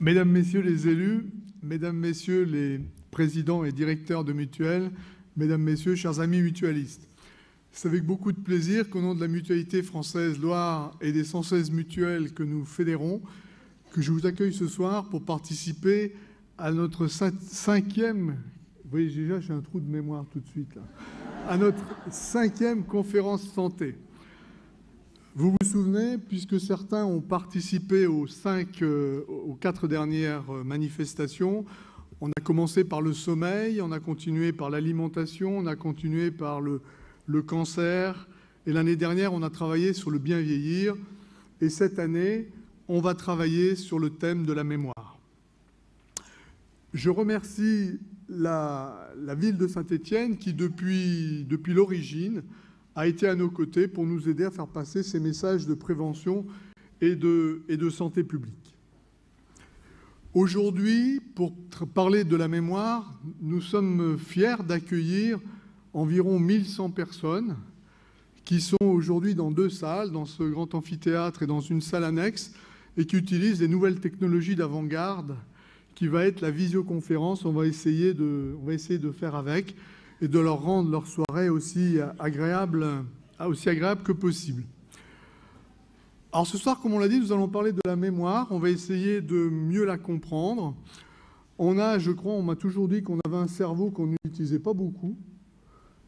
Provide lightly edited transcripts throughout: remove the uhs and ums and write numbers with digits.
Mesdames, Messieurs les élus, Mesdames, Messieurs les présidents et directeurs de mutuelles, Mesdames, Messieurs, chers amis mutualistes, c'est avec beaucoup de plaisir qu'au nom de la Mutualité Française Loire et des 116 mutuelles que nous fédérons, que je vous accueille ce soir pour participer à notre cinquième, vous voyez déjà j'ai un trou de mémoire tout de suite là, à notre cinquième conférence santé. Vous vous souvenez, puisque certains ont participé aux 4 dernières manifestations, on a commencé par le sommeil, on a continué par l'alimentation, on a continué par le cancer, et l'année dernière, on a travaillé sur le bien vieillir, et cette année, on va travailler sur le thème de la mémoire. Je remercie la ville de Saint-Étienne qui, depuis l'origine, a été à nos côtés pour nous aider à faire passer ces messages de prévention et de santé publique. Aujourd'hui, pour parler de la mémoire, nous sommes fiers d'accueillir environ 1100 personnes qui sont aujourd'hui dans 2 salles, dans ce grand amphithéâtre et dans une salle annexe, et qui utilisent les nouvelles technologies d'avant-garde, qui va être la visioconférence. On va essayer de faire avec et de leur rendre leur soirée aussi agréable que possible. Alors ce soir, comme on l'a dit, nous allons parler de la mémoire. On va essayer de mieux la comprendre. On m'a toujours dit qu'on avait un cerveau qu'on n'utilisait pas beaucoup.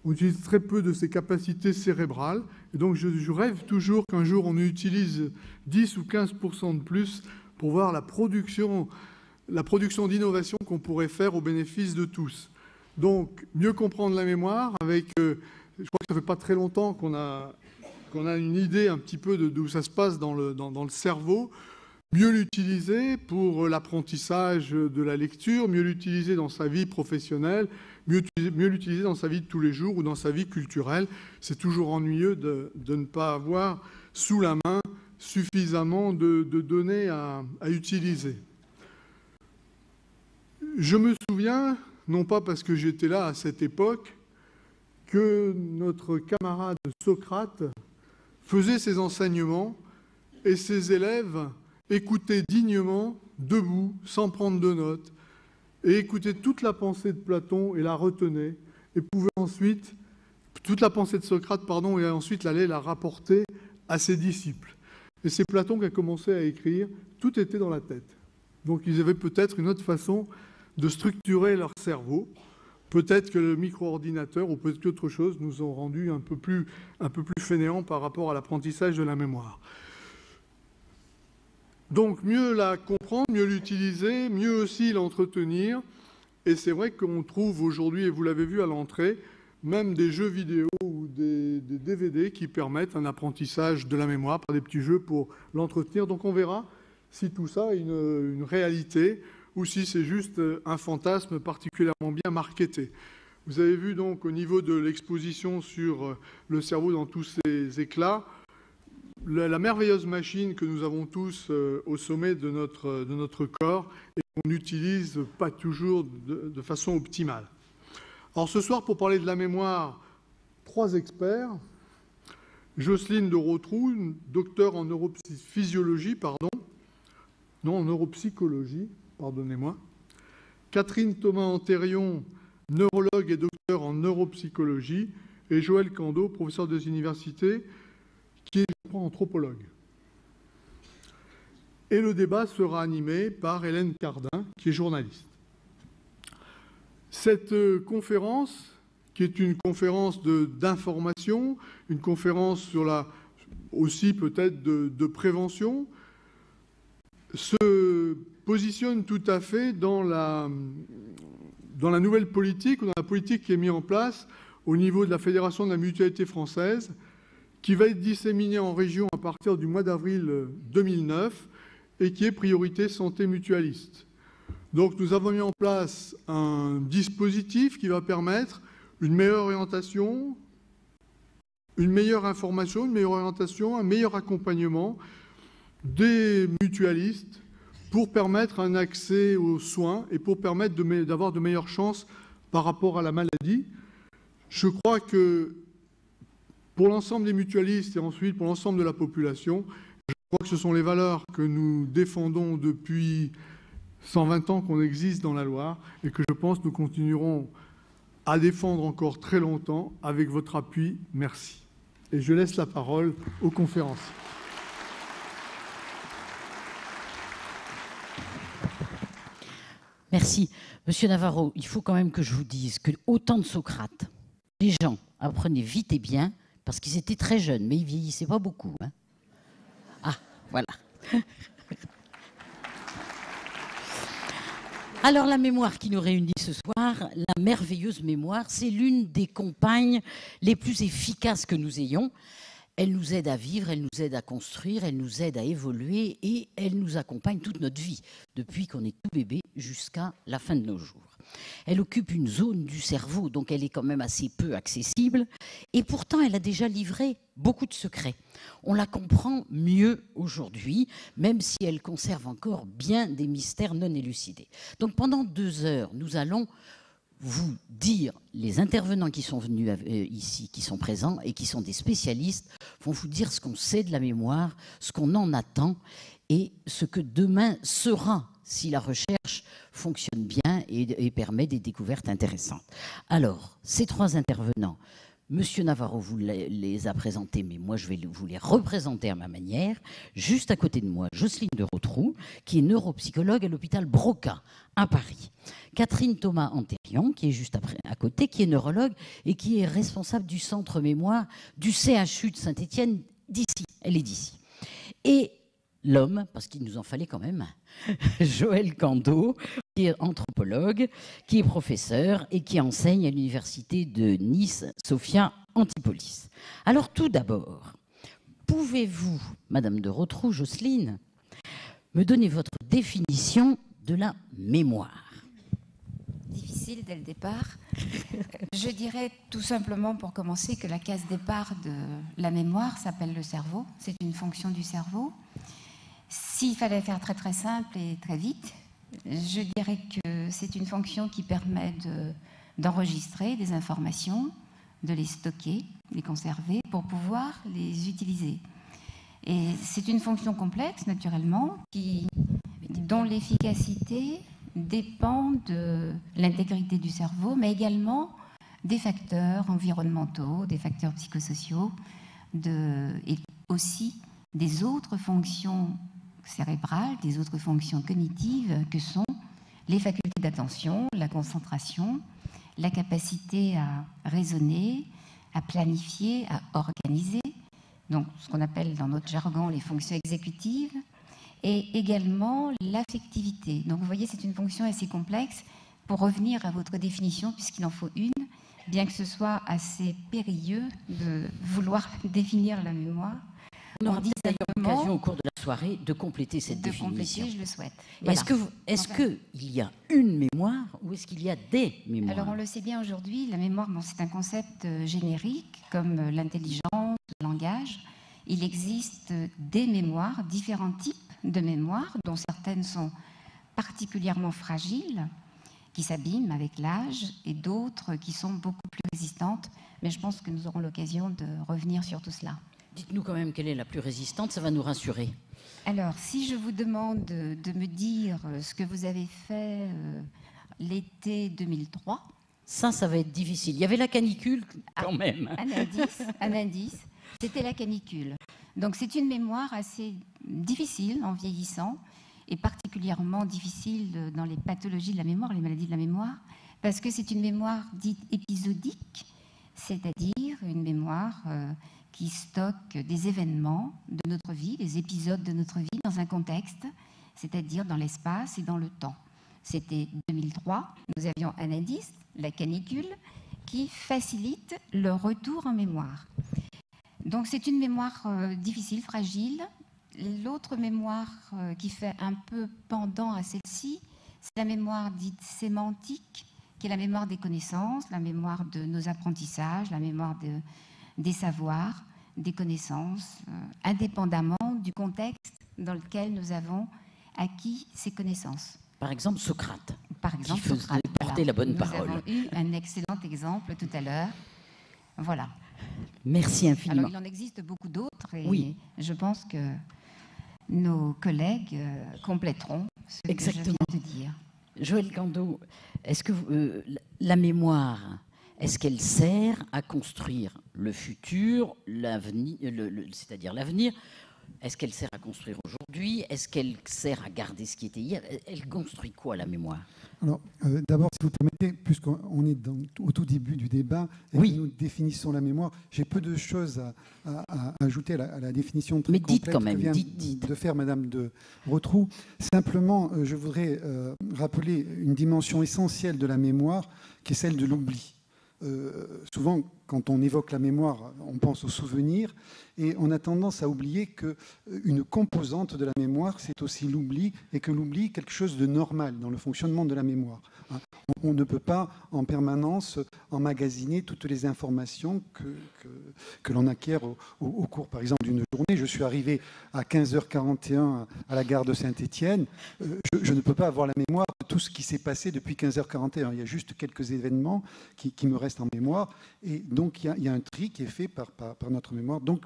On utilise très peu de ses capacités cérébrales. Et donc je rêve toujours qu'un jour on utilise 10 ou 15% de plus pour voir la production d'innovation qu'on pourrait faire au bénéfice de tous. Donc, mieux comprendre la mémoire avec, je crois que ça ne fait pas très longtemps qu'on a une idée un petit peu d'où ça se passe dans le cerveau, mieux l'utiliser pour l'apprentissage de la lecture, mieux l'utiliser dans sa vie professionnelle, mieux l'utiliser dans sa vie de tous les jours ou dans sa vie culturelle. C'est toujours ennuyeux de ne pas avoir sous la main suffisamment de données à utiliser. Je me souviens, non pas parce que j'étais là à cette époque, que notre camarade Socrate faisait ses enseignements et ses élèves écoutaient dignement, debout, sans prendre de notes, et écoutaient toute la pensée de Platon et la retenaient, et pouvaient ensuite, toute la pensée de Socrate, et ensuite aller la rapporter à ses disciples. Et c'est Platon qui a commencé à écrire, tout était dans la tête. Donc ils avaient peut-être une autre façon de structurer leur cerveau. Peut-être que le micro-ordinateur ou peut-être qu'autre chose nous ont rendus un peu plus fainéants par rapport à l'apprentissage de la mémoire. Donc mieux la comprendre, mieux l'utiliser, mieux aussi l'entretenir. Et c'est vrai qu'on trouve aujourd'hui, et vous l'avez vu à l'entrée, même des jeux vidéo ou des DVD qui permettent un apprentissage de la mémoire par des petits jeux pour l'entretenir. Donc on verra si tout ça est une réalité ou si c'est juste un fantasme particulièrement bien marketé. Vous avez vu donc au niveau de l'exposition sur le cerveau dans tous ses éclats, la merveilleuse machine que nous avons tous au sommet de notre corps et qu'on n'utilise pas toujours de façon optimale. Alors ce soir, pour parler de la mémoire, 3 experts. Jocelyne de Rotrou, docteur en neurophysiologie, en neuropsychologie, pardonnez-moi. Catherine Thomas-Antérion, neurologue et docteur en neuropsychologie. Et Joël Cando, professeur des universités, qui est, je crois, anthropologue. Et le débat sera animé par Hélène Cardin, qui est journaliste. Cette conférence, qui est une conférence d'information, une conférence aussi peut-être de prévention, se positionne tout à fait dans la nouvelle politique, ou dans la politique qui est mise en place au niveau de la Fédération de la Mutualité Française, qui va être disséminée en région à partir du mois d'avril 2009 et qui est priorité santé mutualiste. Donc nous avons mis en place un dispositif qui va permettre une meilleure orientation, une meilleure information, une meilleure orientation, un meilleur accompagnement des mutualistes pour permettre un accès aux soins et pour permettre d'avoir de meilleures chances par rapport à la maladie. Je crois que pour l'ensemble des mutualistes et ensuite pour l'ensemble de la population, je crois que ce sont les valeurs que nous défendons depuis 120 ans qu'on existe dans la Loire et que je pense nous continuerons à défendre encore très longtemps avec votre appui. Merci. Et je laisse la parole aux conférenciers. Merci. Monsieur Navarro, il faut quand même que je vous dise qu'au temps de Socrate, les gens apprenaient vite et bien parce qu'ils étaient très jeunes, mais ils vieillissaient pas beaucoup. Hein. Ah, voilà. Alors la mémoire qui nous réunit ce soir, la merveilleuse mémoire, c'est l'une des compagnes les plus efficaces que nous ayons. Elle nous aide à vivre, elle nous aide à construire, elle nous aide à évoluer et elle nous accompagne toute notre vie, depuis qu'on est tout bébé jusqu'à la fin de nos jours. Elle occupe une zone du cerveau, donc elle est quand même assez peu accessible et pourtant elle a déjà livré beaucoup de secrets. On la comprend mieux aujourd'hui, même si elle conserve encore bien des mystères non élucidés. Donc pendant 2 heures, nous allons vous dire, les intervenants qui sont venus ici, qui sont présents et qui sont des spécialistes, vont vous dire ce qu'on sait de la mémoire, ce qu'on en attend et ce que demain sera si la recherche fonctionne bien et permet des découvertes intéressantes. Alors, ces 3 intervenants, Monsieur Navarro vous les a présentés, mais moi je vais vous les représenter à ma manière. Juste à côté de moi, Jocelyne de Rotrou, qui est neuropsychologue à l'hôpital Broca, à Paris. Catherine Thomas-Antérion, qui est juste à côté, qui est neurologue et qui est responsable du centre mémoire du CHU de Saint-Étienne d'ici. Elle est d'ici. Et l'homme, parce qu'il nous en fallait quand même, Joël Cando, qui est anthropologue, qui est professeur et qui enseigne à l'université de Nice, Sophia Antipolis. Alors tout d'abord, pouvez-vous, Madame de Rotrou, Jocelyne, me donner votre définition de la mémoire? Difficile dès le départ. Je dirais tout simplement pour commencer que la case départ de la mémoire s'appelle le cerveau. C'est une fonction du cerveau. S'il fallait faire très très simple et très vite, je dirais que c'est une fonction qui permet d'enregistrer des informations, de les stocker, les conserver pour pouvoir les utiliser. Et c'est une fonction complexe, naturellement, dont l'efficacité dépend de l'intégrité du cerveau, mais également des facteurs environnementaux, des facteurs psychosociaux, et aussi des autres fonctions cérébrales, des autres fonctions cognitives que sont les facultés d'attention, la concentration, la capacité à raisonner, à planifier, à organiser, donc ce qu'on appelle dans notre jargon les fonctions exécutives, et également l'affectivité. Donc vous voyez, c'est une fonction assez complexe. Pour revenir à votre définition, puisqu'il en faut une, bien que ce soit assez périlleux de vouloir définir la mémoire, on aura d'ailleurs l'occasion au cours de la soirée de compléter cette définition. Compléter, je le souhaite. Voilà. Est-ce qu'il y a une mémoire ou est-ce qu'il y a des mémoires? Alors on le sait bien aujourd'hui, la mémoire, c'est un concept générique comme l'intelligence, le langage. Il existe des mémoires, différents types de mémoires, dont certaines sont particulièrement fragiles, qui s'abîment avec l'âge, et d'autres qui sont beaucoup plus résistantes. Mais je pense que nous aurons l'occasion de revenir sur tout cela. Dites-nous quand même quelle est la plus résistante, ça va nous rassurer. Alors, si je vous demande de me dire ce que vous avez fait l'été 2003... Ça va être difficile. Il y avait la canicule quand même. Un indice, c'était la canicule. Donc c'est une mémoire assez difficile en vieillissant, et particulièrement difficile dans les pathologies de la mémoire, les maladies de la mémoire, parce que c'est une mémoire dite épisodique, c'est-à-dire une mémoire qui stocke des événements de notre vie, des épisodes de notre vie dans un contexte, c'est-à-dire dans l'espace et dans le temps. C'était 2003, nous avions un indice, la canicule, qui facilite le retour en mémoire. Donc c'est une mémoire difficile, fragile. L'autre mémoire qui fait un peu pendant à celle-ci, c'est la mémoire dite sémantique, qui est la mémoire des connaissances, la mémoire de nos apprentissages, la mémoire des savoirs, des connaissances, indépendamment du contexte dans lequel nous avons acquis ces connaissances. Par exemple, Socrate. Par exemple, qui Socrate. Porter la bonne parole. Nous avons eu un excellent exemple tout à l'heure. Voilà. Merci infiniment. Alors, il en existe beaucoup d'autres et oui. Je pense que nos collègues compléteront ce que Exactement. je viens de dire. Joël Cando, est-ce que la mémoire, est-ce qu'elle sert à construire le futur, l'avenir, c'est-à-dire l'avenir? Est-ce qu'elle sert à construire aujourd'hui? Est-ce qu'elle sert à garder ce qui était hier? Elle construit quoi, la mémoire? Alors, d'abord, si vous permettez, puisqu'on est au tout début du débat et Oui. que nous définissons la mémoire, j'ai peu de choses à ajouter à la définition très Mais dites complète quand même, que vient dites. de faire Madame de Rotrou. Simplement, je voudrais rappeler une dimension essentielle de la mémoire, qui est celle de l'oubli. Souvent, quand on évoque la mémoire, on pense aux souvenirs et on a tendance à oublier qu'une composante de la mémoire, c'est aussi l'oubli, et que l'oubli est quelque chose de normal dans le fonctionnement de la mémoire. On ne peut pas en permanence emmagasiner toutes les informations que l'on acquiert au cours, par exemple, d'une journée. Je suis arrivé à 15h41 à la gare de Saint-Étienne. Je ne peux pas avoir la mémoire de tout ce qui s'est passé depuis 15h41. Il y a juste quelques événements qui me restent en mémoire. Et donc, il y a un tri qui est fait par notre mémoire. Donc,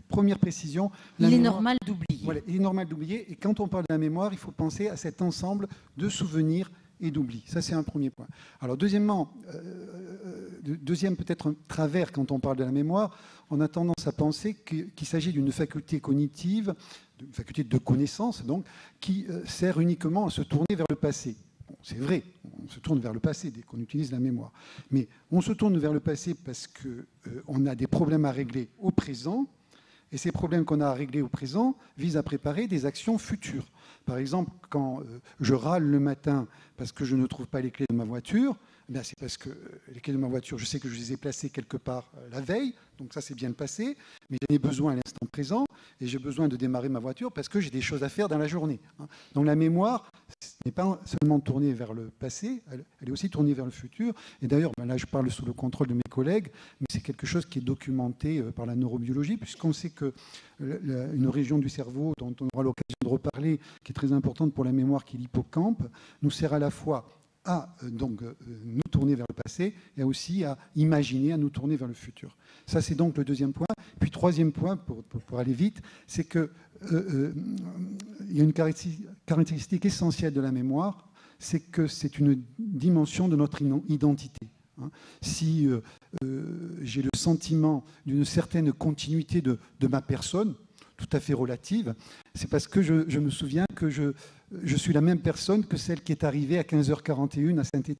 première précision. Il est normal d'oublier. Voilà, il est normal d'oublier. Et quand on parle de la mémoire, il faut penser à cet ensemble de souvenirs et d'oubli. Ça, c'est un premier point. Alors, deuxièmement, deuxième peut-être un travers quand on parle de la mémoire, on a tendance à penser qu'il s'agit d'une faculté cognitive, d'une faculté de connaissance, donc, qui sert uniquement à se tourner vers le passé. Bon, c'est vrai, on se tourne vers le passé dès qu'on utilise la mémoire. Mais on se tourne vers le passé parce qu'on a des problèmes à régler au présent, et ces problèmes qu'on a à régler au présent visent à préparer des actions futures. Par exemple, quand je râle le matin parce que je ne trouve pas les clés de ma voiture, eh c'est parce que les clés de ma voiture, je sais que je les ai placées quelque part la veille, donc ça c'est bien le passé, mais j'en ai besoin à l'instant présent, et j'ai besoin de démarrer ma voiture parce que j'ai des choses à faire dans la journée. Donc la mémoire n'est pas seulement tournée vers le passé, elle est aussi tournée vers le futur. Et d'ailleurs, là je parle sous le contrôle de mes collègues, mais c'est quelque chose qui est documenté par la neurobiologie, puisqu'on sait qu'une région du cerveau dont on aura l'occasion de reparler, qui est très importante pour la mémoire, qui est l'hippocampe, nous sert à la fois à nous tourner vers le passé et aussi à imaginer, à nous tourner vers le futur. Ça, c'est donc le deuxième point. Puis, troisième point, pour aller vite, c'est qu'il y a une caractéristique essentielle de la mémoire, c'est que c'est une dimension de notre identité. Si j'ai le sentiment d'une certaine continuité de ma personne, tout à fait relative, c'est parce que je me souviens que je suis la même personne que celle qui est arrivée à 15h41 à Saint-Étienne.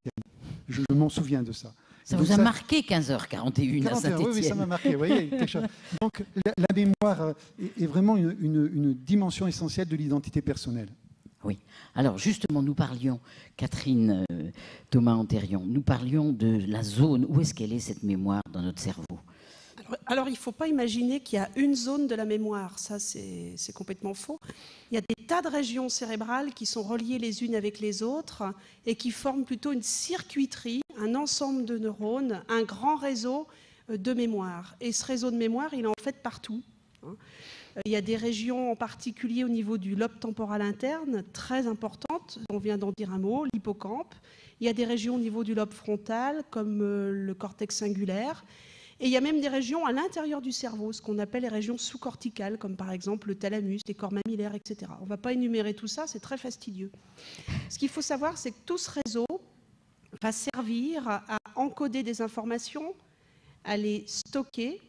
Je m'en souviens de ça. Ça vous a marqué 15h41 à Saint-Étienne? Oui, ça m'a marqué. Vous voyez, quelque chose. Donc la mémoire est vraiment une dimension essentielle de l'identité personnelle. Oui. Alors justement, nous parlions, Catherine Thomas-Antérion, nous parlions de la zone. Où est-ce qu'elle est, cette mémoire, dans notre cerveau? Alors, il ne faut pas imaginer qu'il y a une zone de la mémoire. Ça, c'est complètement faux. Il y a des tas de régions cérébrales qui sont reliées les unes avec les autres et qui forment plutôt une circuiterie, un ensemble de neurones, un grand réseau de mémoire. Et ce réseau de mémoire, il est en fait partout. Il y a des régions en particulier au niveau du lobe temporal interne, très importantes, on vient d'en dire un mot, l'hippocampe. Il y a des régions au niveau du lobe frontal, comme le cortex singulaire. Et il y a même des régions à l'intérieur du cerveau, ce qu'on appelle les régions sous-corticales, comme par exemple le thalamus, les corps mammillaires, etc. On ne va pas énumérer tout ça, c'est très fastidieux. Ce qu'il faut savoir, c'est que tout ce réseau va servir à encoder des informations, à les stocker,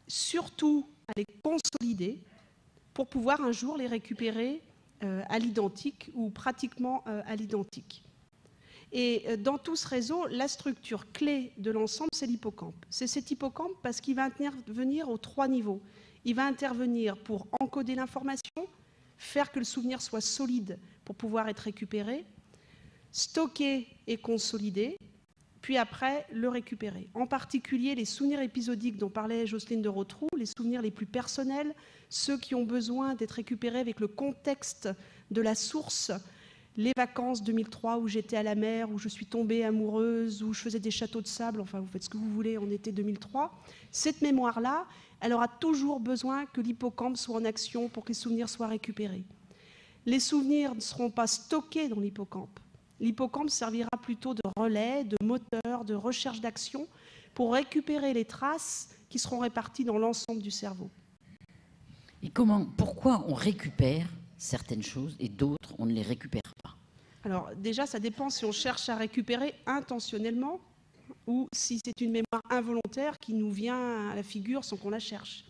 surtout à les consolider, pour pouvoir un jour les récupérer à l'identique ou pratiquement à l'identique. Et dans tout ce réseau, la structure clé de l'ensemble, c'est l'hippocampe. C'est cet hippocampe parce qu'il va intervenir aux 3 niveaux. Il va intervenir pour encoder l'information, faire que le souvenir soit solide pour pouvoir être récupéré, stocker et consolider, puis après le récupérer. En particulier les souvenirs épisodiques dont parlait Jocelyne de Rotrou, les souvenirs les plus personnels, ceux qui ont besoin d'être récupérés avec le contexte de la source, les vacances 2003 où j'étais à la mer, où je suis tombée amoureuse, où je faisais des châteaux de sable, enfin vous faites ce que vous voulez en été 2003. Cette mémoire-là, elle aura toujours besoin que l'hippocampe soit en action pour que les souvenirs soient récupérés. Les souvenirs ne seront pas stockés dans l'hippocampe. L'hippocampe servira plutôt de relais, de moteur, de recherche d'action pour récupérer les traces qui seront réparties dans l'ensemble du cerveau. Et pourquoi on récupère certaines choses et d'autres, on ne les récupère pas? Alors déjà, ça dépend si on cherche à récupérer intentionnellement ou si c'est une mémoire involontaire qui nous vient à la figure sans qu'on la cherche.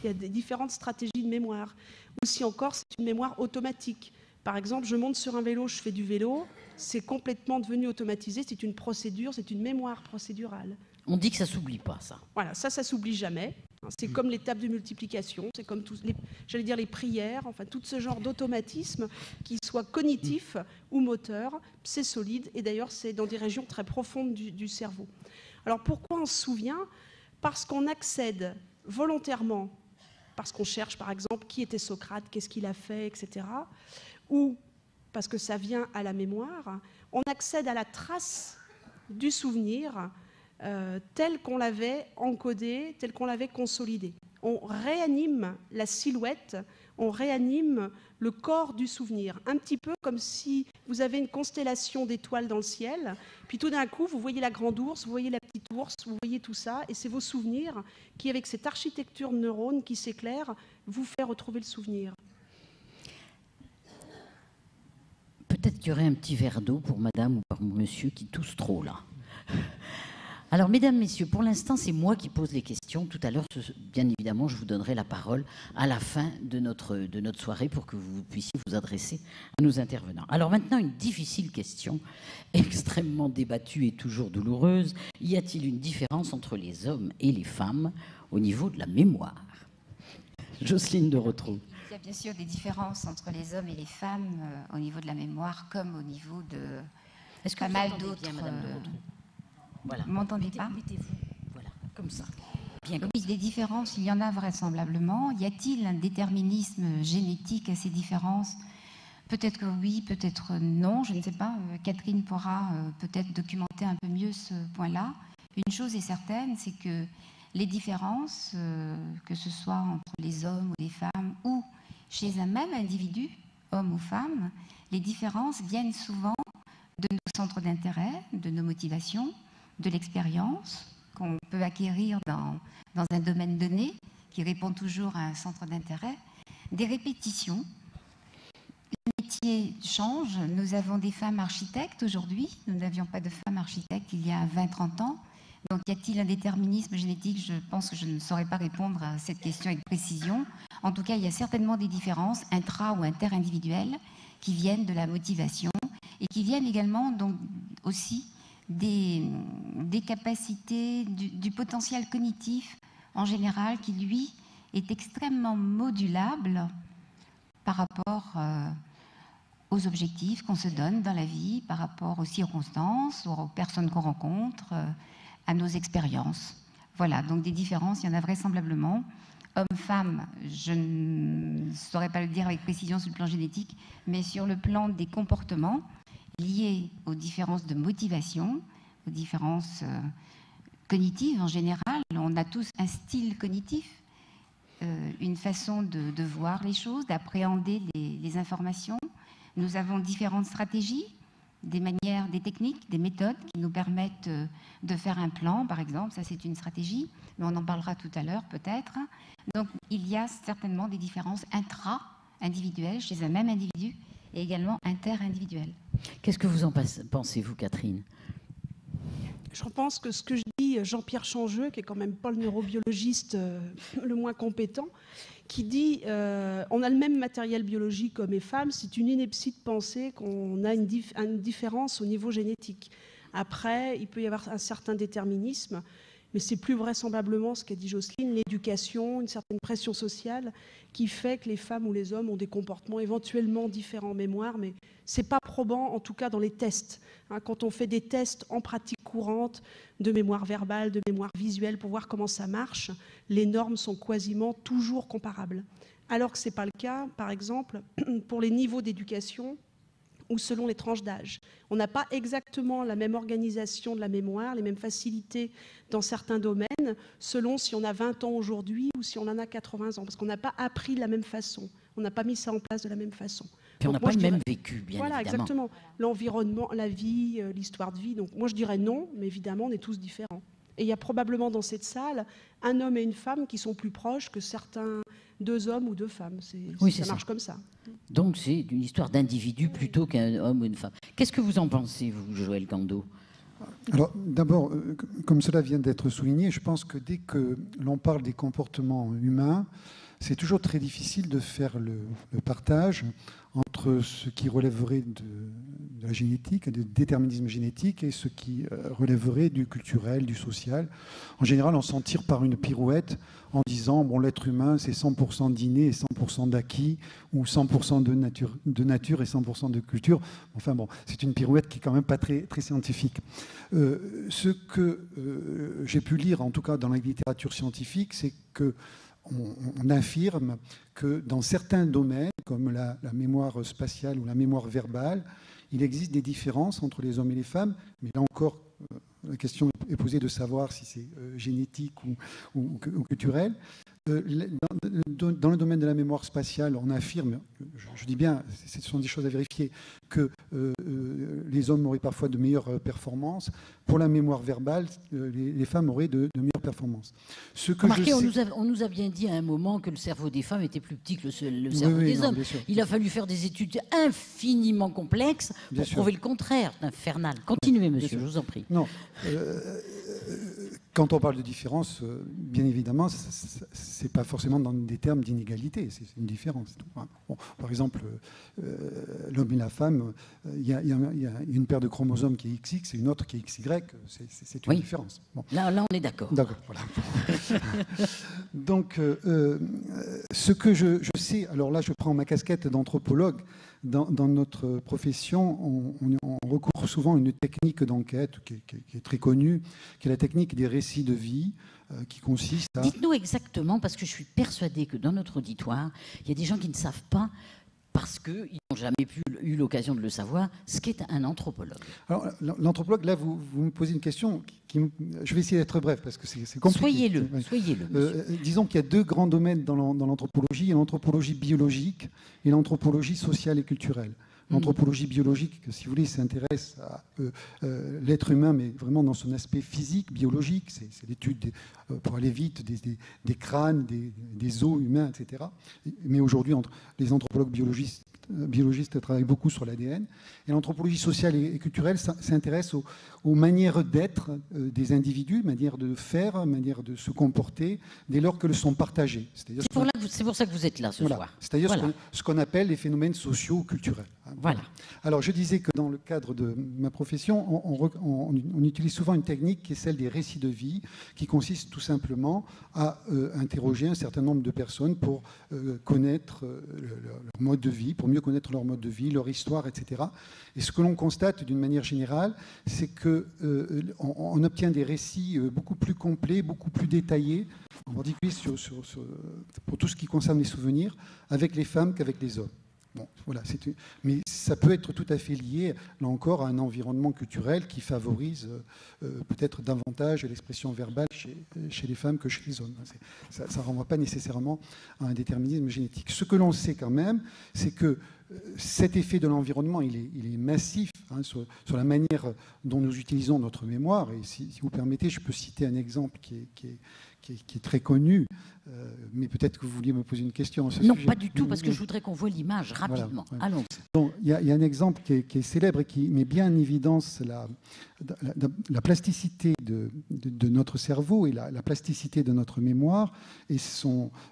Il y a des différentes stratégies de mémoire. Ou si encore, c'est une mémoire automatique. Par exemple, je monte sur un vélo, je fais du vélo, c'est complètement devenu automatisé, c'est une procédure, c'est une mémoire procédurale. On dit que ça ne s'oublie pas, ça. Voilà, ça s'oublie jamais. C'est comme les tables de multiplication, c'est comme j'allais dire les prières, enfin tout ce genre d'automatisme, qui soit cognitif ou moteur, c'est solide, et d'ailleurs c'est dans des régions très profondes du cerveau. Alors pourquoi on se souvient? Parce qu'on accède volontairement, parce qu'on cherche par exemple qui était Socrate, qu'est-ce qu'il a fait, etc., ou parce que ça vient à la mémoire, on accède à la trace du souvenir tel qu'on l'avait encodé, tel qu'on l'avait consolidé. On réanime la silhouette, on réanime le corps du souvenir, un petit peu comme si vous avez une constellation d'étoiles dans le ciel, puis tout d'un coup, vous voyez la grande ours, vous voyez la petite ours, vous voyez tout ça, et c'est vos souvenirs qui, avec cette architecture de neurones qui s'éclaire, vous fait retrouver le souvenir. Peut-être qu'il y aurait un petit verre d'eau pour madame ou pour monsieur qui tousse trop, là. Alors, mesdames, messieurs, pour l'instant, c'est moi qui pose les questions. Tout à l'heure, bien évidemment, je vous donnerai la parole à la fin de notre soirée pour que vous puissiez vous adresser à nos intervenants. Alors maintenant, une difficile question, extrêmement débattue et toujours douloureuse. Y a-t-il une différence entre les hommes et les femmes au niveau de la mémoire? Jocelyne de Rotrou. Il y a bien sûr des différences entre les hommes et les femmes au niveau de la mémoire, comme au niveau de pas mal d'autres. Voilà. Vous m'entendez pas? Mettez-vous, voilà, comme ça. Bien. Oui, des différences, il y en a vraisemblablement. Y a-t-il un déterminisme génétique à ces différences? Peut-être que oui, peut-être non, je ne sais pas. Catherine pourra peut-être documenter un peu mieux ce point-là. Une chose est certaine, c'est que les différences, que ce soit entre les hommes ou les femmes, ou chez un même individu, homme ou femme, les différences viennent souvent de nos centres d'intérêt, de nos motivations, de l'expérience qu'on peut acquérir dans un domaine donné, qui répond toujours à un centre d'intérêt, des répétitions. Les métiers changent. Nous avons des femmes architectes aujourd'hui. Nous n'avions pas de femmes architectes il y a 20-30 ans. Donc, y a-t-il un déterminisme génétique? Je pense que je ne saurais pas répondre à cette question avec précision. En tout cas, il y a certainement des différences intra- ou inter-individuelles qui viennent de la motivation et qui viennent également donc, aussi des capacités, du potentiel cognitif en général qui, lui, est extrêmement modulable par rapport aux objectifs qu'on se donne dans la vie, par rapport aux circonstances, aux personnes qu'on rencontre, à nos expériences. Voilà, donc des différences, il y en a vraisemblablement. Hommes-femmes, je ne saurais pas le dire avec précision sur le plan génétique, mais sur le plan des comportements liés aux différences de motivation, aux différences cognitives en général. On a tous un style cognitif, une façon de voir les choses, d'appréhender les informations. Nous avons différentes stratégies, des manières, des techniques, des méthodes qui nous permettent de faire un plan, par exemple. Ça, c'est une stratégie, mais on en parlera tout à l'heure peut-être. Donc, il y a certainement des différences intra-individuelles chez un même individu et également inter-individuelles. Qu'est-ce que vous en pensez, vous, Catherine? Je pense que ce que je dis, Jean-Pierre Changeux, qui est quand même pas le neurobiologiste le moins compétent, qui dit on a le même matériel biologique hommes et femmes, c'est une ineptie de penser qu'on a une différence au niveau génétique. Après, il peut y avoir un certain déterminisme, mais c'est plus vraisemblablement ce qu'a dit Jocelyne, l'éducation, une certaine pression sociale qui fait que les femmes ou les hommes ont des comportements éventuellement différents en mémoire, mais ce n'est pas probant, en tout cas dans les tests. Quand on fait des tests en pratique courante de mémoire verbale, de mémoire visuelle, pour voir comment ça marche, les normes sont quasiment toujours comparables. Alors que ce n'est pas le cas, par exemple, pour les niveaux d'éducation ou selon les tranches d'âge. On n'a pas exactement la même organisation de la mémoire, les mêmes facilités dans certains domaines, selon si on a 20 ans aujourd'hui ou si on en a 80 ans, parce qu'on n'a pas appris de la même façon, on n'a pas mis ça en place de la même façon. Puis on n'a pas le même vécu, bien voilà, évidemment. Exactement. L'environnement, la vie, l'histoire de vie. Donc moi, je dirais non, mais évidemment, on est tous différents. Et il y a probablement dans cette salle un homme et une femme qui sont plus proches que certains 2 hommes ou 2 femmes. Ça marche comme ça. Donc c'est une histoire d'individu plutôt qu'un homme ou une femme. Qu'est-ce que vous en pensez, vous, Joël Cando ? Alors, d'abord, comme cela vient d'être souligné, je pense que dès que l'on parle des comportements humains, c'est toujours très difficile de faire le partage entre ce qui relèverait de la génétique, du déterminisme génétique, et ce qui relèverait du culturel, du social. En général, on s'en tire par une pirouette en disant bon, l'être humain, c'est 100% d'inné et 100% d'acquis, ou 100% de nature et 100% de culture. Enfin bon, c'est une pirouette qui est quand même pas très, très scientifique. Ce que j'ai pu lire, en tout cas dans la littérature scientifique, c'est que on affirme que dans certains domaines, comme la mémoire spatiale ou la mémoire verbale, il existe des différences entre les hommes et les femmes, mais là encore, la question est posée de savoir si c'est génétique ou culturel. Dans le domaine de la mémoire spatiale, on affirme, je dis bien, ce sont des choses à vérifier, que les hommes auraient parfois de meilleures performances. Pour la mémoire verbale, les femmes auraient de meilleures performances. Remarquez, on nous a bien dit à un moment que le cerveau des femmes était plus petit que le cerveau des hommes. Il a fallu faire des études infiniment complexes pour prouver le contraire. C'est infernal. Continuez, monsieur, je vous en prie. Non. Quand on parle de différence, bien évidemment, c'est pas forcément dans des termes d'inégalité, c'est une différence. Bon, par exemple, l'homme et la femme, il y a une paire de chromosomes qui est XX et une autre qui est XY, c'est une différence. Bon. Là, on est d'accord. D'accord, voilà. Donc, ce que je sais, alors là, je prends ma casquette d'anthropologue. Dans notre profession, on recourt souvent à une technique d'enquête qui est très connue, qui est la technique des récits de vie, qui consiste à... Dites-nous exactement, parce que je suis persuadée que dans notre auditoire, il y a des gens qui ne savent pas, parce qu'ils n'ont jamais eu l'occasion de le savoir, ce qu'est un anthropologue. Alors, l'anthropologue, là, vous me posez une question je vais essayer d'être bref, parce que c'est compliqué. Soyez-le. Disons qu'il y a 2 grands domaines dans l'anthropologie. Il y a l'anthropologie biologique et l'anthropologie sociale et culturelle. L'anthropologie biologique, si vous voulez, s'intéresse à l'être humain, mais vraiment dans son aspect physique, biologique. C'est l'étude, pour aller vite, des crânes, des os humains, etc. Mais aujourd'hui, les anthropologues biologistes travaillent beaucoup sur l'ADN. Et l'anthropologie sociale et culturelle s'intéresse aux manières d'être des individus, manières de faire, manières de se comporter, dès lors qu'elles sont partagées. C'est pour ça que vous êtes là ce soir. C'est-à-dire ce qu'on appelle les phénomènes sociaux culturels. Voilà. Alors, je disais que dans le cadre de ma profession, on utilise souvent une technique qui est celle des récits de vie, qui consiste tout simplement à interroger un certain nombre de personnes pour connaître leur mode de vie, pour mieux connaître leur mode de vie, leur histoire, etc. Et ce que l'on constate d'une manière générale, c'est qu'on obtient des récits beaucoup plus complets, beaucoup plus détaillés, en particulier pour tout ce qui concerne les souvenirs, avec les femmes qu'avec les hommes. Bon, voilà, mais ça peut être tout à fait lié, là encore, à un environnement culturel qui favorise peut-être davantage l'expression verbale chez les femmes que chez les hommes. Ça ne renvoie pas nécessairement à un déterminisme génétique. Ce que l'on sait quand même, c'est que cet effet de l'environnement, il est massif sur la manière dont nous utilisons notre mémoire. Et si vous permettez, je peux citer un exemple qui est très connu, mais peut-être que vous vouliez me poser une question à ce sujet. Non, pas du tout, parce que je voudrais qu'on voit l'image rapidement. Voilà. Allons. Donc, il y a un exemple qui est célèbre et qui met bien en évidence la plasticité de notre cerveau et la plasticité de notre mémoire et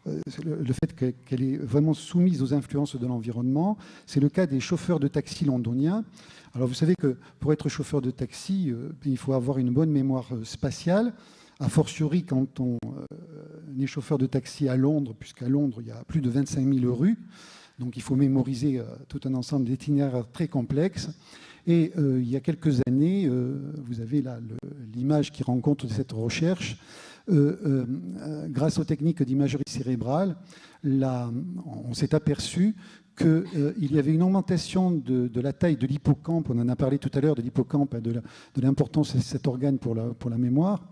le fait qu'elle est vraiment soumise aux influences de l'environnement. C'est le cas des chauffeurs de taxi londoniens. Alors, vous savez que pour être chauffeur de taxi, il faut avoir une bonne mémoire spatiale. A fortiori, quand on est chauffeur de taxi à Londres, puisqu'à Londres, il y a plus de 25 000 rues, donc il faut mémoriser tout un ensemble d'itinéraires très complexes. Et il y a quelques années, vous avez là l'image qui rend compte de cette recherche, grâce aux techniques d'imagerie cérébrale, on s'est aperçu qu'il y avait une augmentation de la taille de l'hippocampe, on en a parlé tout à l'heure de l'hippocampe, de l'importance de cet organe pour la mémoire,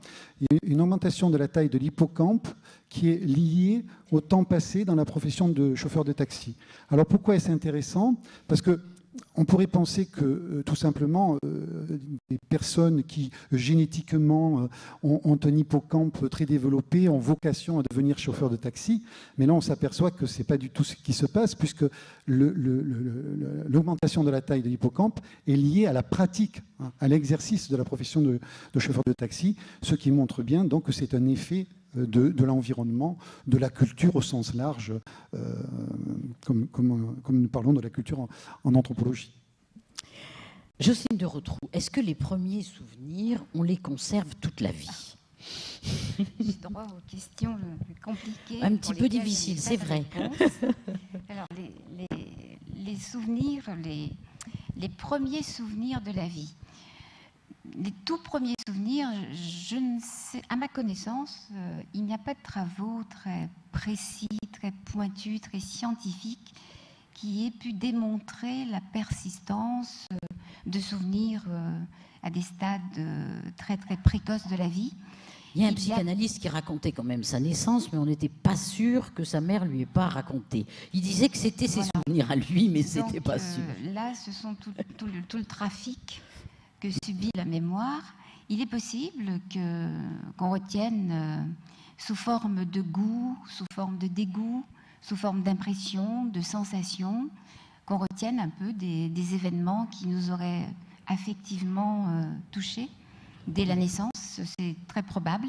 il y a une augmentation de la taille de l'hippocampe qui est liée au temps passé dans la profession de chauffeur de taxi. Alors pourquoi est-ce intéressant ? Parce que On pourrait penser que, tout simplement, des personnes qui, génétiquement, ont un hippocampe très développé, ont vocation à devenir chauffeurs de taxi. Mais là, on s'aperçoit que ce n'est pas du tout ce qui se passe, puisque l'augmentation de la taille de l'hippocampe est liée à la pratique, hein, à l'exercice de la profession de chauffeur de taxi, ce qui montre bien donc, que c'est un effet de l'environnement, de la culture au sens large, comme nous parlons de la culture en anthropologie. Jocelyne de Rotrou, est-ce que les premiers souvenirs, on les conserve toute la vie? J'ai droit aux questions compliquées. Un petit peu difficiles, c'est vrai. Alors, les souvenirs, les premiers souvenirs de la vie. Les tout premiers souvenirs, je ne sais, à ma connaissance, il n'y a pas de travaux très précis, très pointus, très scientifiques qui aient pu démontrer la persistance de souvenirs à des stades très très précoces de la vie. Il y a un psychanalyste qui racontait quand même sa naissance, mais on n'était pas sûr que sa mère lui ait pas raconté. Il disait que c'était ses souvenirs à lui, mais c'était pas sûr. Là, ce sont tout le trafic que subit la mémoire. Il est possible qu'on retienne sous forme de goût, sous forme de dégoût, sous forme d'impression, de sensation, qu'on retienne un peu des événements qui nous auraient affectivement touchés dès la naissance. C'est très probable,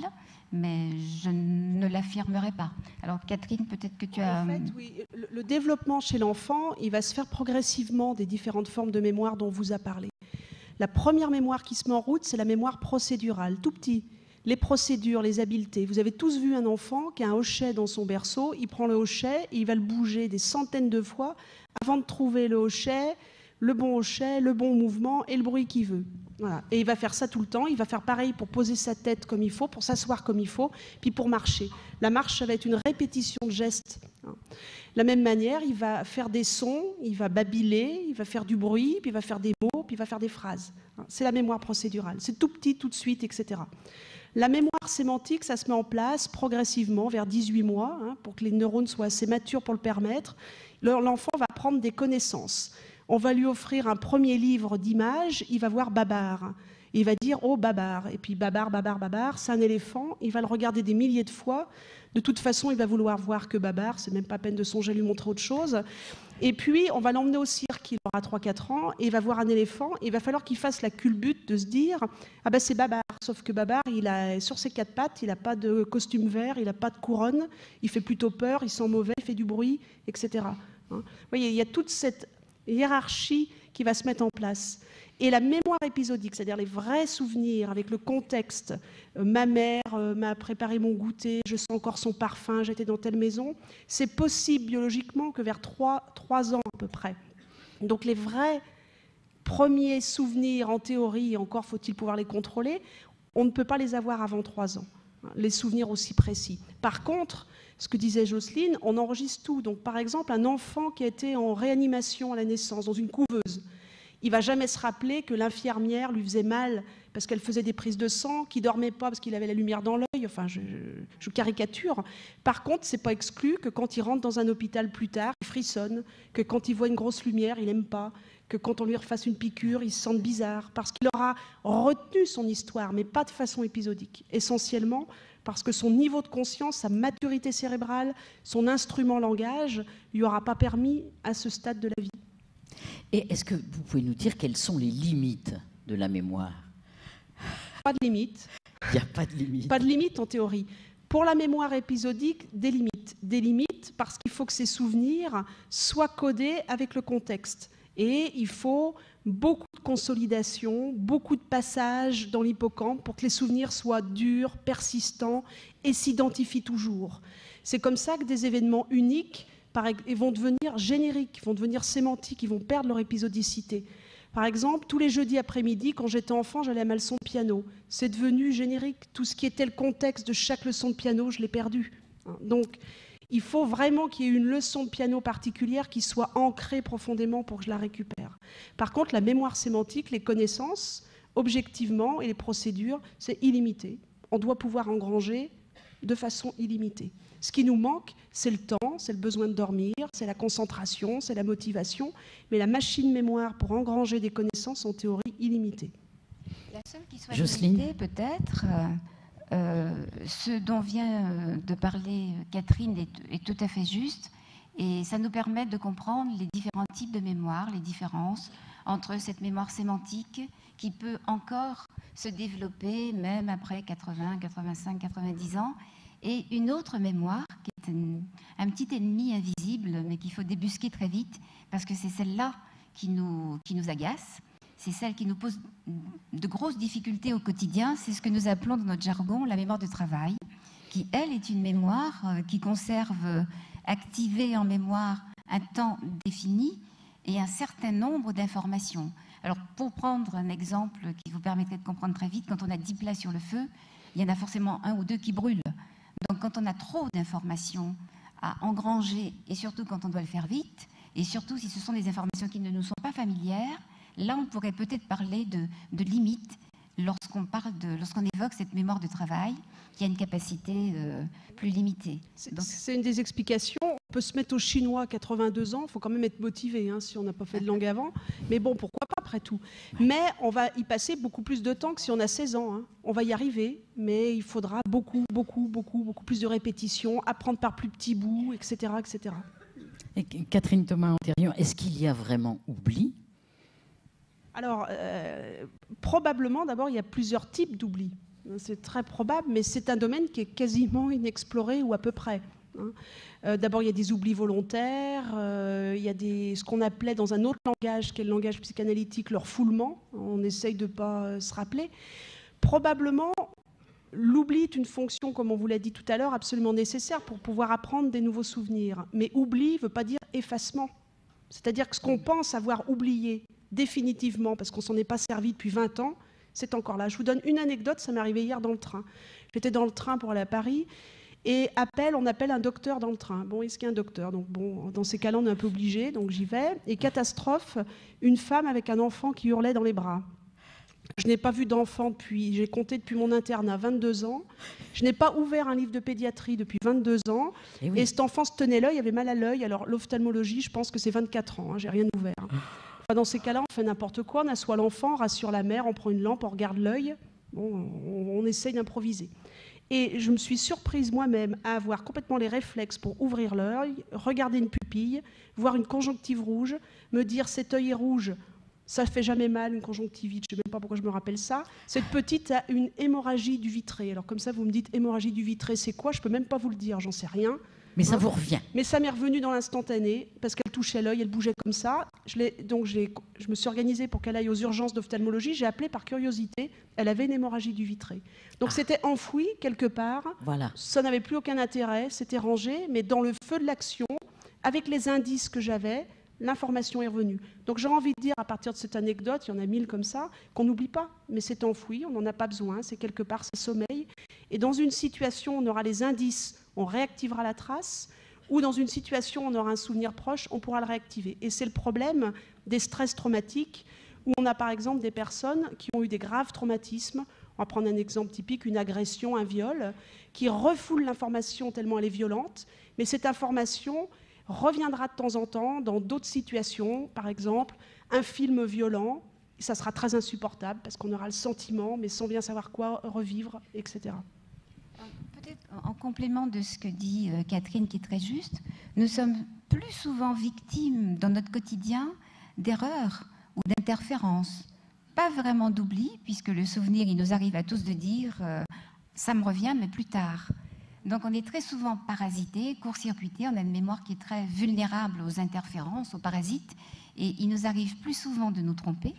mais je ne l'affirmerai pas. Alors Catherine, peut-être que tu as... En fait, oui, le développement chez l'enfant, il va se faire progressivement des différentes formes de mémoire dont on vous a parlé. La première mémoire qui se met en route, c'est la mémoire procédurale, tout petit. Les procédures, les habiletés. Vous avez tous vu un enfant qui a un hochet dans son berceau, il prend le hochet et il va le bouger des centaines de fois avant de trouver le hochet, le bon mouvement et le bruit qu'il veut. Voilà. Et il va faire ça tout le temps, il va faire pareil pour poser sa tête comme il faut, pour s'asseoir comme il faut, puis pour marcher. La marche, ça va être une répétition de gestes. De la même manière, il va faire des sons, il va babiller, il va faire du bruit, puis il va faire des mots, puis il va faire des phrases. C'est la mémoire procédurale. C'est tout petit, tout de suite, etc. La mémoire sémantique, ça se met en place progressivement vers 18 mois, pour que les neurones soient assez matures pour le permettre. L'enfant va prendre des connaissances. On va lui offrir un premier livre d'images, il va voir Babar. Il va dire « Oh, Babar ». Et puis Babar, Babar, Babar, c'est un éléphant. Il va le regarder des milliers de fois. De toute façon, il va vouloir voir que Babar. C'est même pas peine de songer à lui montrer autre chose. Et puis, on va l'emmener au cirque, il aura 3-4 ans, et il va voir un éléphant. Et il va falloir qu'il fasse la culbute de se dire « Ah ben c'est Babar ». Sauf que Babar, sur ses 4 pattes, il n'a pas de costume vert, il n'a pas de couronne, il fait plutôt peur, il sent mauvais, il fait du bruit, etc. Vous voyez, il y a toute cette hiérarchie qui va se mettre en place. Et la mémoire épisodique, c'est-à-dire les vrais souvenirs avec le contexte, ma mère m'a préparé mon goûter, je sens encore son parfum, j'étais dans telle maison, c'est possible biologiquement que vers 3 ans à peu près. Donc les vrais premiers souvenirs, en théorie, encore faut-il pouvoir les contrôler, on ne peut pas les avoir avant 3 ans, les souvenirs aussi précis. Par contre, ce que disait Jocelyne, on enregistre tout. Donc, par exemple, un enfant qui a été en réanimation à la naissance, dans une couveuse, il ne va jamais se rappeler que l'infirmière lui faisait mal parce qu'elle faisait des prises de sang, qu'il ne dormait pas parce qu'il avait la lumière dans l'œil. Enfin, je caricature. Par contre, ce n'est pas exclu que quand il rentre dans un hôpital plus tard, il frissonne, que quand il voit une grosse lumière, il n'aime pas, que quand on lui refasse une piqûre, il se sente bizarre, parce qu'il aura retenu son histoire, mais pas de façon épisodique. Essentiellement, parce que son niveau de conscience, sa maturité cérébrale, son instrument langage, lui aura pas permis à ce stade de la vie. Et est-ce que vous pouvez nous dire quelles sont les limites de la mémoire? Pas de limite. Il n'y a pas de limite. Pas de limite en théorie. Pour la mémoire épisodique, des limites. Des limites parce qu'il faut que ces souvenirs soient codés avec le contexte. Et il faut beaucoup de consolidation, beaucoup de passages dans l'hippocampe pour que les souvenirs soient durs, persistants et s'identifient toujours. C'est comme ça que des événements uniques vont devenir génériques, vont devenir sémantiques, ils vont perdre leur épisodicité. Par exemple, tous les jeudis après-midi, quand j'étais enfant, j'allais à ma leçon de piano. C'est devenu générique. Tout ce qui était le contexte de chaque leçon de piano, je l'ai perdu. Donc, il faut vraiment qu'il y ait une leçon de piano particulière qui soit ancrée profondément pour que je la récupère. Par contre, la mémoire sémantique, les connaissances, objectivement, et les procédures, c'est illimité. On doit pouvoir engranger de façon illimitée. Ce qui nous manque, c'est le temps, c'est le besoin de dormir, c'est la concentration, c'est la motivation, mais la machine mémoire pour engranger des connaissances en théorie illimitée. La seule qui soit limitée, peut-être, ce dont vient de parler Catherine est tout à fait juste, et ça nous permet de comprendre les différents types de mémoire, les différences entre cette mémoire sémantique qui peut encore se développer même après 80, 85, 90 ans, et une autre mémoire qui est un petit ennemi invisible, mais qu'il faut débusquer très vite, parce que c'est celle-là qui nous agace, c'est celle qui nous pose de grosses difficultés au quotidien, c'est ce que nous appelons dans notre jargon la mémoire de travail, qui, elle, est une mémoire qui conserve activée en mémoire un temps défini et un certain nombre d'informations. Alors, pour prendre un exemple qui vous permettrait de comprendre très vite, quand on a 10 plats sur le feu, il y en a forcément 1 ou 2 qui brûlent. Donc, quand on a trop d'informations à engranger, et surtout quand on doit le faire vite, et surtout si ce sont des informations qui ne nous sont pas familières, là, on pourrait peut-être parler de limites lorsqu'on évoque cette mémoire de travail qui a une capacité plus limitée. C'est une des explications. On peut se mettre au chinois à 82 ans, il faut quand même être motivé si on n'a pas fait de langue avant. Mais bon, pourquoi pas après tout. Mais on va y passer beaucoup plus de temps que si on a 16 ans. On va y arriver, mais il faudra beaucoup plus de répétitions, apprendre par plus petits bouts, etc. etc. Et Catherine Thomas-Antérion, est-ce qu'il y a vraiment oubli ? Alors, probablement, d'abord, il y a plusieurs types d'oubli. C'est très probable, mais c'est un domaine qui est quasiment inexploré ou à peu près. D'abord, il y a des oublis volontaires, il y a ce qu'on appelait dans un autre langage, qui est le langage psychanalytique, le refoulement. On essaye de ne pas se rappeler. Probablement, l'oubli est une fonction, comme on vous l'a dit tout à l'heure, absolument nécessaire pour pouvoir apprendre des nouveaux souvenirs. Mais oubli ne veut pas dire effacement. C'est-à-dire que ce qu'on pense avoir oublié définitivement, parce qu'on ne s'en est pas servi depuis 20 ans, c'est encore là. Je vous donne une anecdote, ça m'est arrivé hier dans le train. J'étais dans le train pour aller à Paris, et on appelle un docteur dans le train. Bon, est-ce qu'il y a un docteur? Donc bon, dans ces cas-là, on est un peu obligé, donc j'y vais. Et catastrophe, une femme avec un enfant qui hurlait dans les bras. Je n'ai pas vu d'enfant j'ai compté depuis mon internat 22 ans. Je n'ai pas ouvert un livre de pédiatrie depuis 22 ans. Et cet enfant se tenait l'œil, avait mal à l'œil. Alors l'ophtalmologie, je pense que c'est 24 ans, j'ai rien ouvert. Dans ces cas-là, on fait n'importe quoi, on assoit l'enfant, on rassure la mère, on prend une lampe, on regarde l'œil, on essaye d'improviser. Et je me suis surprise moi-même à avoir complètement les réflexes pour ouvrir l'œil, regarder une pupille, voir une conjonctive rouge, me dire cet œil est rouge, ça ne fait jamais mal, une conjonctivite, je ne sais même pas pourquoi je me rappelle ça. Cette petite a une hémorragie du vitré. Alors comme ça, vous me dites hémorragie du vitré, c'est quoi? Je ne peux même pas vous le dire, j'en sais rien. Mais ça vous revient. Mais ça m'est revenu dans l'instantané, parce qu'elle touchait l'œil, elle bougeait comme ça. Donc je me suis organisée pour qu'elle aille aux urgences d'ophtalmologie. J'ai appelé par curiosité, elle avait une hémorragie du vitré. Donc c'était enfoui quelque part, voilà. Ça n'avait plus aucun intérêt, c'était rangé, mais dans le feu de l'action, avec les indices que j'avais, l'information est revenue. Donc j'ai envie de dire, à partir de cette anecdote, il y en a 1000 comme ça, qu'on n'oublie pas, mais c'est enfoui, on n'en a pas besoin, c'est quelque part, c'est sommeil. Et dans une situation, on aura les indices, on réactivera la trace, ou dans une situation, on aura un souvenir proche, on pourra le réactiver. Et c'est le problème des stress traumatiques, où on a par exemple des personnes qui ont eu des graves traumatismes. On va prendre un exemple typique, une agression, un viol, qui refoule l'information tellement elle est violente, mais cette information reviendra de temps en temps dans d'autres situations, par exemple un film violent, ça sera très insupportable parce qu'on aura le sentiment, mais sans bien savoir quoi revivre, etc. Peut-être en complément de ce que dit Catherine, qui est très juste, nous sommes plus souvent victimes dans notre quotidien d'erreurs ou d'interférences. Pas vraiment d'oubli, puisque le souvenir, il nous arrive à tous de dire ça me revient, mais plus tard. Donc on est très souvent parasité, court-circuité, on a une mémoire qui est très vulnérable aux interférences, aux parasites, et il nous arrive plus souvent de nous tromper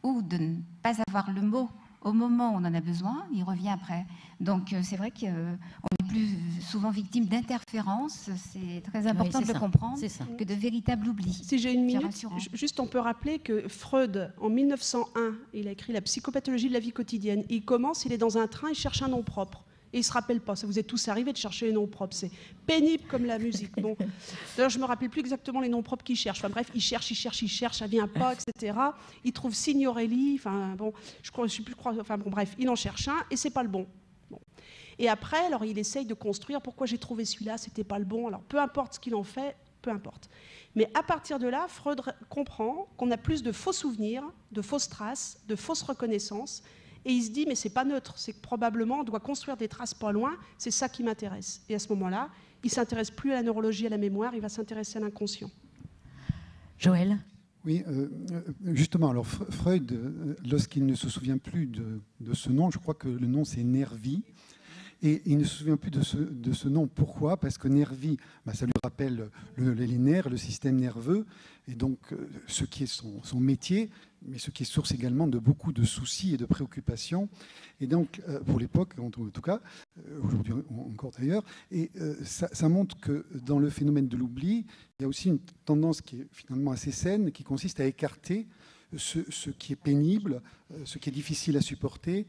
ou de ne pas avoir le mot au moment où on en a besoin, il revient après. Donc c'est vrai qu'on est plus souvent victime d'interférences, c'est très important de le comprendre, que de véritables oublis. Si j'ai une minute, juste on peut rappeler que Freud, en 1901, il a écrit La psychopathologie de la vie quotidienne. Il commence, il est dans un train, il cherche un nom propre. Et il ne se rappelle pas, ça vous est tous arrivé de chercher les noms propres, c'est pénible comme la musique. Bon. D'ailleurs, je ne me rappelle plus exactement les noms propres qu'il cherche. Enfin bref, il cherche, ça ne vient pas, etc. Il trouve Signorelli, enfin bon, je sais plus, enfin bon bref, il en cherche un et c'est pas le bon. Bon. Et après, alors il essaye de construire pourquoi j'ai trouvé celui-là, c'était pas le bon. Alors peu importe ce qu'il en fait, peu importe. Mais à partir de là, Freud comprend qu'on a plus de faux souvenirs, de fausses traces, de fausses reconnaissances. Et il se dit, mais c'est pas neutre, c'est que probablement on doit construire des traces pas loin, c'est ça qui m'intéresse. Et à ce moment-là, il ne s'intéresse plus à la neurologie, à la mémoire, il va s'intéresser à l'inconscient. Joël ? Oui, justement, alors Freud, lorsqu'il ne se souvient plus de ce nom, je crois que le nom c'est Nervi, et il ne se souvient plus de ce nom. Pourquoi ? Parce que Nervi, ça lui rappelle les nerfs, le système nerveux, et donc ce qui est son métier, mais ce qui est source également de beaucoup de soucis et de préoccupations. Et donc, pour l'époque, en tout cas, aujourd'hui encore d'ailleurs, et ça montre que dans le phénomène de l'oubli, il y a aussi une tendance qui est finalement assez saine, qui consiste à écarter ce qui est pénible, ce qui est difficile à supporter.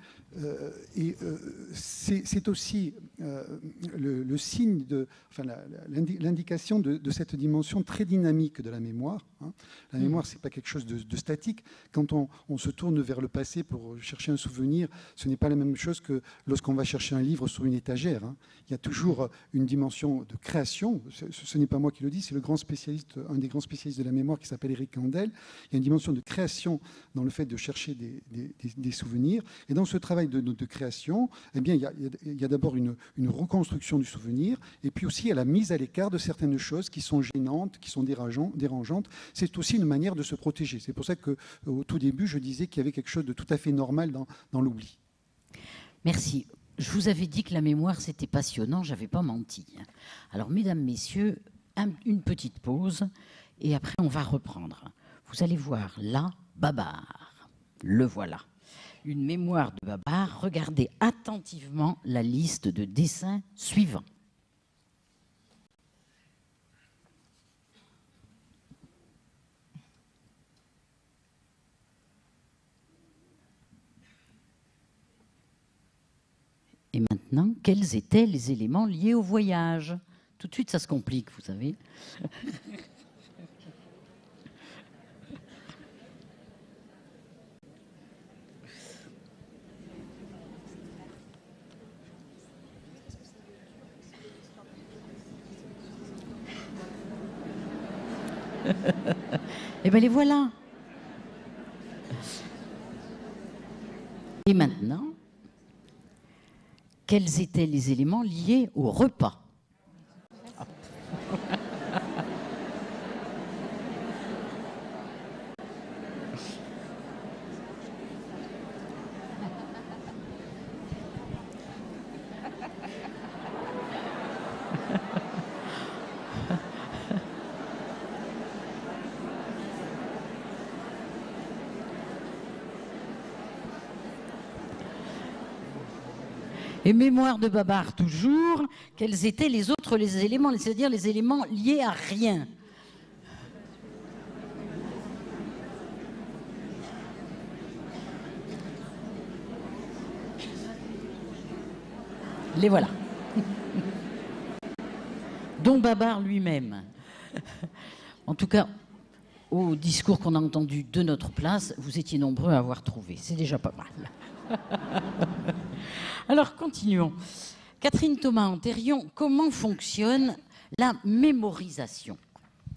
C'est aussi le signe, l'indication de cette dimension très dynamique de la mémoire. La mémoire, ce n'est pas quelque chose de statique. Quand on se tourne vers le passé pour chercher un souvenir, ce n'est pas la même chose que lorsqu'on va chercher un livre sur une étagère. Il y a toujours une dimension de création. Ce n'est pas moi qui le dis, c'est un des grands spécialistes de la mémoire qui s'appelle Éric Kandel. Il y a une dimension de création dans le fait de chercher des souvenirs. Et dans ce travail de création, eh bien, il y a d'abord une reconstruction du souvenir, et puis aussi il y a la mise à l'écart de certaines choses qui sont gênantes, qui sont dérangeantes. C'est aussi une manière de se protéger. C'est pour ça qu'au tout début, je disais qu'il y avait quelque chose de tout à fait normal dans l'oubli. Merci. Je vous avais dit que la mémoire, c'était passionnant, je n'avais pas menti. Alors, mesdames, messieurs, une petite pause, et après, on va reprendre. Vous allez voir, là, Babar. Le voilà. Une mémoire de Babar. Regardez attentivement la liste de dessins suivants. Et maintenant, quels étaient les éléments liés au voyage ? Tout de suite, ça se complique, vous savez. Et bien les voilà. Et maintenant, quels étaient les éléments liés au repas ? Et mémoire de Babar toujours, quels étaient les éléments, c'est-à-dire les éléments liés à rien. Les voilà. Dont Babar lui-même. En tout cas, au discours qu'on a entendu de notre place, vous étiez nombreux à avoir trouvé. C'est déjà pas mal. Alors, continuons. Catherine Thomas-Antérion, comment fonctionne la mémorisation ?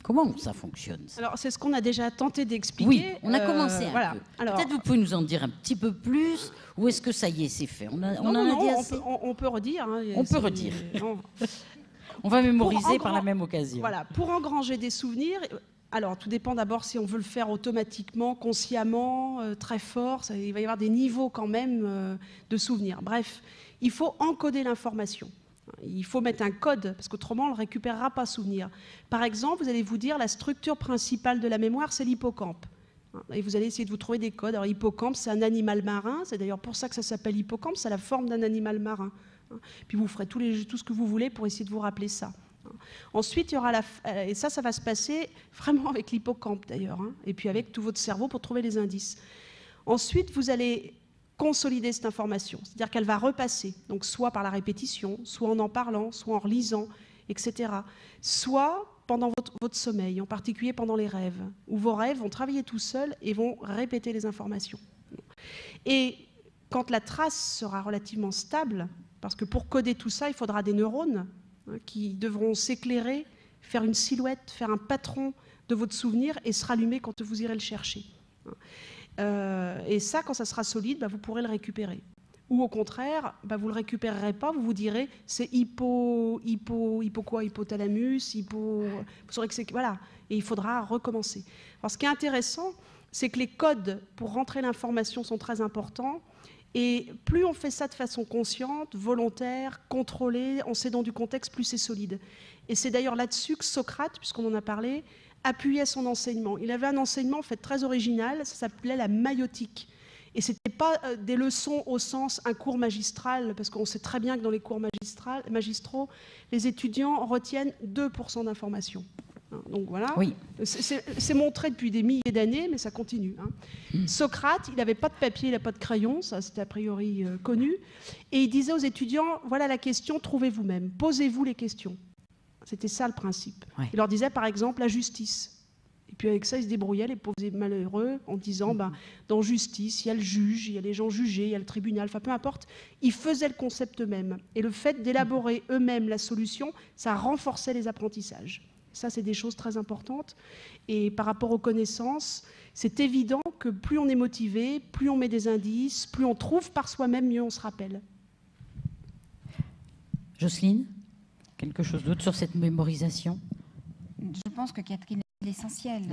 Comment ça fonctionne ça ? Alors, c'est ce qu'on a déjà tenté d'expliquer. Oui, on a commencé un voilà. peu. Alors, peut-être vous pouvez nous en dire un petit peu plus, ou est-ce que ça y est, c'est fait ? On peut redire. Hein, on peut redire. On va mémoriser par la même occasion. Voilà, pour engranger des souvenirs... Alors, tout dépend d'abord si on veut le faire automatiquement, consciemment, très fort. Il va y avoir des niveaux quand même de souvenirs. Bref, il faut encoder l'information. Il faut mettre un code, parce qu'autrement, on ne le récupérera pas souvenir. Par exemple, vous allez vous dire la structure principale de la mémoire, c'est l'hippocampe. Et vous allez essayer de vous trouver des codes. Alors, l'hippocampe, c'est un animal marin. C'est d'ailleurs pour ça que ça s'appelle hippocampe. C'est la forme d'un animal marin. Puis vous ferez tout ce que vous voulez pour essayer de vous rappeler ça. Ensuite, il y aura et ça va se passer vraiment avec l'hippocampe d'ailleurs, et puis avec tout votre cerveau pour trouver les indices. Ensuite, vous allez consolider cette information, c'est-à-dire qu'elle va repasser, donc soit par la répétition, soit en parlant, soit en relisant, etc. Soit pendant votre sommeil, en particulier pendant les rêves, où vos rêves vont travailler tout seuls et vont répéter les informations. Et quand la trace sera relativement stable, Parce que pour coder tout ça, il faudra des neurones qui devront s'éclairer, faire une silhouette, faire un patron de votre souvenir et se rallumer quand vous irez le chercher. Et ça, quand ça sera solide, vous pourrez le récupérer. Ou au contraire, vous ne le récupérerez pas, vous vous direz c'est hypothalamus, vous saurez que c'est... Voilà, et il faudra recommencer. Alors, ce qui est intéressant, c'est que les codes pour rentrer l'information sont très importants, et plus on fait ça de façon consciente, volontaire, contrôlée, en s'aidant du contexte, plus c'est solide. Et c'est d'ailleurs là-dessus que Socrate, puisqu'on en a parlé, appuyait son enseignement. Il avait un enseignement en fait très original, ça s'appelait la maïotique. Et ce n'était pas des leçons au sens un cours magistral, parce qu'on sait très bien que dans les cours magistraux, les étudiants retiennent 2% d'informations. Donc voilà, oui. C'est montré depuis des milliers d'années, mais ça continue. Socrate, il n'avait pas de papier, il n'a pas de crayon, ça c'était a priori connu, et il disait aux étudiants, voilà la question, trouvez vous-même, posez-vous les questions. C'était ça le principe. Oui. Il leur disait par exemple la justice. Et puis avec ça, ils se débrouillaient, les pauvres et malheureux, en disant, dans justice, il y a le juge, il y a les gens jugés, il y a le tribunal, enfin peu importe. Ils faisaient le concept eux-mêmes. Et le fait d'élaborer eux-mêmes la solution, ça renforçait les apprentissages. Ça, c'est des choses très importantes. Et par rapport aux connaissances, c'est évident que plus on est motivé, plus on met des indices, plus on trouve par soi-même, mieux on se rappelle. Jocelyne, quelque chose d'autre sur cette mémorisation ? Je pense que Catherine est l'essentiel.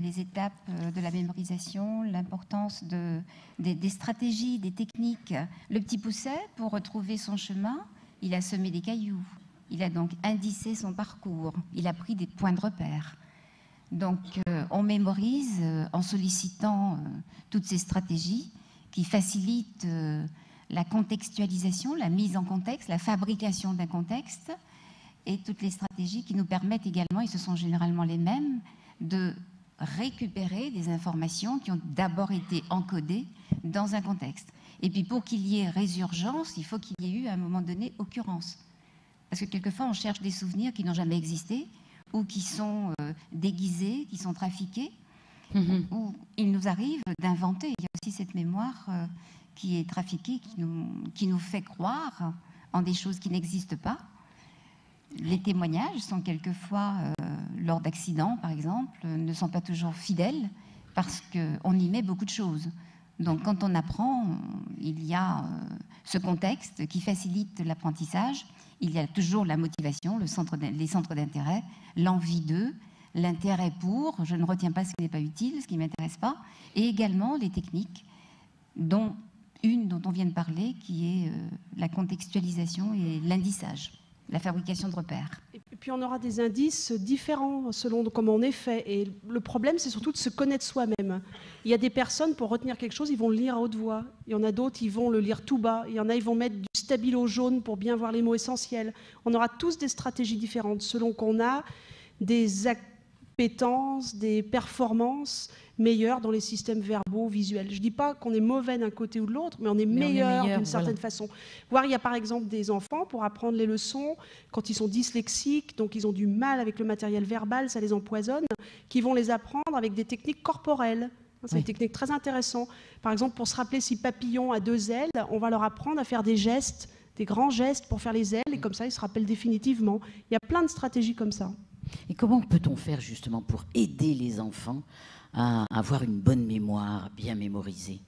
Les étapes de la mémorisation, l'importance des stratégies, des techniques. Le petit Pousset, pour retrouver son chemin, il a semé des cailloux. Il a donc indicé son parcours. Il a pris des points de repère. Donc, on mémorise en sollicitant toutes ces stratégies qui facilitent la contextualisation, la mise en contexte, la fabrication d'un contexte, et toutes les stratégies qui nous permettent également, et ce sont généralement les mêmes, de récupérer des informations qui ont d'abord été encodées dans un contexte. Et puis pour qu'il y ait résurgence, il faut qu'il y ait eu à un moment donné occurrence. Parce que quelquefois, on cherche des souvenirs qui n'ont jamais existé, ou qui sont déguisés, qui sont trafiqués, ou il nous arrive d'inventer. Il y a aussi cette mémoire qui est trafiquée, qui nous fait croire en des choses qui n'existent pas. Les témoignages sont quelquefois, lors d'accidents par exemple, ne sont pas toujours fidèles parce qu'on y met beaucoup de choses. Donc quand on apprend, il y a ce contexte qui facilite l'apprentissage. Il y a toujours la motivation, les centres d'intérêt, l'envie d'eux, l'intérêt pour, je ne retiens pas ce qui n'est pas utile, ce qui ne m'intéresse pas, et également les techniques, dont une dont on vient de parler, qui est la contextualisation et l'indissage. La fabrication de repères. Et puis on aura des indices différents selon comment on est fait. Et le problème, c'est surtout de se connaître soi-même. Il y a des personnes, pour retenir quelque chose, ils vont le lire à haute voix. Il y en a d'autres, ils vont le lire tout bas. Il y en a, ils vont mettre du stabilo jaune pour bien voir les mots essentiels. On aura tous des stratégies différentes selon qu'on a des appétences, des performances meilleures dans les systèmes verbaux, visuels. Je ne dis pas qu'on est mauvais d'un côté ou de l'autre, mais on est meilleur d'une certaine façon. Voire, il y a par exemple des enfants, pour apprendre les leçons, quand ils sont dyslexiques, donc ils ont du mal avec le matériel verbal, ça les empoisonne, qui vont les apprendre avec des techniques corporelles. C'est des techniques très intéressantes. Par exemple, pour se rappeler si papillon a 2 ailes, on va leur apprendre à faire des gestes, des grands gestes pour faire les ailes, et comme ça, ils se rappellent définitivement. Il y a plein de stratégies comme ça. Et comment peut-on faire justement pour aider les enfants à avoir une bonne mémoire, bien mémorisée?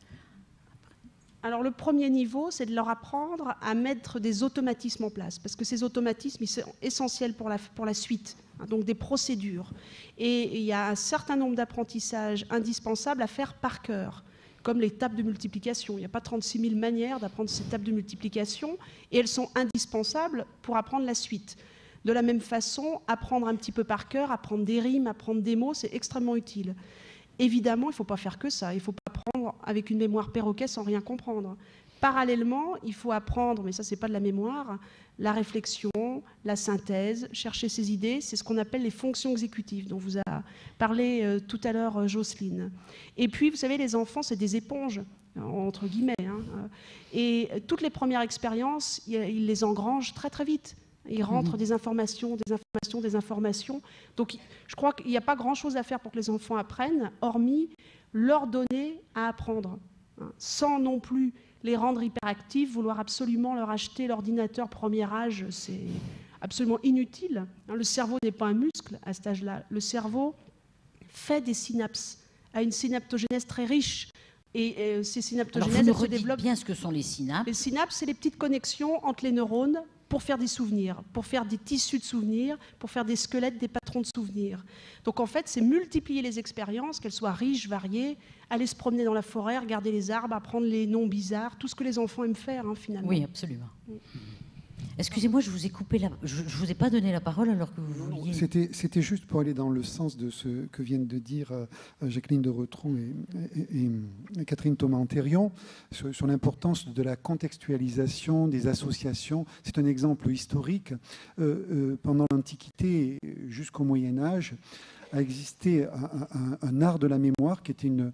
Alors le premier niveau, c'est de leur apprendre à mettre des automatismes en place, parce que ces automatismes, ils sont essentiels pour la suite, donc des procédures. Et il y a un certain nombre d'apprentissages indispensables à faire par cœur, comme les tables de multiplication. Il n'y a pas 36 000 manières d'apprendre ces tables de multiplication, et elles sont indispensables pour apprendre la suite. De la même façon, apprendre un petit peu par cœur, apprendre des rimes, apprendre des mots, c'est extrêmement utile. Évidemment, il ne faut pas faire que ça. Il ne faut pas apprendre avec une mémoire perroquet sans rien comprendre. Parallèlement, il faut apprendre, mais ça, ce n'est pas de la mémoire, la réflexion, la synthèse, chercher ses idées. C'est ce qu'on appelle les fonctions exécutives, dont vous a parlé tout à l'heure Jocelyne. Et puis, vous savez, les enfants, c'est des éponges, entre guillemets. Et toutes les premières expériences, ils les engrangent très, très vite. Ils rentrent des informations. Donc, je crois qu'il n'y a pas grand-chose à faire pour que les enfants apprennent, hormis leur donner à apprendre, sans non plus les rendre hyperactifs, vouloir absolument leur acheter l'ordinateur premier âge, c'est absolument inutile. Le cerveau n'est pas un muscle à cet âge-là. Le cerveau fait des synapses, a une synaptogénèse très riche. Et ces synaptogénèses Alors, vous se me redites développent. bien ce que sont les synapses. Les synapses, c'est les petites connexions entre les neurones pour faire des souvenirs, pour faire des tissus de souvenirs, pour faire des squelettes, des patrons de souvenirs. Donc en fait, c'est multiplier les expériences, qu'elles soient riches, variées, aller se promener dans la forêt, regarder les arbres, apprendre les noms bizarres, tout ce que les enfants aiment faire, finalement. Oui, absolument. Excusez-moi, je vous ai coupé je vous ai pas donné la parole alors que vous vouliez... C'était juste pour aller dans le sens de ce que viennent de dire Jacqueline de Rotrou et Catherine Thomas-Antérion sur l'importance de la contextualisation des associations. C'est un exemple historique. Pendant l'Antiquité jusqu'au Moyen-Âge, a existé un art de la mémoire qui était une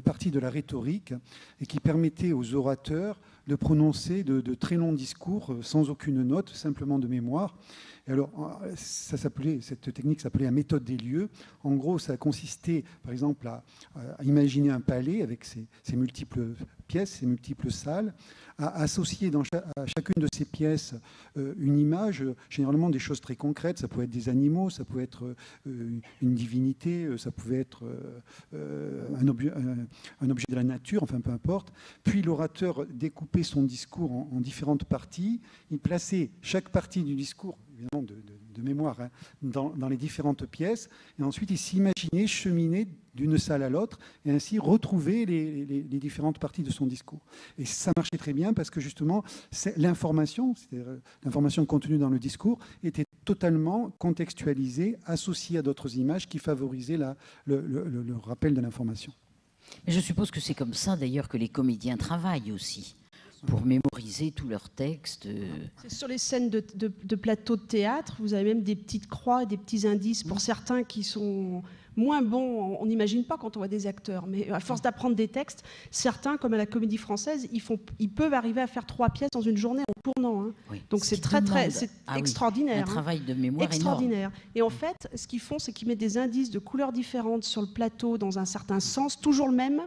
partie de la rhétorique et qui permettait aux orateurs de prononcer de très longs discours sans aucune note, simplement de mémoire. Et alors, cette technique s'appelait la méthode des lieux. En gros, ça consistait, par exemple, à imaginer un palais avec ses multiples pièces, ses multiples salles, à associer à chacune de ces pièces une image, généralement des choses très concrètes. Ça pouvait être des animaux, ça pouvait être une divinité, ça pouvait être un objet de la nature, enfin peu importe. Puis l'orateur découpait son discours en différentes parties. Il plaçait chaque partie du discours, évidemment de mémoire, dans les différentes pièces. Et ensuite, il s'imaginait cheminer d'une salle à l'autre et ainsi retrouver les différentes parties de son discours. Et ça marchait très bien parce que justement, l'information, c'est-à-dire l'information contenue dans le discours, était totalement contextualisée, associée à d'autres images qui favorisaient le rappel de l'information. Mais je suppose que c'est comme ça d'ailleurs que les comédiens travaillent aussi, pour mémoriser tous leurs textes. Sur les scènes de plateaux de théâtre, vous avez même des petites croix et des petits indices pour certains qui sont moins bons. On n'imagine pas quand on voit des acteurs, mais à force d'apprendre des textes, certains, comme à la Comédie Française, ils peuvent arriver à faire 3 pièces dans une journée en tournant. Oui. Donc c'est extraordinaire. Un travail de mémoire extraordinaire. énorme. Et en fait, ce qu'ils font, c'est qu'ils mettent des indices de couleurs différentes sur le plateau dans un certain sens, toujours le même,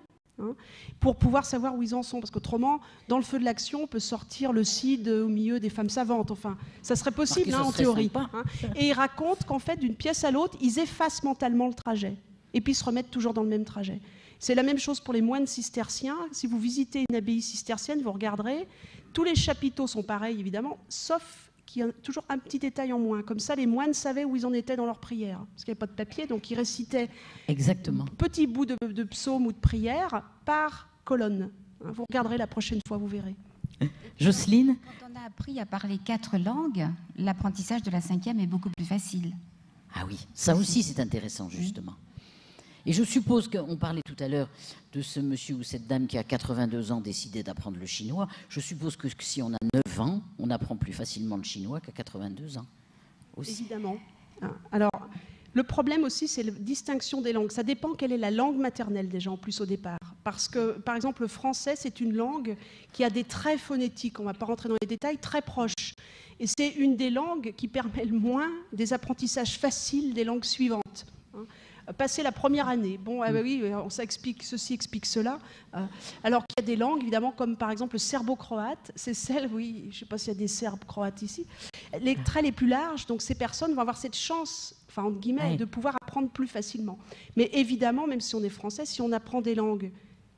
pour pouvoir savoir où ils en sont. Parce qu'autrement, dans le feu de l'action, on peut sortir le Cid au milieu des femmes savantes. Enfin, ça serait possible en théorie. Et ils racontent qu'en fait, d'une pièce à l'autre, ils effacent mentalement le trajet. Et puis ils se remettent toujours dans le même trajet. C'est la même chose pour les moines cisterciens. Si vous visitez une abbaye cistercienne, vous regarderez, tous les chapiteaux sont pareils, évidemment, sauf qu'il y a toujours un petit détail en moins. Comme ça, les moines savaient où ils en étaient dans leur prière. Parce qu'il n'y avait pas de papier, donc ils récitaient exactement petit bout de psaume ou de prière par colonne. Vous regarderez la prochaine fois, vous verrez. Jocelyne ? Quand on a appris à parler 4 langues, l'apprentissage de la 5e est beaucoup plus facile. Ah oui, ça aussi c'est intéressant justement. Et je suppose qu'on parlait tout à l'heure de ce monsieur ou cette dame qui a 82 ans décidé d'apprendre le chinois. Je suppose que si on a 9 ans, on apprend plus facilement le chinois qu'à 82 ans. Aussi. Évidemment. Alors, le problème aussi, c'est la distinction des langues. Ça dépend quelle est la langue maternelle déjà en plus au départ. Parce que, par exemple, le français, c'est une langue qui a des traits phonétiques, on ne va pas rentrer dans les détails, très proches. Et c'est une des langues qui permet le moins des apprentissages faciles des langues suivantes. Passer la première année, oui, ça explique ceci, explique cela. Alors qu'il y a des langues, évidemment, comme par exemple le serbo-croate, c'est celle, oui, je ne sais pas s'il y a des Serbes croates ici, les traits les plus larges, donc ces personnes vont avoir cette chance, enfin entre guillemets, de pouvoir apprendre plus facilement. Mais évidemment, même si on est français, si on apprend des langues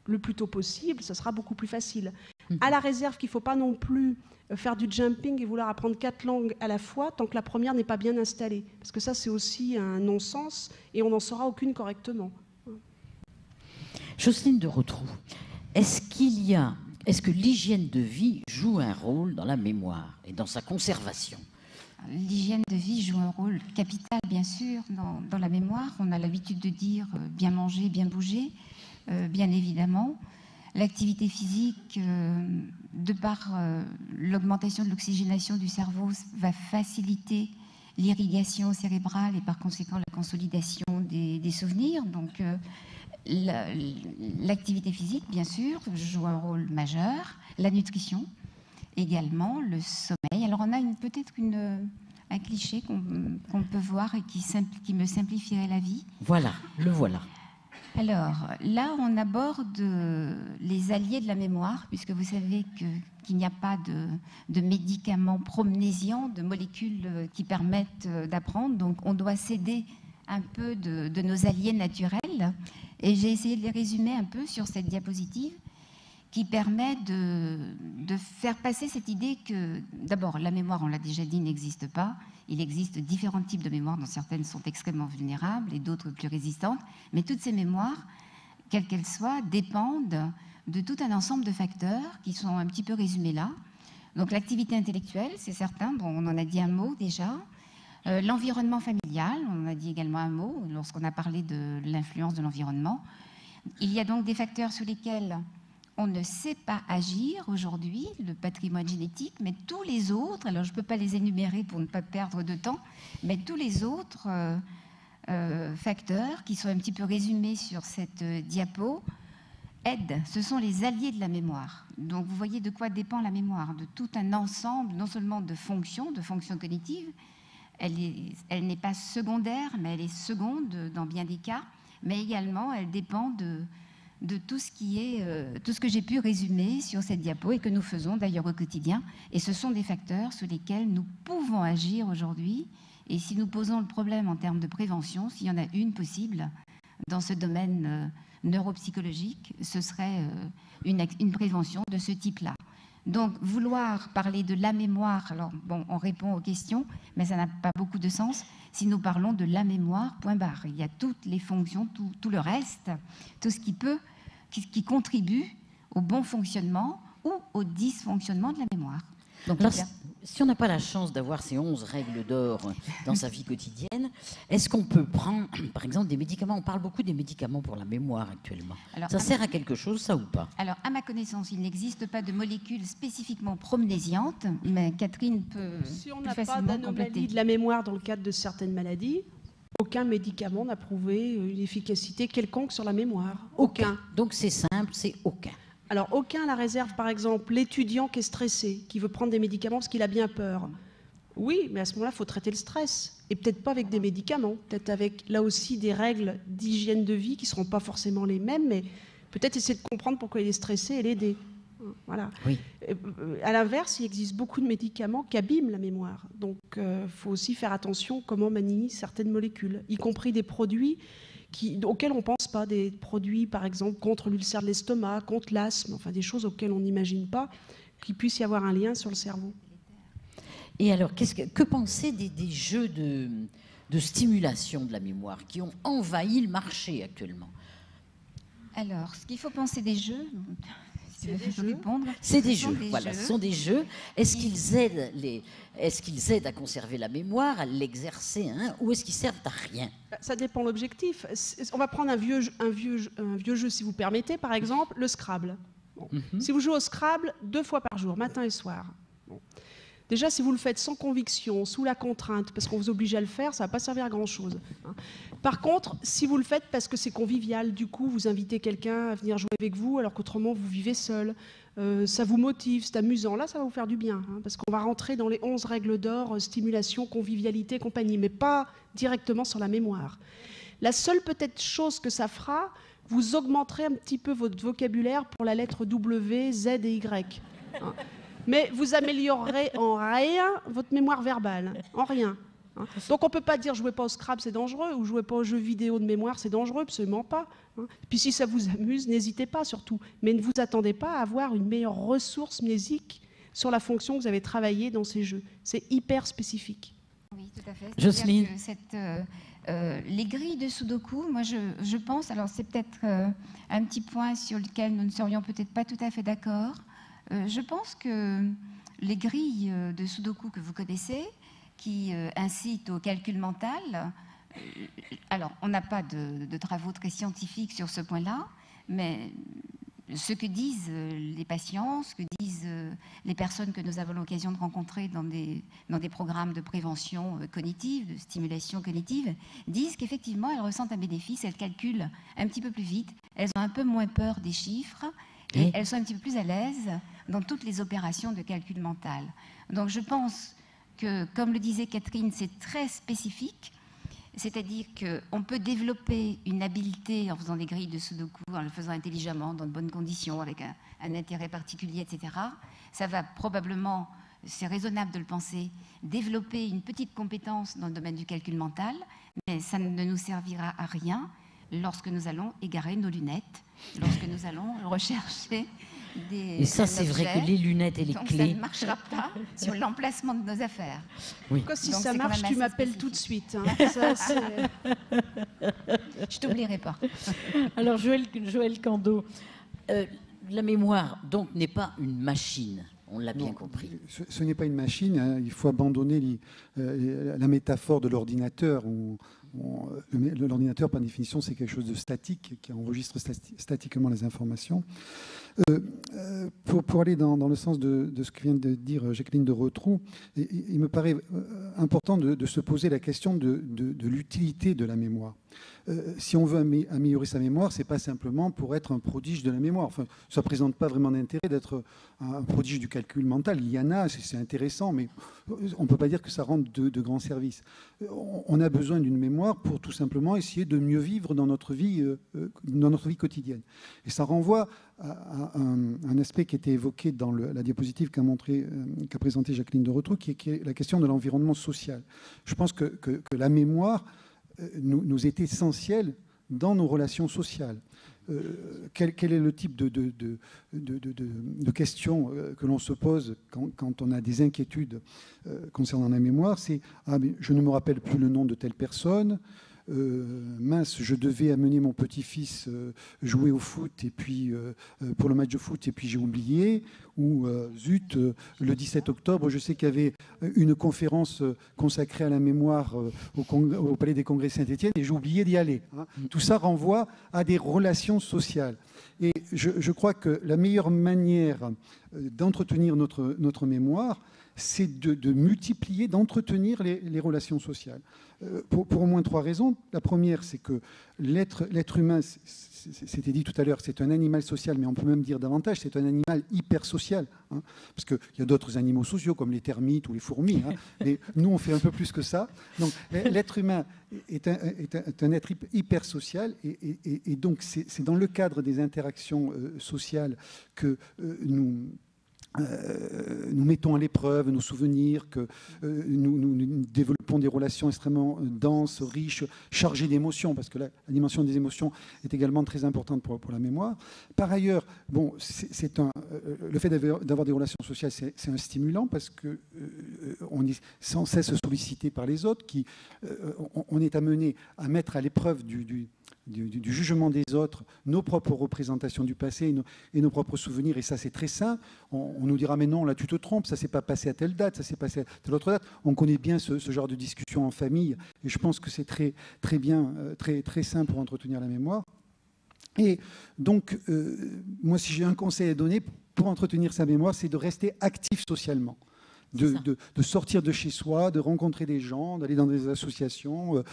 le plus tôt possible, ça sera beaucoup plus facile. À la réserve qu'il ne faut pas non plus faire du jumping et vouloir apprendre 4 langues à la fois tant que la première n'est pas bien installée. Parce que ça, c'est aussi un non-sens et on n'en saura aucune correctement. Jocelyne de Rotrou, est-ce que l'hygiène de vie joue un rôle dans la mémoire et dans sa conservation ? L'hygiène de vie joue un rôle capital, bien sûr, dans la mémoire. On a l'habitude de dire bien manger, bien bouger, bien évidemment. L'activité physique, de par l'augmentation de l'oxygénation du cerveau, va faciliter l'irrigation cérébrale et par conséquent la consolidation des souvenirs. Donc l'activité physique, bien sûr, joue un rôle majeur. La nutrition également, le sommeil. Alors on a peut-être un cliché qu'on peut voir et qui me simplifierait la vie. Voilà, le voilà. Alors là, on aborde les alliés de la mémoire, puisque vous savez qu'il n'y a pas de médicaments promnésiants, de molécules qui permettent d'apprendre. Donc on doit s'aider un peu de nos alliés naturels. Et j'ai essayé de les résumer un peu sur cette diapositive qui permet de faire passer cette idée que, d'abord, la mémoire, on l'a déjà dit, n'existe pas. Il existe différents types de mémoires, dont certaines sont extrêmement vulnérables et d'autres plus résistantes. Mais toutes ces mémoires, quelles qu'elles soient, dépendent de tout un ensemble de facteurs qui sont un petit peu résumés là. Donc l'activité intellectuelle, c'est certain, bon, on en a dit un mot déjà. L'environnement familial, on en a dit également un mot lorsqu'on a parlé de l'influence de l'environnement. Il y a donc des facteurs sur lesquels on ne sait pas agir aujourd'hui, le patrimoine génétique, mais tous les autres, alors je ne peux pas les énumérer pour ne pas perdre de temps, mais tous les autres facteurs qui sont un petit peu résumés sur cette diapo aident. Ce sont les alliés de la mémoire. Donc vous voyez de quoi dépend la mémoire, de tout un ensemble, non seulement de fonctions cognitives. Elle n'est pas secondaire, mais elle est seconde dans bien des cas, mais également elle dépend de tout ce qui est, tout ce que j'ai pu résumer sur cette diapo et que nous faisons d'ailleurs au quotidien. Et ce sont des facteurs sur lesquels nous pouvons agir aujourd'hui. Et si nous posons le problème en termes de prévention, s'il y en a une possible dans ce domaine neuropsychologique, ce serait une prévention de ce type-là. Donc, vouloir parler de la mémoire, alors bon, on répond aux questions, mais ça n'a pas beaucoup de sens si nous parlons de la mémoire, point barre. Il y a toutes les fonctions, tout le reste, tout ce qui contribue au bon fonctionnement ou au dysfonctionnement de la mémoire. Donc, alors, si on n'a pas la chance d'avoir ces 11 règles d'or dans sa vie quotidienne, est-ce qu'on peut prendre, par exemple, des médicaments? On parle beaucoup des médicaments pour la mémoire actuellement. Alors, ça sert à quelque chose, ça, ou pas? Alors, à ma connaissance, il n'existe pas de molécules spécifiquement promnésiantes, mais Catherine peut si on n'a plus pas facilement d'anomalie compléter. de la mémoire dans le cadre de certaines maladies, aucun médicament n'a prouvé une efficacité quelconque sur la mémoire. Aucun. Donc c'est simple, c'est aucun. Alors, aucun à la réserve, par exemple, l'étudiant qui est stressé, qui veut prendre des médicaments parce qu'il a bien peur. Oui, mais à ce moment-là, il faut traiter le stress. Et peut-être pas avec des médicaments, peut-être avec, là aussi, des règles d'hygiène de vie qui ne seront pas forcément les mêmes, mais peut-être essayer de comprendre pourquoi il est stressé et l'aider. Voilà. Oui. À l'inverse, il existe beaucoup de médicaments qui abîment la mémoire. Donc, il faut aussi faire attention comment manient certaines molécules, y compris des produits auxquels on ne pense pas, des produits par exemple contre l'ulcère de l'estomac, contre l'asthme, enfin des choses auxquelles on n'imagine pas qu'il puisse y avoir un lien sur le cerveau. Et alors, que penser des jeux de stimulation de la mémoire qui ont envahi le marché actuellement? Alors, ce qu'il faut penser des jeux, si tu veux répondre, c'est des jeux. Voilà, ce sont des jeux. Est-ce qu'ils aident à conserver la mémoire, à l'exercer, hein, ou est-ce qu'ils servent à rien? Ça dépend de l'objectif. On va prendre un vieux jeu, si vous permettez, par exemple, le Scrabble. Bon. Si vous jouez au Scrabble 2 fois par jour, matin et soir, bon. Déjà, si vous le faites sans conviction, sous la contrainte, parce qu'on vous oblige à le faire, ça ne va pas servir à grand-chose. Hein. Par contre, si vous le faites parce que c'est convivial, du coup, vous invitez quelqu'un à venir jouer avec vous, alors qu'autrement, vous vivez seul, ça vous motive, c'est amusant, là, ça va vous faire du bien, hein, parce qu'on va rentrer dans les 11 règles d'or, stimulation, convivialité, compagnie, mais pas directement sur la mémoire. La seule peut-être chose que ça fera, vous augmenterez un petit peu votre vocabulaire pour la lettre W, Z et Y. Hein. Mais vous améliorerez en rien votre mémoire verbale, en rien. Hein. Donc on ne peut pas dire jouez pas au Scrabble, c'est dangereux, ou jouez pas aux jeux vidéo de mémoire, c'est dangereux, absolument pas. Hein. Puis si ça vous amuse, n'hésitez pas surtout. Mais ne vous attendez pas à avoir une meilleure ressource mnésique sur la fonction que vous avez travaillée dans ces jeux. C'est hyper spécifique. Oui, tout à fait. Jocelyne. Les grilles de Sudoku, moi je pense, alors c'est peut-être un petit point sur lequel nous ne serions peut-être pas tout à fait d'accord. Je pense que les grilles de Sudoku que vous connaissez, qui incitent au calcul mental, alors on n'a pas de travaux très scientifiques sur ce point-là, mais ce que disent les patients, ce que disent les personnes que nous avons l'occasion de rencontrer dans des programmes de prévention cognitive, de stimulation cognitive, disent qu'effectivement elles ressentent un bénéfice, elles calculent un petit peu plus vite, elles ont un peu moins peur des chiffres, et elles sont un petit peu plus à l'aise dans toutes les opérations de calcul mental. Donc je pense que, comme le disait Catherine, c'est très spécifique. C'est-à-dire qu'on peut développer une habileté en faisant des grilles de Sudoku, en le faisant intelligemment, dans de bonnes conditions, avec un intérêt particulier, etc. Ça va probablement, c'est raisonnable de le penser, développer une petite compétence dans le domaine du calcul mental, mais ça ne nous servira à rien lorsque nous allons égarer nos lunettes, lorsque nous allons rechercher Et ça, c'est vrai que les lunettes et les donc clés... ça ne marchera pas sur l'emplacement de nos affaires. Oui. Quoi, si Donc, ça c'est quand marche, même tu assez m'appelles spécifique. tout de suite. Hein. Ça, Je t'oublierai pas. Alors, Joël Cando, la mémoire, donc, n'est pas une machine. On l'a bien Non, compris. Ce n'est pas une machine, hein. Il faut abandonner la métaphore de l'ordinateur. L'ordinateur, par définition, c'est quelque chose de statique, qui enregistre statiquement les informations. Pour aller dans le sens de ce que vient de dire Jacqueline de Rotrou, il me paraît important de se poser la question de l'utilité de la mémoire. Si on veut améliorer sa mémoire, ce n'est pas simplement pour être un prodige de la mémoire. Enfin, ça ne présente pas vraiment d'intérêt d'être un prodige du calcul mental. Il y en a, c'est intéressant, mais on ne peut pas dire que ça rende de grands services. On a besoin d'une mémoire pour tout simplement essayer de mieux vivre dans notre vie quotidienne. Et ça renvoie à un aspect qui était évoqué dans la diapositive qu'a présentée Jacqueline de Rotrou, qui est la question de l'environnement social. Je pense que la mémoire nous est essentielle dans nos relations sociales. Quel est le type de questions que l'on se pose quand on a des inquiétudes concernant la mémoire? C'est « Ah, mais je ne me rappelle plus le nom de telle personne ». Mince, je devais amener mon petit-fils jouer au foot et puis pour le match de foot et puis j'ai oublié. Ou zut, le 17 octobre, je sais qu'il y avait une conférence consacrée à la mémoire au Palais des Congrès Saint-Étienne et j'ai oublié d'y aller. Hein. Tout ça renvoie à des relations sociales. Et je crois que la meilleure manière d'entretenir notre mémoire, c'est de multiplier, d'entretenir les relations sociales. Pour au moins 3 raisons. La première, c'est que l'être humain, c'était dit tout à l'heure, c'est un animal social, mais on peut même dire davantage, c'est un animal hyper social. Hein, parce qu'il y a d'autres animaux sociaux, comme les termites ou les fourmis. Hein, mais nous, on fait un peu plus que ça. Donc, l'être humain est un être hyper social. Et donc, c'est dans le cadre des interactions sociales que nous mettons à l'épreuve nos souvenirs, que nous développons des relations extrêmement denses, riches, chargées d'émotions, parce que la dimension des émotions est également très importante pour la mémoire. Par ailleurs, bon, le fait d'avoir des relations sociales, c'est un stimulant, parce qu'on est sans cesse sollicité par les autres, on est amené à mettre à l'épreuve du jugement des autres, nos propres représentations du passé et nos propres souvenirs, et ça c'est très sain. On nous dira mais non, là tu te trompes, ça s'est pas passé à telle date, ça s'est passé à telle autre date. On connaît bien ce genre de discussion en famille, et je pense que c'est très, très bien, très, très sain pour entretenir la mémoire. Et donc, moi si j'ai un conseil à donner pour entretenir sa mémoire, c'est de rester actif socialement. De sortir de chez soi, de rencontrer des gens, d'aller dans des associations,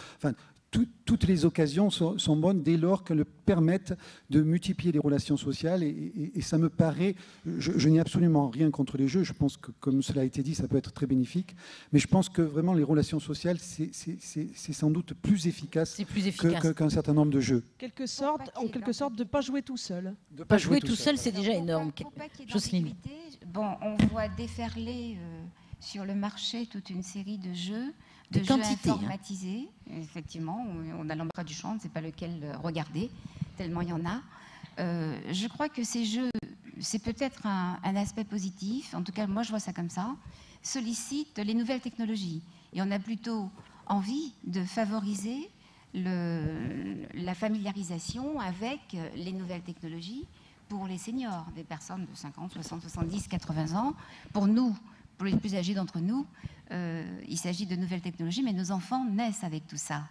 toutes les occasions sont bonnes dès lors qu'elles permettent de multiplier les relations sociales et ça me paraît, je n'ai absolument rien contre les jeux, je pense que comme cela a été dit, ça peut être très bénéfique, mais je pense que vraiment les relations sociales, c'est sans doute plus efficace, qu'un certain nombre de jeux. En quelque sorte, de ne pas jouer tout seul. De pas jouer tout seul, c'est déjà énorme. Jocelyne. Bon, on voit déferler sur le marché toute une série de jeux. De jeux informatisés, effectivement, on a l'embarras du champ, on ne sait pas lequel regarder, tellement il y en a. Je crois que ces jeux, c'est peut-être un aspect positif, en tout cas moi je vois ça comme ça, sollicitent les nouvelles technologies. Et on a plutôt envie de favoriser la familiarisation avec les nouvelles technologies pour les seniors, des personnes de 50, 60, 70, 80 ans. Pour nous, pour les plus âgés d'entre nous, il s'agit de nouvelles technologies, mais nos enfants naissent avec tout ça.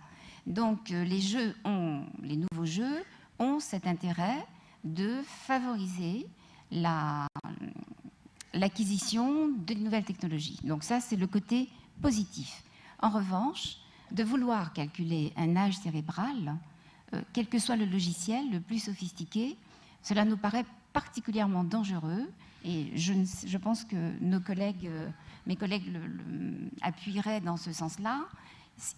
Donc les nouveaux jeux ont cet intérêt de favoriser l'acquisition de nouvelles technologies. Donc ça, c'est le côté positif. En revanche, de vouloir calculer un âge cérébral, quel que soit le logiciel le plus sophistiqué, cela nous paraît particulièrement dangereux. Et je pense que mes collègues appuieraient dans ce sens-là.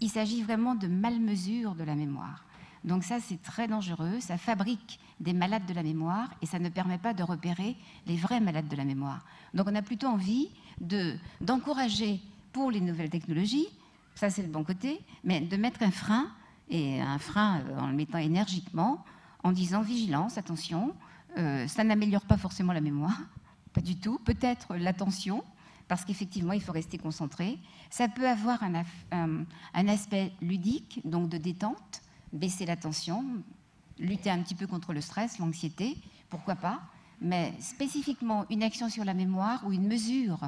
Il s'agit vraiment de malmesure de la mémoire. Donc ça, c'est très dangereux. Ça fabrique des malades de la mémoire et ça ne permet pas de repérer les vrais malades de la mémoire. Donc on a plutôt envie d'encourager pour les nouvelles technologies, ça c'est le bon côté, mais de mettre un frein, et un frein en le mettant énergiquement, en disant vigilance, attention, ça n'améliore pas forcément la mémoire, pas du tout, peut-être l'attention, parce qu'effectivement il faut rester concentré. Ça peut avoir un aspect ludique, donc de détente, baisser la tension, lutter un petit peu contre le stress, l'anxiété, pourquoi pas, mais spécifiquement une action sur la mémoire ou une mesure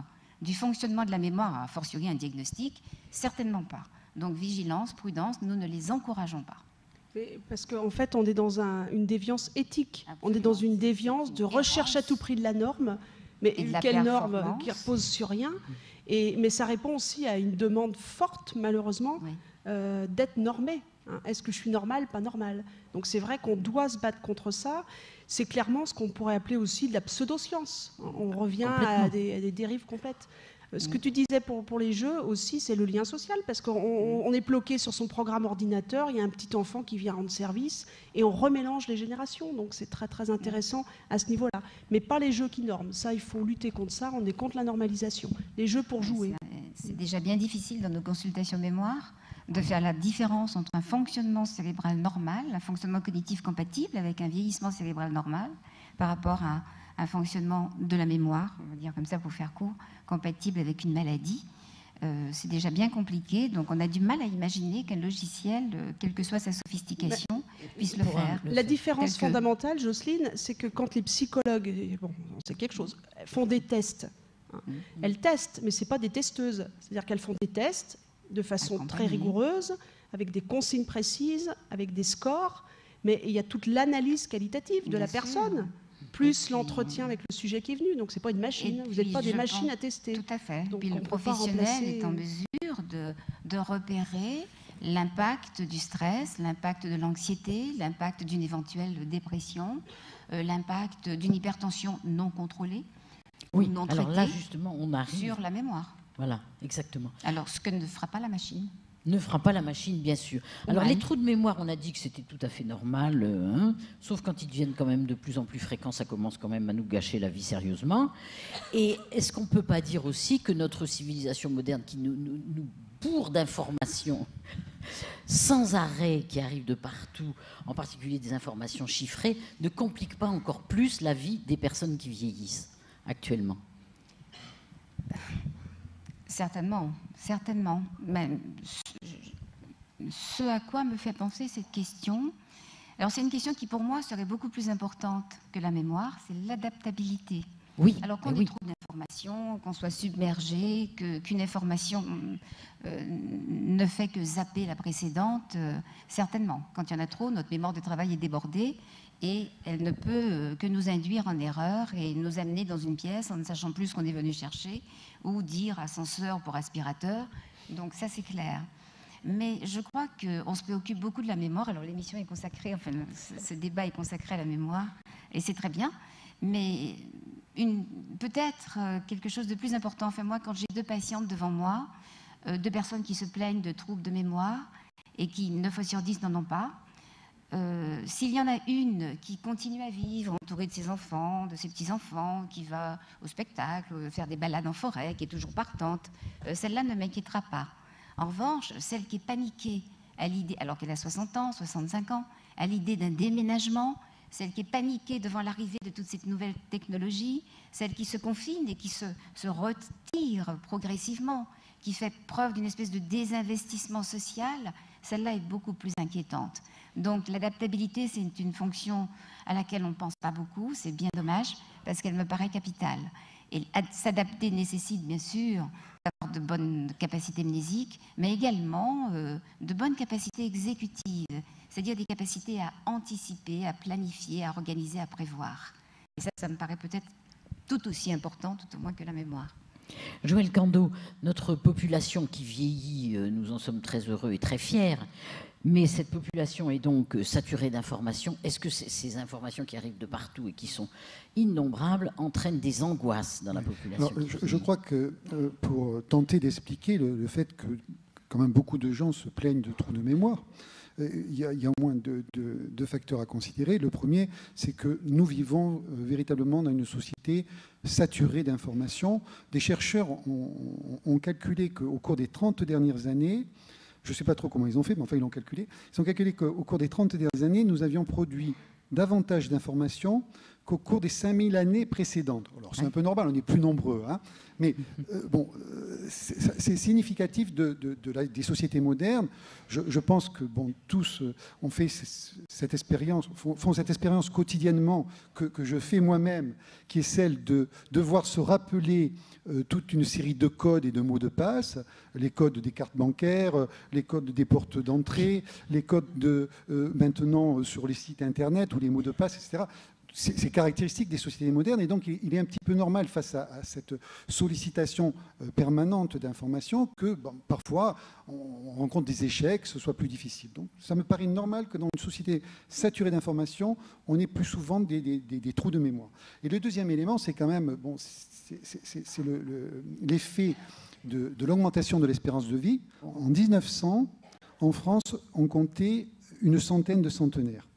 du fonctionnement de la mémoire, a fortiori un diagnostic, certainement pas. Donc vigilance, prudence, nous ne les encourageons pas. Parce qu'en fait, on est dans une déviance éthique. Absolument. On est dans une déviance de recherche à tout prix de la norme, mais quelle norme qui repose sur rien. Mais ça répond aussi à une demande forte, malheureusement, d'être normé. Est-ce que je suis normal, pas normal? Donc c'est vrai qu'on doit se battre contre ça. C'est clairement ce qu'on pourrait appeler aussi de la pseudoscience. On revient à des dérives complètes. Ce que tu disais pour les jeux aussi, c'est le lien social, parce qu'on est bloqué sur son programme ordinateur, il y a un petit enfant qui vient rendre service, et on remélange les générations. Donc c'est très très intéressant à ce niveau-là. Mais pas les jeux qui norment. Ça, il faut lutter contre ça. On est contre la normalisation. Les jeux pour jouer. C'est déjà bien difficile dans nos consultations mémoire de faire la différence entre un fonctionnement cérébral normal, un fonctionnement cognitif compatible avec un vieillissement cérébral normal, par rapport à un fonctionnement de la mémoire, on va dire comme ça pour faire court, compatible avec une maladie. C'est déjà bien compliqué, donc on a du mal à imaginer qu'un logiciel, quelle que soit sa sophistication, puisse le faire. La différence fondamentale, Jocelyne, c'est que quand les psychologues, bon, c'est quelque chose, font des tests, elles testent, mais ce n'est pas des testeuses. C'est-à-dire qu'elles font des tests de façon très rigoureuse, avec des consignes précises, avec des scores, mais il y a toute l'analyse qualitative de la personne, plus l'entretien avec le sujet qui est venu. Donc, ce n'est pas une machine. Vous n'êtes pas des machines à tester. Tout à fait. Donc, puis le professionnel est en mesure de repérer l'impact du stress, l'impact de l'anxiété, l'impact d'une éventuelle dépression, l'impact d'une hypertension non contrôlée, non traitée. Alors là, justement, on arrive sur la mémoire. Voilà, exactement. Alors, ce que ne fera pas la machine. Ne fera pas la machine, bien sûr. Alors, les trous de mémoire, on a dit que c'était tout à fait normal, sauf quand ils deviennent quand même de plus en plus fréquents, ça commence quand même à nous gâcher la vie sérieusement. Et est-ce qu'on ne peut pas dire aussi que notre civilisation moderne, qui nous bourre d'informations sans arrêt, qui arrivent de partout, en particulier des informations chiffrées, ne complique pas encore plus la vie des personnes qui vieillissent actuellement? Certainement, certainement. Mais ce à quoi me fait penser cette question, alors c'est une question qui pour moi serait beaucoup plus importante que la mémoire, c'est l'adaptabilité. Oui. Alors qu'on ait trop d'informations, qu'on soit submergé, qu'une information ne fait que zapper la précédente, certainement. Quand il y en a trop, notre mémoire de travail est débordée et elle ne peut que nous induire en erreur et nous amener dans une pièce en ne sachant plus ce qu'on est venu chercher ou dire ascenseur pour aspirateur. Donc ça, c'est clair. Mais je crois qu'on se préoccupe beaucoup de la mémoire. Alors l'émission est consacrée, enfin ce débat est consacré à la mémoire et c'est très bien. Mais peut-être quelque chose de plus important. Enfin moi, quand j'ai 2 patientes devant moi, 2 personnes qui se plaignent de troubles de mémoire et qui 9 fois sur 10 n'en ont pas, s'il y en a une qui continue à vivre entourée de ses enfants, de ses petits-enfants, qui va au spectacle, faire des balades en forêt, qui est toujours partante, celle-là ne m'inquiétera pas. En revanche, celle qui est paniquée à l'idée, alors qu'elle a 60 ans, 65 ans, à l'idée d'un déménagement, celle qui est paniquée devant l'arrivée de toutes ces nouvelles technologies, celle qui se confine et qui se retire progressivement, qui fait preuve d'une espèce de désinvestissement social, celle-là est beaucoup plus inquiétante. Donc l'adaptabilité, c'est une fonction à laquelle on ne pense pas beaucoup, c'est bien dommage, parce qu'elle me paraît capitale. Et s'adapter nécessite bien sûr d'avoir de bonnes capacités mnésiques, mais également de bonnes capacités exécutives, c'est-à-dire des capacités à anticiper, à planifier, à organiser, à prévoir. Et ça me paraît peut-être tout aussi important, tout au moins que la mémoire. Joël Cando, notre population qui vieillit, nous en sommes très heureux et très fiers, mais cette population est donc saturée d'informations. Est-ce que ces informations qui arrivent de partout et qui sont innombrables entraînent des angoisses dans la population? Alors, je crois que pour tenter d'expliquer le fait quand même beaucoup de gens se plaignent de trous de mémoire. Il y a au moins deux facteurs à considérer. Le premier, c'est que nous vivons véritablement dans une société saturée d'informations. Des chercheurs ont calculé qu'au cours des 30 dernières années, je ne sais pas trop comment ils ont fait, mais enfin ils l'ont calculé, ils ont calculé qu'au cours des 30 dernières années, nous avions produit davantage d'informations qu'au cours des 5000 années précédentes. Alors c'est un peu normal, on est plus nombreux, hein, mais c'est significatif des sociétés modernes. Je pense que tous ont fait cette expérience, font cette expérience quotidiennement que je fais moi-même, qui est celle de devoir se rappeler toute une série de codes et de mots de passe, les codes des cartes bancaires, les codes des portes d'entrée, les codes maintenant sur les sites internet ou les mots de passe, etc. C'est caractéristique des sociétés modernes, et donc il est un petit peu normal face à cette sollicitation permanente d'informations que parfois on rencontre des échecs, que ce soit plus difficile. Donc ça me paraît normal que dans une société saturée d'informations, on ait plus souvent des trous de mémoire. Et le deuxième élément, c'est quand même c'est l'effet de l'augmentation de l'espérance de vie. En 1900, en France, on comptait une centaine de centenaires.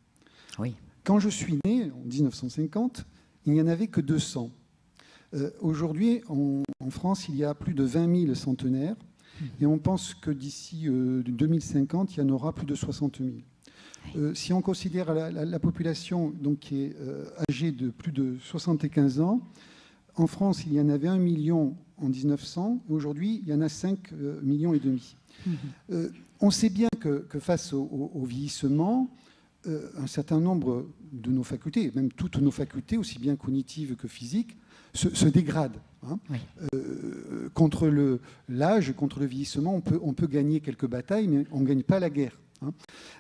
Oui. Quand je suis né, en 1950, il n'y en avait que 200. Aujourd'hui, en France, il y a plus de 20 000 centenaires, et on pense que d'ici 2050, il y en aura plus de 60 000. Si on considère la population donc, qui est âgée de plus de 75 ans, en France, il y en avait 1 million en 1900, aujourd'hui, il y en a 5,5 millions. On sait bien que face au vieillissement, un certain nombre de nos facultés, même toutes nos facultés, aussi bien cognitives que physiques, se dégradent. Hein. Oui. Contre l'âge, contre le vieillissement, on peut gagner quelques batailles, mais on ne gagne pas la guerre. Hein.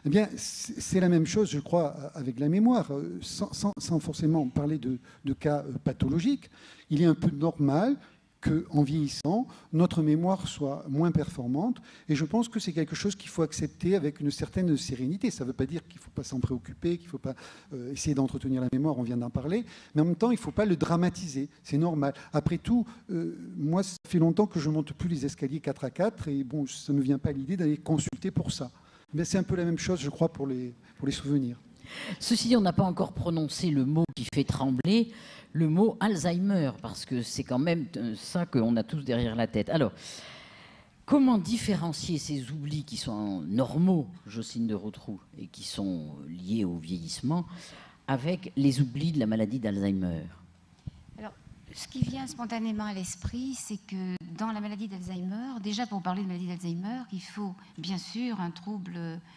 Eh bien, c'est la même chose, je crois, avec la mémoire. Sans forcément parler de cas pathologiques, il est un peu normal qu'en vieillissant, notre mémoire soit moins performante. Et je pense que c'est quelque chose qu'il faut accepter avec une certaine sérénité. Ça ne veut pas dire qu'il ne faut pas s'en préoccuper, qu'il ne faut pas essayer d'entretenir la mémoire, on vient d'en parler. Mais en même temps, il ne faut pas le dramatiser. C'est normal. Après tout, moi, ça fait longtemps que je ne monte plus les escaliers 4 à 4. Et bon, ça ne me vient pas à l'idée d'aller consulter pour ça. Mais c'est un peu la même chose, je crois, pour les souvenirs. Ceci dit, on n'a pas encore prononcé le mot qui fait trembler, le mot Alzheimer, parce que c'est quand même ça qu'on a tous derrière la tête. Alors, comment différencier ces oublis qui sont normaux, Jocelyne de Rotrou, et qui sont liés au vieillissement, avec les oublis de la maladie d'Alzheimer ? Alors, ce qui vient spontanément à l'esprit, c'est que dans la maladie d'Alzheimer, déjà pour parler de maladie d'Alzheimer, il faut bien sûr un trouble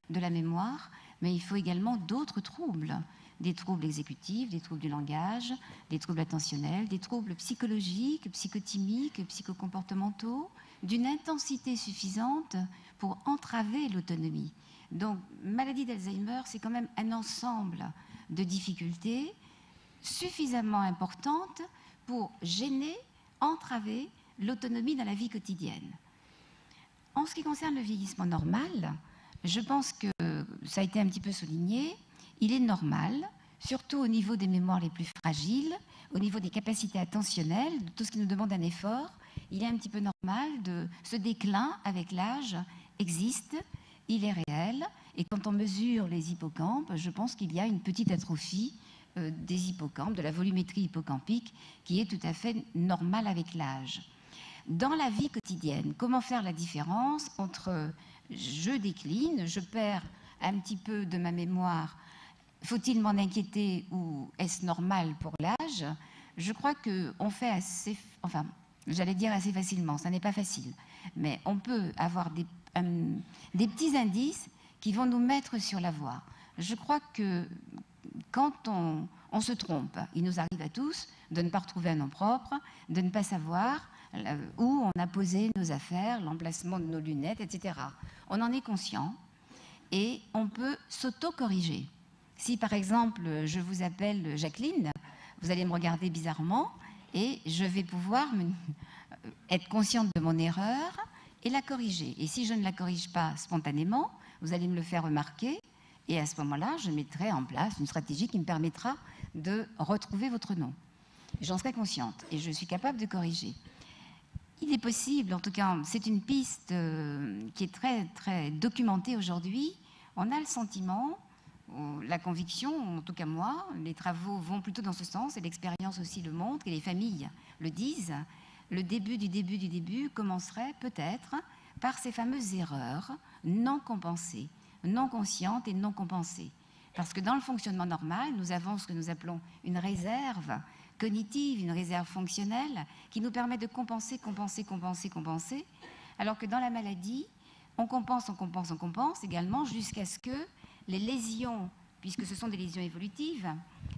de la mémoire, mais il faut également d'autres troubles, des troubles exécutifs, des troubles du langage, des troubles attentionnels, des troubles psychologiques, psychotimiques, psychocomportementaux, d'une intensité suffisante pour entraver l'autonomie. Donc, maladie d'Alzheimer, c'est quand même un ensemble de difficultés suffisamment importantes pour gêner, entraver l'autonomie dans la vie quotidienne. En ce qui concerne le vieillissement normal, je pense que ça a été un petit peu souligné, il est normal, surtout au niveau des mémoires les plus fragiles, au niveau des capacités attentionnelles, de tout ce qui nous demande un effort, il est un petit peu normal de ce déclin avec l'âge existe, il est réel, et quand on mesure les hippocampes, je pense qu'il y a une petite atrophie des hippocampes, de la volumétrie hippocampique, qui est tout à fait normale avec l'âge. Dans la vie quotidienne, comment faire la différence entre je décline, je perds un petit peu de ma mémoire, faut-il m'en inquiéter ou est-ce normal pour l'âge? Je crois qu'on fait assez, enfin, j'allais dire assez facilement, ça n'est pas facile, mais on peut avoir des petits indices qui vont nous mettre sur la voie. Je crois que quand on se trompe, il nous arrive à tous de ne pas retrouver un nom propre, de ne pas savoir où on a posé nos affaires, l'emplacement de nos lunettes, etc. On en est conscient et on peut s'auto-corriger. Si par exemple je vous appelle Jacqueline, vous allez me regarder bizarrement et je vais pouvoir être consciente de mon erreur et la corriger. Et si je ne la corrige pas spontanément, vous allez me le faire remarquer et à ce moment-là, je mettrai en place une stratégie qui me permettra de retrouver votre nom. J'en serai consciente et je suis capable de corriger. Il est possible, en tout cas, c'est une piste qui est très, très documentée aujourd'hui. On a le sentiment, la conviction, en tout cas moi, les travaux vont plutôt dans ce sens, et l'expérience aussi le montre, et les familles le disent, le début du début du début commencerait peut-être par ces fameuses erreurs non compensées, non conscientes et non compensées. Parce que dans le fonctionnement normal, nous avons ce que nous appelons une réserve cognitive, une réserve fonctionnelle, qui nous permet de compenser, compenser, compenser, compenser, alors que dans la maladie, on compense, on compense, on compense également jusqu'à ce que les lésions, puisque ce sont des lésions évolutives,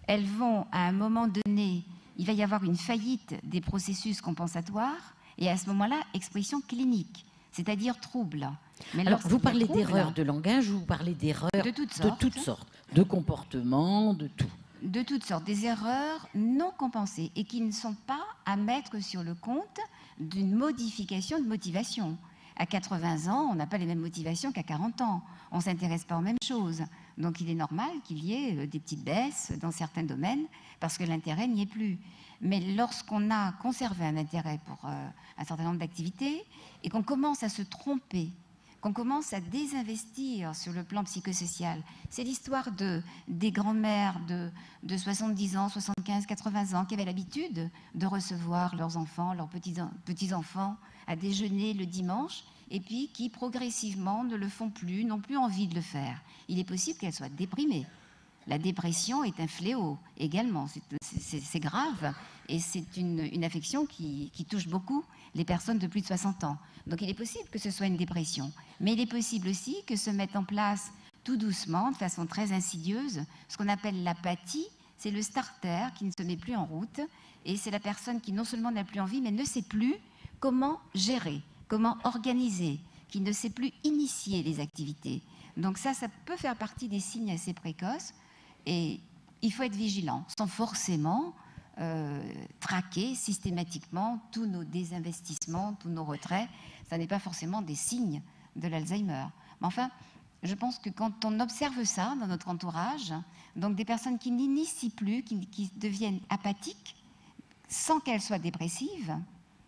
elles vont à un moment donné, il va y avoir une faillite des processus compensatoires et à ce moment-là, expression clinique, c'est-à-dire trouble. Mais alors, vous parlez d'erreurs de langage ou vous parlez d'erreurs de toutes sortes, de comportement, de tout? De toutes sortes, des erreurs non compensées et qui ne sont pas à mettre sur le compte d'une modification de motivation. À 80 ans, on n'a pas les mêmes motivations qu'à 40 ans. On ne s'intéresse pas aux mêmes choses. Donc il est normal qu'il y ait des petites baisses dans certains domaines parce que l'intérêt n'y est plus. Mais lorsqu'on a conservé un intérêt pour un certain nombre d'activités et qu'on commence à se tromper, qu'on commence à désinvestir sur le plan psychosocial. C'est l'histoire des grands-mères de 70 ans, 75, 80 ans qui avaient l'habitude de recevoir leurs enfants, leurs petits-enfants à déjeuner le dimanche et puis qui progressivement ne le font plus, n'ont plus envie de le faire. Il est possible qu'elles soient déprimées. La dépression est un fléau également, c'est grave et c'est une affection qui touche beaucoup les personnes de plus de 60 ans. Donc il est possible que ce soit une dépression, mais il est possible aussi que se mette en place tout doucement, de façon très insidieuse, ce qu'on appelle l'apathie, c'est le starter qui ne se met plus en route et c'est la personne qui non seulement n'a plus envie, mais ne sait plus comment gérer, comment organiser, qui ne sait plus initier les activités. Donc ça peut faire partie des signes assez précoces. Et il faut être vigilant, sans forcément traquer systématiquement tous nos désinvestissements, tous nos retraits. Ça n'est pas forcément des signes de l'Alzheimer. Mais enfin, je pense que quand on observe ça dans notre entourage, donc des personnes qui n'initient plus, qui deviennent apathiques, sans qu'elles soient dépressives,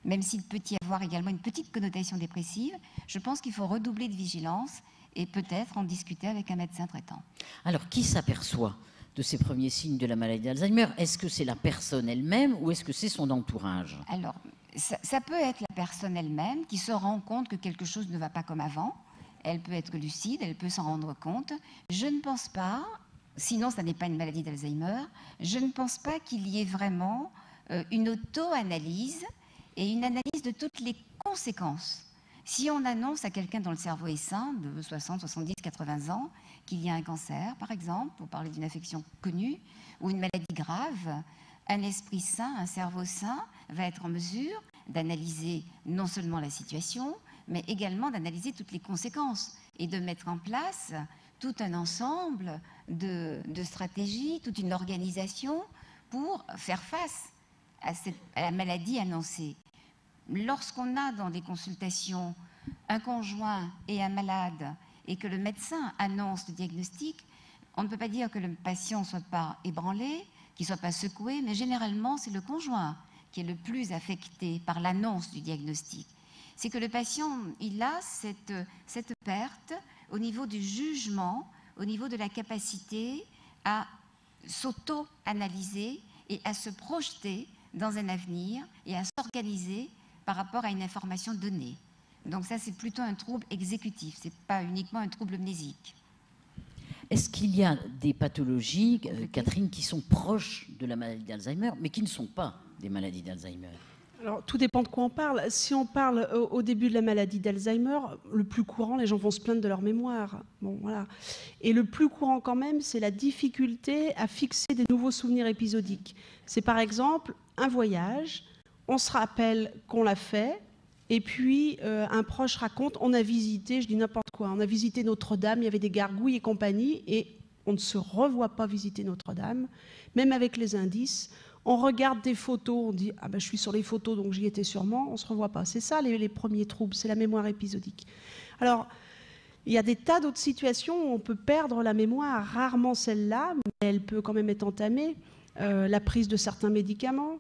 même s'il peut y avoir également une petite connotation dépressive, je pense qu'il faut redoubler de vigilance et peut-être en discuter avec un médecin traitant. Alors, qui s'aperçoit de ces premiers signes de la maladie d'Alzheimer? Est-ce que c'est la personne elle-même ou est-ce que c'est son entourage? Alors, ça peut être la personne elle-même qui se rend compte que quelque chose ne va pas comme avant. Elle peut être lucide, elle peut s'en rendre compte. Je ne pense pas, sinon ça n'est pas une maladie d'Alzheimer, je ne pense pas qu'il y ait vraiment une auto-analyse et une analyse de toutes les conséquences. Si on annonce à quelqu'un dont le cerveau est sain, de 60, 70, 80 ans, qu'il y a un cancer, par exemple, pour parler d'une affection connue, ou une maladie grave, un esprit sain, un cerveau sain va être en mesure d'analyser non seulement la situation, mais également d'analyser toutes les conséquences et de mettre en place tout un ensemble de stratégies, toute une organisation pour faire face à la maladie annoncée. Lorsqu'on a dans des consultations un conjoint et un malade et que le médecin annonce le diagnostic, on ne peut pas dire que le patient ne soit pas ébranlé, qu'il ne soit pas secoué, mais généralement c'est le conjoint qui est le plus affecté par l'annonce du diagnostic. C'est que le patient, il a cette perte au niveau du jugement, au niveau de la capacité à s'auto-analyser et à se projeter dans un avenir et à s'organiser par rapport à une information donnée. Donc ça, c'est plutôt un trouble exécutif, ce n'est pas uniquement un trouble mnésique. Est-ce qu'il y a des pathologies, Catherine, qui sont proches de la maladie d'Alzheimer, mais qui ne sont pas des maladies d'Alzheimer? Alors, tout dépend de quoi on parle. Si on parle au début de la maladie d'Alzheimer, le plus courant, les gens vont se plaindre de leur mémoire. Bon, voilà. Et le plus courant quand même, c'est la difficulté à fixer des nouveaux souvenirs épisodiques. C'est par exemple un voyage, on se rappelle qu'on l'a fait, et puis un proche raconte, on a visité, je dis n'importe quoi, on a visité Notre-Dame, il y avait des gargouilles et compagnie, et on ne se revoit pas visiter Notre-Dame, même avec les indices. On regarde des photos, on dit « Ah ben je suis sur les photos, donc j'y étais sûrement », on ne se revoit pas. C'est ça les premiers troubles, c'est la mémoire épisodique. Alors, il y a des tas d'autres situations où on peut perdre la mémoire, rarement celle-là, mais elle peut quand même être entamée. La prise de certains médicaments,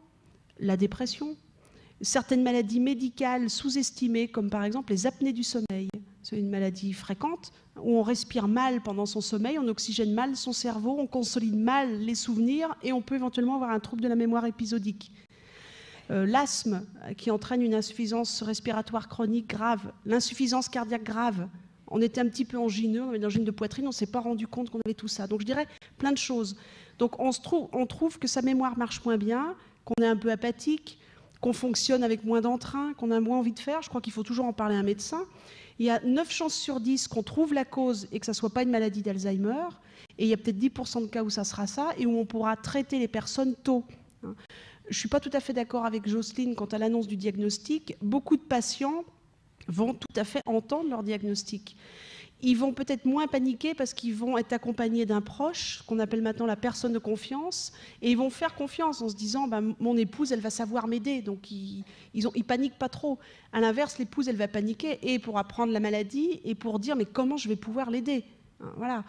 la dépression, certaines maladies médicales sous-estimées, comme par exemple les apnées du sommeil. C'est une maladie fréquente où on respire mal pendant son sommeil, on oxygène mal son cerveau, on consolide mal les souvenirs et on peut éventuellement avoir un trouble de la mémoire épisodique. L'asthme qui entraîne une insuffisance respiratoire chronique grave, l'insuffisance cardiaque grave. On était un petit peu angineux, on avait une angine de poitrine, on ne s'est pas rendu compte qu'on avait tout ça. Donc je dirais plein de choses. Donc on trouve que sa mémoire marche moins bien, qu'on est un peu apathique, qu'on fonctionne avec moins d'entrain, qu'on a moins envie de faire. Je crois qu'il faut toujours en parler à un médecin. Il y a 9 chances sur 10 qu'on trouve la cause et que ça ne soit pas une maladie d'Alzheimer. Et il y a peut-être 10% de cas où ça sera ça et où on pourra traiter les personnes tôt. Je ne suis pas tout à fait d'accord avec Jocelyne quant à l'annonce du diagnostic. Beaucoup de patients vont tout à fait entendre leur diagnostic. Ils vont peut-être moins paniquer parce qu'ils vont être accompagnés d'un proche, qu'on appelle maintenant la personne de confiance, et ils vont faire confiance en se disant mon épouse, elle va savoir m'aider, donc ils paniquent pas trop. À l'inverse, l'épouse, elle va paniquer et pour apprendre la maladie et pour dire mais comment je vais pouvoir l'aider. Voilà.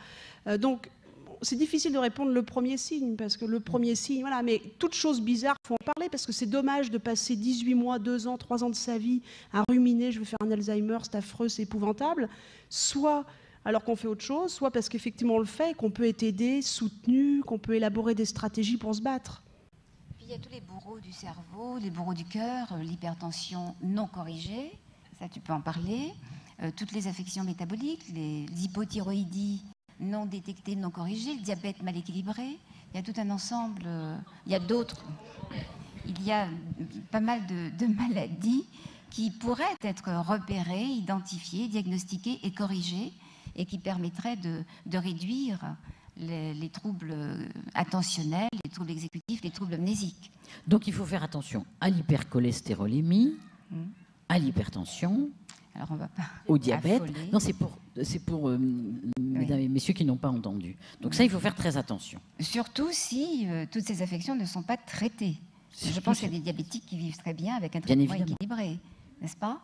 Donc c'est difficile de répondre le premier signe, parce que le premier signe, voilà, mais toute chose bizarre, il faut en parler, parce que c'est dommage de passer 18 mois, 2 ans, 3 ans de sa vie à ruminer, je vais faire un Alzheimer, c'est affreux, c'est épouvantable, soit alors qu'on fait autre chose, soit parce qu'effectivement on le fait, qu'on peut être aidé, soutenu, qu'on peut élaborer des stratégies pour se battre. Puis il y a tous les bourreaux du cerveau, les bourreaux du cœur, l'hypertension non corrigée, ça tu peux en parler, toutes les affections métaboliques, les hypothyroïdies non détecté, non corrigé, le diabète mal équilibré. Il y a tout un ensemble, il y a d'autres. Il y a pas mal de maladies qui pourraient être repérées, identifiées, diagnostiquées et corrigées et qui permettraient de réduire les troubles attentionnels, les troubles exécutifs, les troubles amnésiques. Donc il faut faire attention à l'hypercholestérolémie, à l'hypertension, alors on va pas au diabète. affoler. Non, c'est pour mesdames et messieurs qui n'ont pas entendu. Donc ça, il faut faire très attention. Surtout si toutes ces affections ne sont pas traitées. Je pense qu'il y a des diabétiques qui vivent très bien avec un traitement équilibré, n'est-ce pas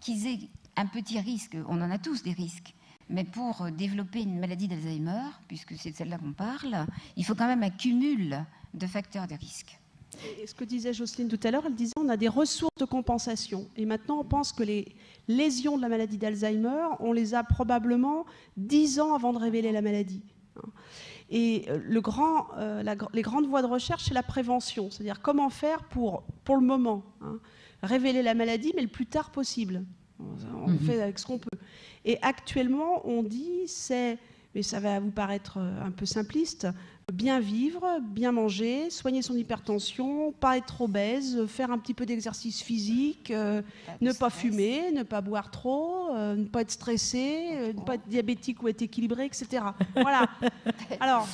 qu'ils aient un petit risque, on en a tous des risques, mais pour développer une maladie d'Alzheimer, puisque c'est de celle-là qu'on parle, il faut quand même un cumul de facteurs de risque. Et ce que disait Jocelyne tout à l'heure, elle disait on a des ressources de compensation. Et maintenant, on pense que les lésions de la maladie d'Alzheimer, on les a probablement 10 ans avant de révéler la maladie. Et les grandes voies de recherche, c'est la prévention. C'est-à-dire comment faire pour le moment, révéler la maladie, mais le plus tard possible. On fait avec ce qu'on peut. Et actuellement, on dit, mais ça va vous paraître un peu simpliste, bien vivre, bien manger, soigner son hypertension, pas être obèse, faire un petit peu d'exercice physique, ne pas fumer, ne pas boire trop, ne pas être stressé, ne pas être diabétique ou être équilibré, etc. Voilà. Alors,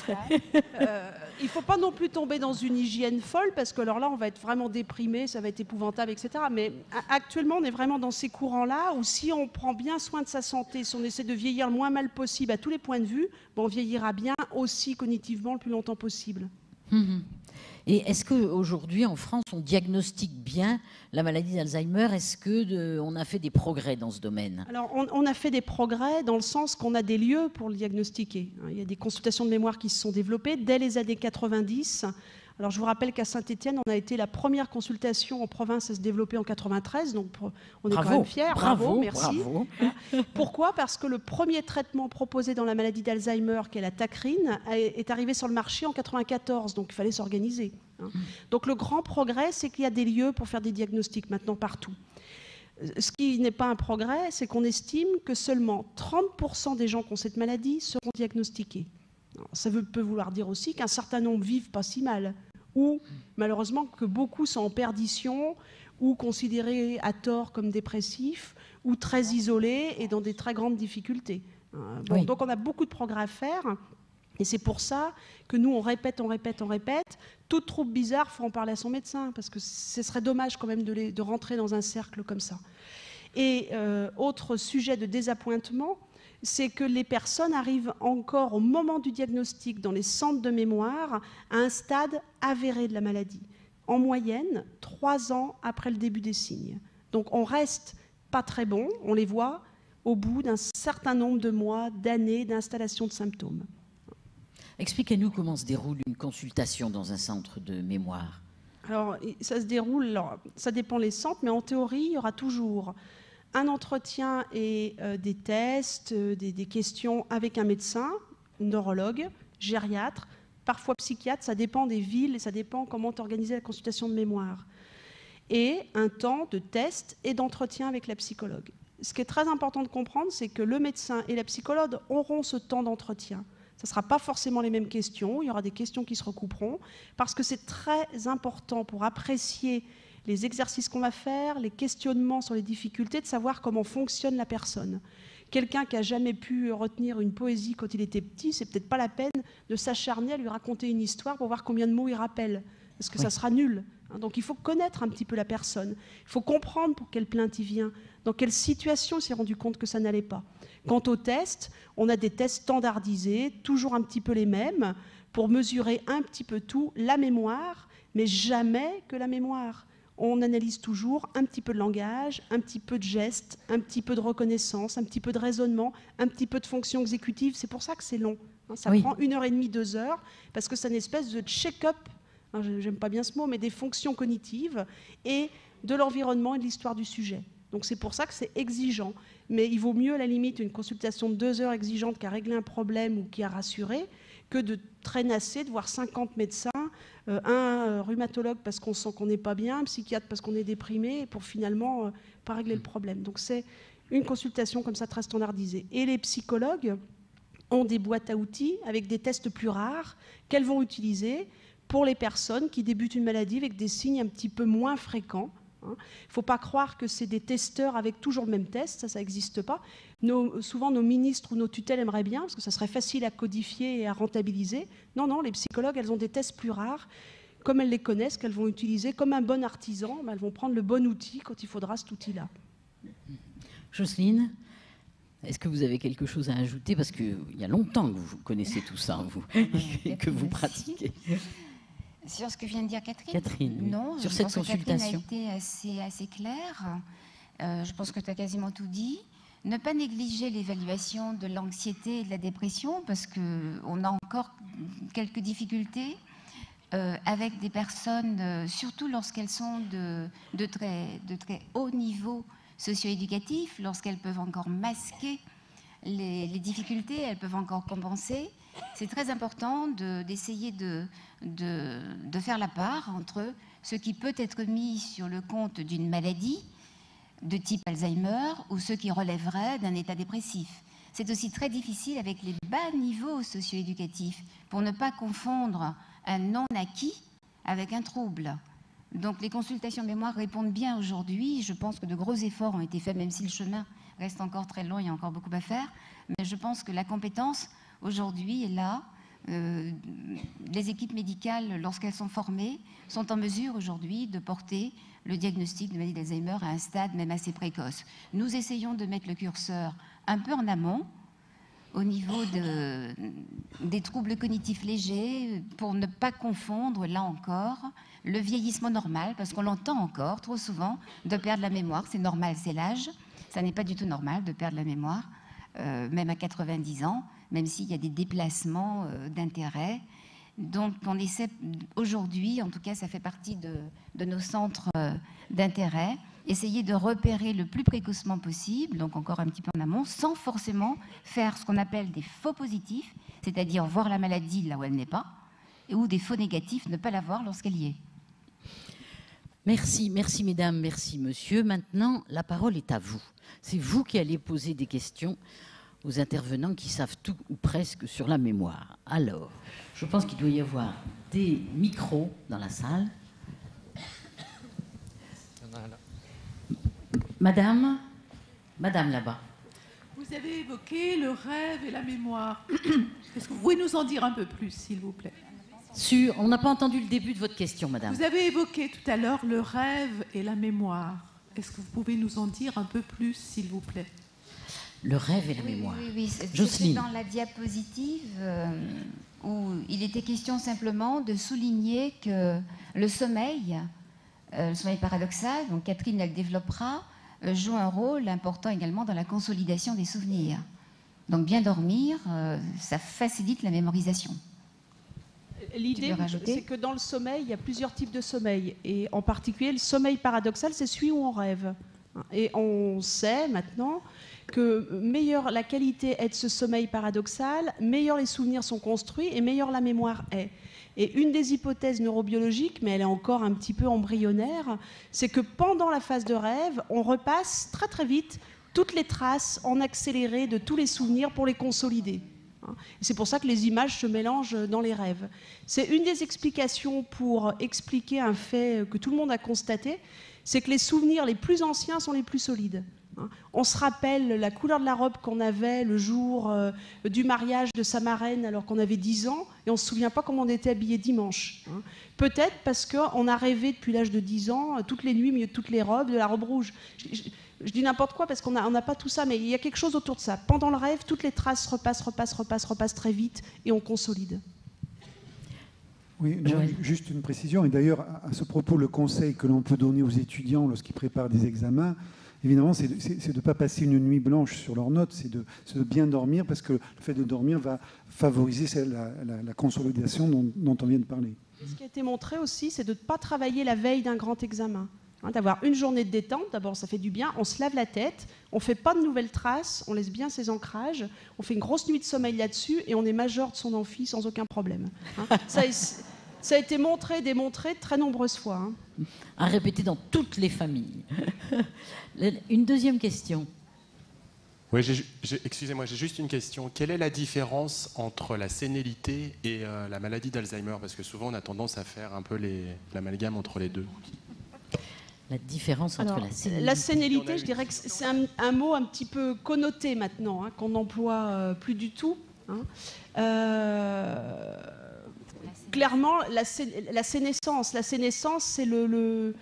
il ne faut pas non plus tomber dans une hygiène folle, parce que alors là, on va être vraiment déprimé, ça va être épouvantable, etc. Mais actuellement, on est vraiment dans ces courants-là, où si on prend bien soin de sa santé, si on essaie de vieillir le moins mal possible à tous les points de vue, on vieillira bien aussi cognitivement le plus longtemps possible. Et est-ce qu'aujourd'hui, en France, on diagnostique bien la maladie d'Alzheimer? Est-ce qu'on a fait des progrès dans ce domaine? Alors, on a fait des progrès dans le sens qu'on a des lieux pour le diagnostiquer. Il y a des consultations de mémoire qui se sont développées dès les années 90. Alors, je vous rappelle qu'à Saint-Étienne, on a été la première consultation en province à se développer en 93, donc on est quand même fiers. Bravo, merci. Bravo. Pourquoi? Parce que le premier traitement proposé dans la maladie d'Alzheimer, qui est la tacrine, est arrivé sur le marché en 94, donc il fallait s'organiser. Donc le grand progrès, c'est qu'il y a des lieux pour faire des diagnostics maintenant partout. Ce qui n'est pas un progrès, c'est qu'on estime que seulement 30% des gens qui ont cette maladie seront diagnostiqués. Alors, ça peut vouloir dire aussi qu'un certain nombre vivent pas si mal, ou malheureusement que beaucoup sont en perdition, ou considérés à tort comme dépressifs, ou très isolés et dans des très grandes difficultés. Bon, oui. Donc on a beaucoup de progrès à faire, et c'est pour ça que nous on répète. Toute trouble bizarre, il faut en parler à son médecin, parce que ce serait dommage quand même de rentrer dans un cercle comme ça. Et autre sujet de désappointement, c'est que les personnes arrivent encore au moment du diagnostic dans les centres de mémoire à un stade avéré de la maladie. En moyenne, 3 ans après le début des signes. Donc on reste pas très bon, on les voit au bout d'un certain nombre de mois, d'années d'installation de symptômes. Expliquez-nous comment se déroule une consultation dans un centre de mémoire. Alors, ça se déroule, alors, ça dépend les centres, mais en théorie, il y aura toujours un entretien et des tests, des questions avec un médecin, neurologue, gériatre, parfois psychiatre, ça dépend des villes et ça dépend comment organiser la consultation de mémoire. Et un temps de test et d'entretien avec la psychologue. Ce qui est très important de comprendre, c'est que le médecin et la psychologue auront ce temps d'entretien. Ce ne sera pas forcément les mêmes questions, il y aura des questions qui se recouperont, parce que c'est très important pour apprécier les exercices qu'on va faire, les questionnements sur les difficultés, de savoir comment fonctionne la personne. Quelqu'un qui n'a jamais pu retenir une poésie quand il était petit, c'est peut-être pas la peine de s'acharner à lui raconter une histoire pour voir combien de mots il rappelle, parce que ça sera nul. Donc il faut connaître un petit peu la personne, il faut comprendre pour quelle plainte il vient, dans quelle situation il s'est rendu compte que ça n'allait pas. Quant aux tests, on a des tests standardisés, toujours un petit peu les mêmes, pour mesurer un petit peu tout, la mémoire, mais jamais que la mémoire. On analyse toujours un petit peu de langage, un petit peu de gestes, un petit peu de reconnaissance, un petit peu de raisonnement, un petit peu de fonction exécutive. C'est pour ça que c'est long. Ça prend 1h30, 2 heures, parce que c'est une espèce de check-up, j'aime pas bien ce mot, mais des fonctions cognitives et de l'environnement et de l'histoire du sujet. Donc c'est pour ça que c'est exigeant. Mais il vaut mieux, à la limite, une consultation de 2 heures exigeante qui a réglé un problème ou qui a rassuré, que de traînasser, de voir 50 médecins, un rhumatologue parce qu'on sent qu'on n'est pas bien, un psychiatre parce qu'on est déprimé, et pour finalement pas régler le problème. Donc c'est une consultation comme ça très standardisée. Et les psychologues ont des boîtes à outils avec des tests plus rares qu'elles vont utiliser pour les personnes qui débutent une maladie avec des signes un petit peu moins fréquents. Il ne faut pas croire que c'est des testeurs avec toujours le même test, ça n'existe pas. Souvent, nos ministres ou nos tutelles aimeraient bien, parce que ça serait facile à codifier et à rentabiliser. Non, non, les psychologues, elles ont des tests plus rares, comme elles les connaissent, qu'elles vont utiliser comme un bon artisan, elles vont prendre le bon outil quand il faudra cet outil-là. Jocelyne, est-ce que vous avez quelque chose à ajouter? Parce qu'il y a longtemps que vous connaissez tout ça, vous, et que vous pratiquez. Sur ce que vient de dire Catherine, Catherine, non, sur je cette pense que consultation. Catherine a été assez claire. Je pense que tu as quasiment tout dit. Ne pas négliger l'évaluation de l'anxiété et de la dépression, parce qu'on a encore quelques difficultés avec des personnes, surtout lorsqu'elles sont de très haut niveau socio-éducatif, lorsqu'elles peuvent encore masquer les difficultés, elles peuvent encore compenser. C'est très important d'essayer de faire la part entre ce qui peut être mis sur le compte d'une maladie de type Alzheimer ou ce qui relèverait d'un état dépressif. C'est aussi très difficile avec les bas niveaux socio-éducatifs pour ne pas confondre un non-acquis avec un trouble. Donc les consultations mémoire répondent bien aujourd'hui. Je pense que de gros efforts ont été faits, même si le chemin reste encore très long, il y a encore beaucoup à faire. Mais je pense que la compétence aujourd'hui est là. Les équipes médicales, lorsqu'elles sont formées, sont en mesure aujourd'hui de porter le diagnostic de maladie d'Alzheimer à un stade même assez précoce. Nous essayons de mettre le curseur un peu en amont, au niveau des troubles cognitifs légers, pour ne pas confondre, là encore, le vieillissement normal, parce qu'on l'entend encore trop souvent, de perdre la mémoire. C'est normal, c'est l'âge. Ça n'est pas du tout normal de perdre la mémoire, même à 90 ans, même s'il y a des déplacements d'intérêt. Donc on essaie aujourd'hui, en tout cas ça fait partie de nos centres d'intérêt, essayer de repérer le plus précocement possible, donc encore un petit peu en amont, sans forcément faire ce qu'on appelle des faux positifs, c'est-à-dire voir la maladie là où elle n'est pas, ou des faux négatifs, ne pas la voir lorsqu'elle y est. Merci, merci mesdames, merci monsieur. Maintenant, la parole est à vous. C'est vous qui allez poser des questions aux intervenants qui savent tout ou presque sur la mémoire. Alors, je pense qu'il doit y avoir des micros dans la salle. Madame là-bas. Vous avez évoqué le rêve et la mémoire. Est-ce que vous pouvez nous en dire un peu plus, s'il vous plaît? On n'a pas entendu le début de votre question, madame. Vous avez évoqué tout à l'heure le rêve et la mémoire. Est-ce que vous pouvez nous en dire un peu plus, s'il vous plaît? Le rêve et la mémoire. Oui. C'est Jocelyne. dans la diapositive où il était question simplement de souligner que le sommeil paradoxal, donc Catherine elle le développera, joue un rôle important également dans la consolidation des souvenirs. Donc bien dormir, ça facilite la mémorisation. L'idée, c'est que dans le sommeil, il y a plusieurs types de sommeil. Et en particulier, le sommeil paradoxal, c'est celui où on rêve. Et on sait maintenant que meilleure la qualité est de ce sommeil paradoxal, meilleurs les souvenirs sont construits et meilleure la mémoire est. Et une des hypothèses neurobiologiques, mais elle est encore un petit peu embryonnaire, c'est que pendant la phase de rêve, on repasse très très vite toutes les traces en accéléré de tous les souvenirs pour les consolider. C'est pour ça que les images se mélangent dans les rêves. C'est une des explications pour expliquer un fait que tout le monde a constaté, c'est que les souvenirs les plus anciens sont les plus solides. On se rappelle la couleur de la robe qu'on avait le jour du mariage de sa marraine alors qu'on avait 10 ans et on ne se souvient pas comment on était habillé dimanche. Peut-être parce qu'on a rêvé depuis l'âge de 10 ans, toutes les nuits, au milieu de toutes les robes, de la robe rouge. Je dis n'importe quoi parce qu'on n'a pas tout ça, mais il y a quelque chose autour de ça. Pendant le rêve, toutes les traces repassent très vite et on consolide. Oui, non, juste une précision. Et d'ailleurs, à ce propos, le conseil que l'on peut donner aux étudiants lorsqu'ils préparent des examens, évidemment, c'est de ne pas passer une nuit blanche sur leurs notes, c'est de bien dormir, parce que le fait de dormir va favoriser la consolidation dont on vient de parler. Et ce qui a été montré aussi, c'est de ne pas travailler la veille d'un grand examen. D'avoir une journée de détente, d'abord ça fait du bien, on se lave la tête, on ne fait pas de nouvelles traces, on laisse bien ses ancrages, on fait une grosse nuit de sommeil là-dessus et on est major de son amphi sans aucun problème. Ça a été montré, démontré de très nombreuses fois. À répéter dans toutes les familles. Une deuxième question. Oui, excusez-moi, j'ai juste une question. Quelle est la différence entre la sénilité et la maladie d'Alzheimer? Parce que souvent on a tendance à faire un peu l'amalgame entre les deux. La différence entre la sénilité. La sénilité, je dirais que c'est un mot un petit peu connoté maintenant, qu'on n'emploie plus du tout. Clairement, la sénescence. La sénescence, c'est le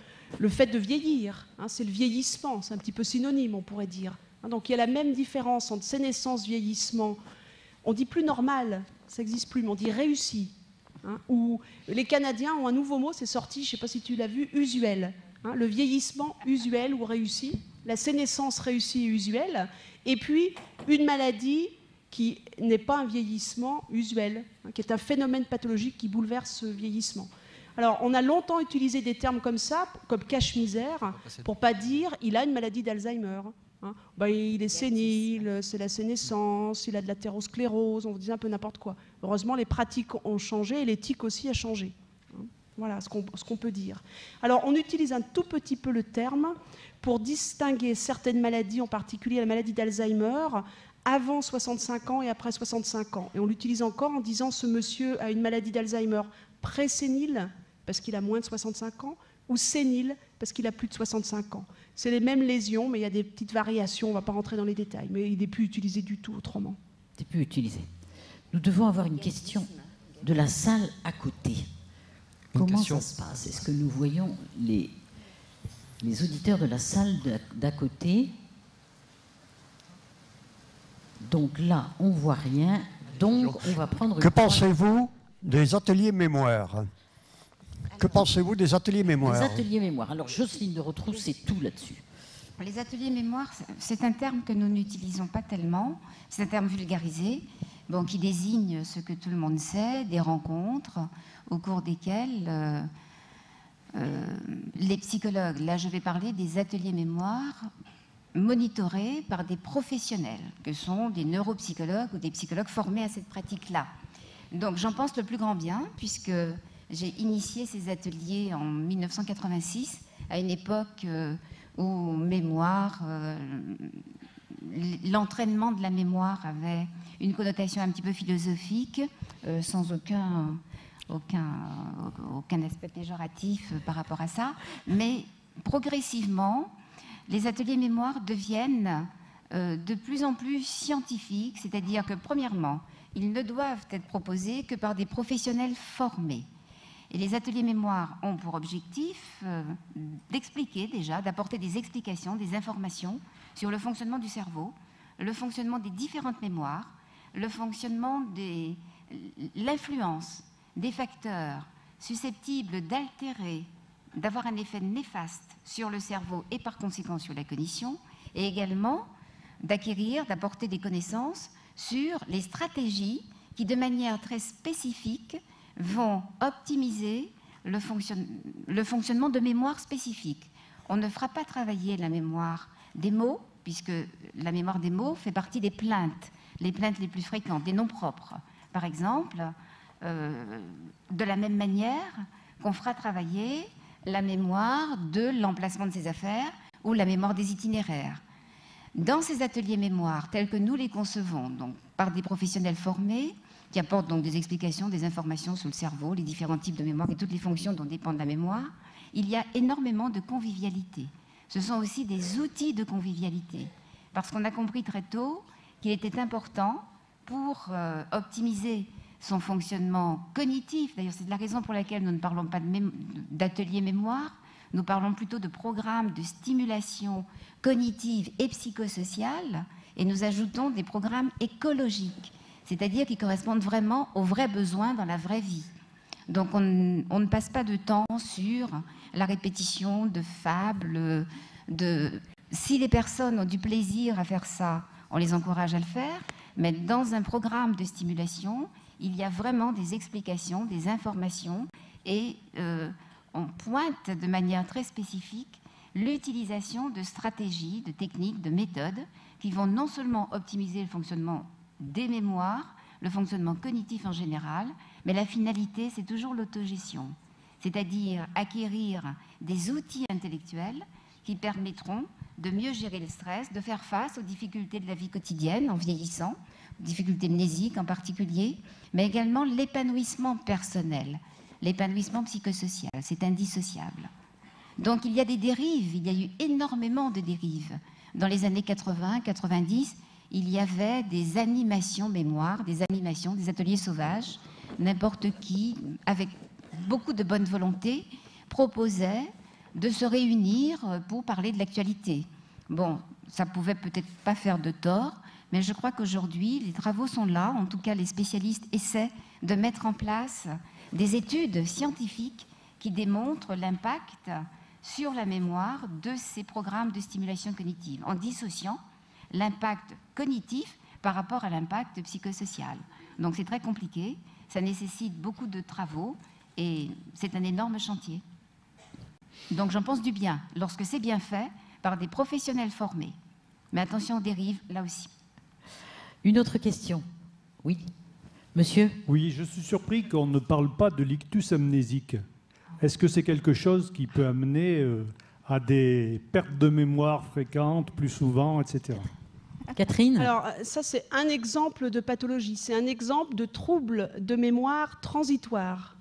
fait de vieillir. C'est le vieillissement, c'est un petit peu synonyme, on pourrait dire. Donc il y a la même différence entre sénescence, vieillissement. On dit plus normal, ça n'existe plus, mais on dit réussi. Ou les Canadiens ont un nouveau mot, c'est sorti, je ne sais pas si tu l'as vu, usuel. Le vieillissement usuel ou réussi, la sénescence réussie et usuelle, et puis une maladie qui n'est pas un vieillissement usuel, qui est un phénomène pathologique qui bouleverse ce vieillissement. Alors, on a longtemps utilisé des termes comme ça, comme cache-misère, pour ne pas dire il a une maladie d'Alzheimer. Il est sénile, c'est la sénescence, il a de l'athérosclérose, on vous disait un peu n'importe quoi. Heureusement, les pratiques ont changé et l'éthique aussi a changé. Voilà ce qu'on peut dire. Alors, on utilise un tout petit peu le terme pour distinguer certaines maladies, en particulier la maladie d'Alzheimer, avant 65 ans et après 65 ans. Et on l'utilise encore en disant ce monsieur a une maladie d'Alzheimer pré-sénile, parce qu'il a moins de 65 ans, ou sénile, parce qu'il a plus de 65 ans. C'est les mêmes lésions, mais il y a des petites variations, on ne va pas rentrer dans les détails, mais il n'est plus utilisé du tout autrement. Il n'est plus utilisé. Nous devons avoir une question de la salle à côté. Comment ça se passe? Est-ce que nous voyons les auditeurs de la salle d'à côté? Donc là, on ne voit rien. Donc, on va prendre... Que pensez-vous des ateliers mémoire? Que pensez-vous des ateliers mémoire? Les ateliers mémoire. Alors, Jocelyne de Rotrou, c'est tout là-dessus. Les ateliers mémoire, c'est un terme que nous n'utilisons pas tellement. C'est un terme vulgarisé, qui désigne ce que tout le monde sait, des rencontres au cours desquelles les psychologues, là je vais parler des ateliers mémoire, monitorés par des professionnels, que sont des neuropsychologues ou des psychologues formés à cette pratique-là. Donc j'en pense le plus grand bien, puisque j'ai initié ces ateliers en 1986, à une époque où mémoire, l'entraînement de la mémoire avait une connotation un petit peu philosophique, sans aucun aspect péjoratif par rapport à ça, mais progressivement, les ateliers mémoire deviennent de plus en plus scientifiques, c'est-à-dire que, premièrement, ils ne doivent être proposés que par des professionnels formés. Et les ateliers mémoire ont pour objectif d'expliquer déjà, d'apporter des explications, des informations sur le fonctionnement du cerveau, le fonctionnement des différentes mémoires, le fonctionnement l'influence des facteurs susceptibles d'altérer, d'avoir un effet néfaste sur le cerveau et par conséquent sur la cognition, et également d'apporter des connaissances sur les stratégies qui, de manière très spécifique, vont optimiser le fonctionnement de mémoire spécifiques. On ne fera pas travailler la mémoire des mots, puisque la mémoire des mots fait partie des plaintes les plus fréquentes, des noms propres. Par exemple, de la même manière qu'on fera travailler la mémoire de l'emplacement de ses affaires ou la mémoire des itinéraires. Dans ces ateliers mémoire, tels que nous les concevons, donc par des professionnels formés, qui apportent donc des explications, des informations sur le cerveau, les différents types de mémoire et toutes les fonctions dont dépend la mémoire, il y a énormément de convivialité. Ce sont aussi des outils de convivialité, parce qu'on a compris très tôt qu'il était important pour optimiser son fonctionnement cognitif. D'ailleurs, c'est la raison pour laquelle nous ne parlons pas d'atelier mémoire, nous parlons plutôt de programmes de stimulation cognitive et psychosociale, et nous ajoutons des programmes écologiques, c'est-à-dire qui correspondent vraiment aux vrais besoins dans la vraie vie. Donc on ne passe pas de temps sur la répétition de fables. Si les personnes ont du plaisir à faire ça, on les encourage à le faire, mais dans un programme de stimulation, il y a vraiment des explications, des informations, et on pointe de manière très spécifique l'utilisation de stratégies, de techniques, de méthodes qui vont non seulement optimiser le fonctionnement des mémoires, le fonctionnement cognitif en général, mais la finalité, c'est toujours l'autogestion, c'est-à-dire acquérir des outils intellectuels qui permettront de mieux gérer le stress, de faire face aux difficultés de la vie quotidienne en vieillissant, difficultés mnésiques en particulier, mais également l'épanouissement personnel, l'épanouissement psychosocial, c'est indissociable. Donc il y a des dérives, il y a eu énormément de dérives. Dans les années 80, 90, il y avait des animations mémoire, des animations, des ateliers sauvages. N'importe qui, avec beaucoup de bonne volonté, proposait de se réunir pour parler de l'actualité. Bon, ça pouvait peut-être pas faire de tort, mais je crois qu'aujourd'hui, les travaux sont là. En tout cas, les spécialistes essaient de mettre en place des études scientifiques qui démontrent l'impact sur la mémoire de ces programmes de stimulation cognitive, en dissociant l'impact cognitif par rapport à l'impact psychosocial. Donc c'est très compliqué, ça nécessite beaucoup de travaux et c'est un énorme chantier. Donc j'en pense du bien, lorsque c'est bien fait par des professionnels formés. Mais attention aux dérives, là aussi. Une autre question. Oui, monsieur ? Oui, je suis surpris qu'on ne parle pas de l'ictus amnésique. Est-ce que c'est quelque chose qui peut amener à des pertes de mémoire fréquentes, plus souvent, etc. Catherine ? Alors ça, c'est un exemple de pathologie, c'est un exemple de trouble de mémoire transitoire.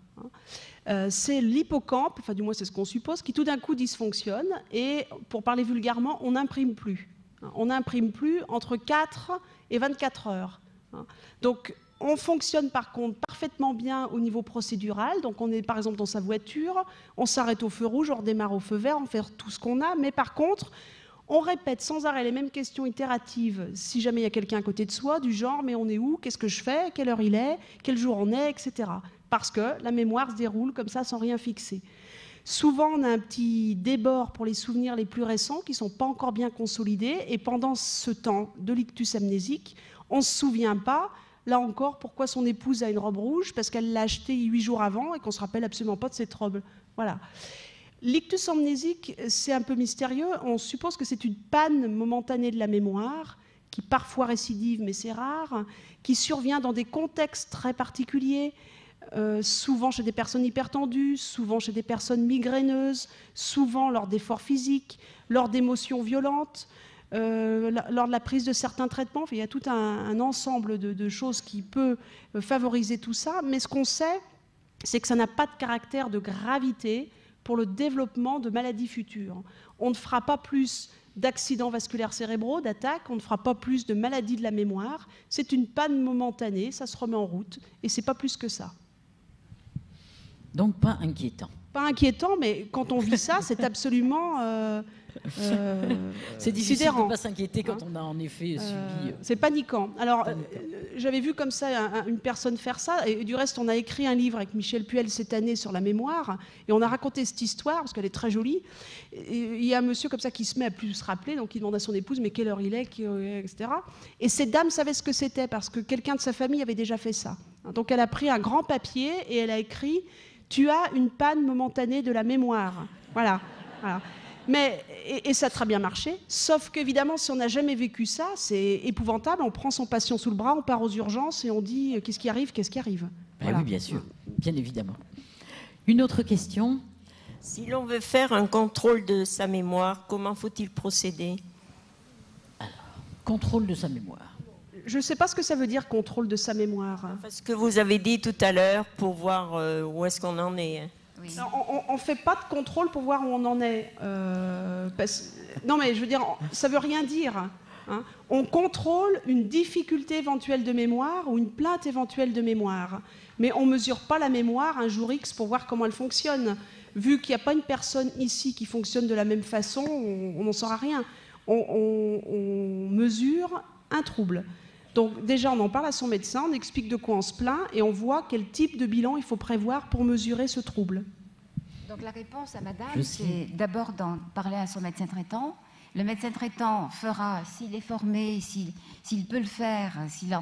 C'est l'hippocampe, enfin du moins c'est ce qu'on suppose, qui tout d'un coup dysfonctionne et, pour parler vulgairement, on n'imprime plus. On n'imprime plus entre 4 et 24 heures. Donc on fonctionne par contre parfaitement bien au niveau procédural. Donc on est par exemple dans sa voiture, on s'arrête au feu rouge, on redémarre au feu vert, on fait tout ce qu'on a, mais par contre on répète sans arrêt les mêmes questions itératives si jamais il y a quelqu'un à côté de soi, du genre mais on est où, qu'est-ce que je fais, quelle heure il est, quel jour on est, etc. Parce que la mémoire se déroule comme ça sans rien fixer. Souvent, on a un petit débord pour les souvenirs les plus récents qui ne sont pas encore bien consolidés. Et pendant ce temps de l'ictus amnésique, on ne se souvient pas, là encore, pourquoi son épouse a une robe rouge, parce qu'elle l'a achetée 8 jours avant et qu'on ne se rappelle absolument pas de cette robe. Voilà. L'ictus amnésique, c'est un peu mystérieux. On suppose que c'est une panne momentanée de la mémoire, qui parfois récidive, mais c'est rare, qui survient dans des contextes très particuliers, souvent chez des personnes hypertendues, souvent chez des personnes migraineuses, souvent lors d'efforts physiques, lors d'émotions violentes, lors de la prise de certains traitements. Enfin, il y a tout un ensemble de choses qui peut favoriser tout ça, mais ce qu'on sait, c'est que ça n'a pas de caractère de gravité pour le développement de maladies futures. On ne fera pas plus d'accidents vasculaires cérébraux, d'attaques, on ne fera pas plus de maladies de la mémoire. C'est une panne momentanée, ça se remet en route, et c'est pas plus que ça. Donc pas inquiétant. Pas inquiétant, mais quand on vit ça, c'est absolument c'est difficile sidérant. de ne pas s'inquiéter quand on a en effet subi... c'est paniquant. Alors, j'avais vu comme ça une personne faire ça, et du reste, on a écrit un livre avec Michel Puel cette année sur la mémoire, et on a raconté cette histoire, parce qu'elle est très jolie. Et il y a un monsieur comme ça qui se met à plus se rappeler, donc il demande à son épouse, mais quelle heure il est, etc. Et cette dame savait ce que c'était, parce que quelqu'un de sa famille avait déjà fait ça. Donc elle a pris un grand papier et elle a écrit « Tu as une panne momentanée de la mémoire ». Voilà. Mais, et ça a très bien marché, sauf qu'évidemment, si on n'a jamais vécu ça, c'est épouvantable. On prend son patient sous le bras, on part aux urgences et on dit « Qu'est-ce qui arrive ? Qu'est-ce qui arrive ?» Voilà. Oui, bien sûr, bien évidemment. Une autre question ? Si l'on veut faire un contrôle de sa mémoire, comment faut-il procéder ? Alors, contrôle de sa mémoire. Je ne sais pas ce que ça veut dire, contrôle de sa mémoire. Parce que vous avez dit tout à l'heure, pour voir où est-ce qu'on en est. Oui. On ne fait pas de contrôle pour voir où on en est. Non, mais je veux dire, ça ne veut rien dire. Hein. On contrôle une difficulté éventuelle de mémoire ou une plainte éventuelle de mémoire. Mais on ne mesure pas la mémoire un jour X pour voir comment elle fonctionne. Vu qu'il n'y a pas une personne ici qui fonctionne de la même façon, on n'en saura rien. On mesure un trouble. Donc déjà, on en parle à son médecin, on explique de quoi on se plaint et on voit quel type de bilan il faut prévoir pour mesurer ce trouble. Donc la réponse à madame, c'est d'abord d'en parler à son médecin traitant. Le médecin traitant fera, s'il est formé, s'il peut le faire, s'il a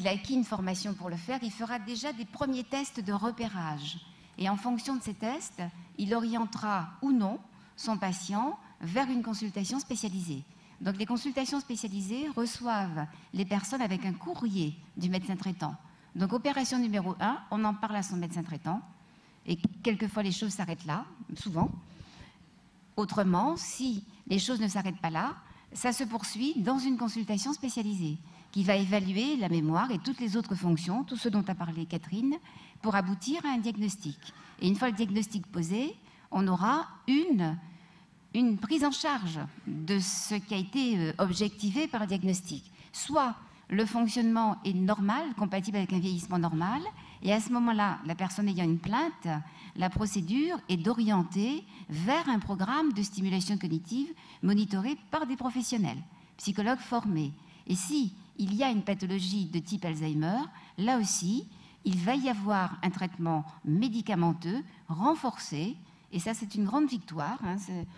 acquis une formation pour le faire, il fera déjà des premiers tests de repérage. Et en fonction de ces tests, il orientera ou non son patient vers une consultation spécialisée. Donc les consultations spécialisées reçoivent les personnes avec un courrier du médecin traitant. Donc opération numéro 1, on en parle à son médecin traitant. Et quelquefois les choses s'arrêtent là, souvent. Autrement, si les choses ne s'arrêtent pas là, ça se poursuit dans une consultation spécialisée qui va évaluer la mémoire et toutes les autres fonctions, tout ce dont a parlé Catherine, pour aboutir à un diagnostic. Et une fois le diagnostic posé, on aura une prise en charge de ce qui a été objectivé par le diagnostic. Soit le fonctionnement est normal, compatible avec un vieillissement normal, et à ce moment-là, la personne ayant une plainte, la procédure est d'orienter vers un programme de stimulation cognitive monitoré par des professionnels, psychologues formés. Et si il y a une pathologie de type Alzheimer, là aussi, il va y avoir un traitement médicamenteux renforcé. Et ça, c'est une grande victoire. Hein.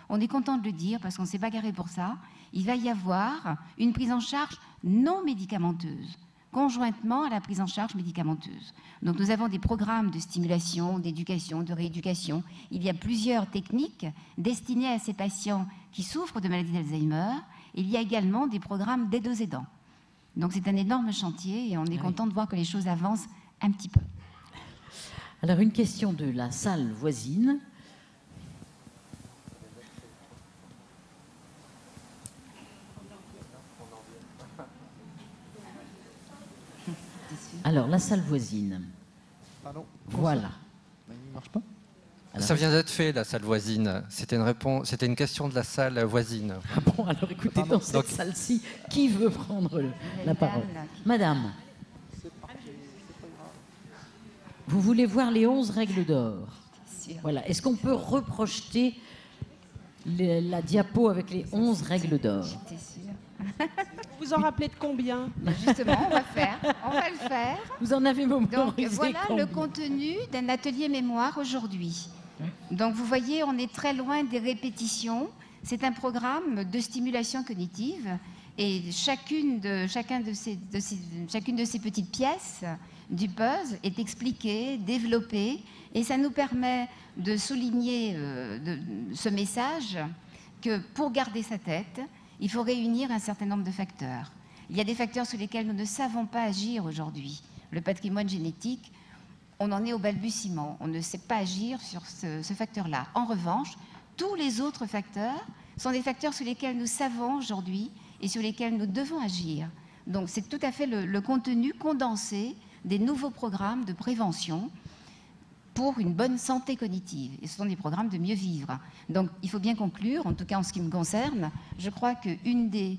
On est content de le dire parce qu'on ne s'est pas garé pour ça. Il va y avoir une prise en charge non médicamenteuse, conjointement à la prise en charge médicamenteuse. Donc nous avons des programmes de stimulation, d'éducation, de rééducation. Il y a plusieurs techniques destinées à ces patients qui souffrent de maladie d'Alzheimer. Il y a également des programmes d'aide aux aidants. Donc c'est un énorme chantier et on est content de voir que les choses avancent un petit peu. Alors une question de la salle voisine. Alors, la salle voisine. Pardon. Voilà. Il ne marche pas. Alors, ça vient d'être fait, la salle voisine. C'était une question de la salle voisine. Ah bon, alors écoutez, dans cette salle-ci, qui veut prendre la parole ? Madame. Vous voulez voir les 11 règles d'or ? Voilà. Est-ce qu'on peut reprojeter la diapo avec les 11 règles d'or ? J'étais sûre. Vous en rappelez de combien ? Justement, on va le faire. Vous en avez mémorisé Donc voilà combien ? le contenu d'un atelier mémoire aujourd'hui. Donc vous voyez, on est très loin des répétitions. C'est un programme de stimulation cognitive et chacune de ces petites pièces du puzzle est expliquée, développée, et ça nous permet de souligner ce message que pour garder sa tête, il faut réunir un certain nombre de facteurs. Il y a des facteurs sur lesquels nous ne savons pas agir aujourd'hui. Le patrimoine génétique, on en est au balbutiement. On ne sait pas agir sur ce facteur-là. En revanche, tous les autres facteurs sont des facteurs sur lesquels nous savons aujourd'hui et sur lesquels nous devons agir. Donc c'est tout à fait le contenu condensé des nouveaux programmes de prévention pour une bonne santé cognitive. Et ce sont des programmes de mieux vivre. Donc il faut bien conclure, en tout cas en ce qui me concerne, je crois qu'un des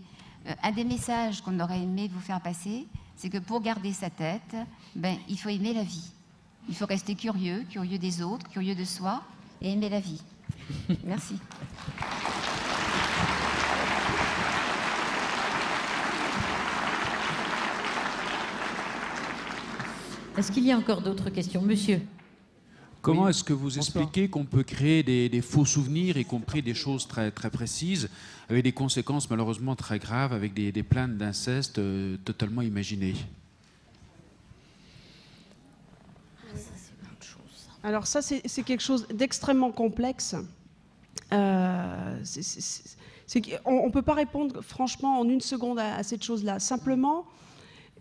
messages qu'on aurait aimé vous faire passer, c'est que pour garder sa tête, il faut aimer la vie. Il faut rester curieux des autres, curieux de soi, et aimer la vie. Merci. Est-ce qu'il y a encore d'autres questions ? Monsieur ? Comment est-ce que vous expliquez qu'on peut créer des faux souvenirs, y compris des choses très, très précises, avec des conséquences malheureusement très graves, avec des plaintes d'inceste totalement imaginées ? Alors ça, c'est quelque chose d'extrêmement complexe. On ne peut pas répondre franchement en une seconde à cette chose-là. Simplement,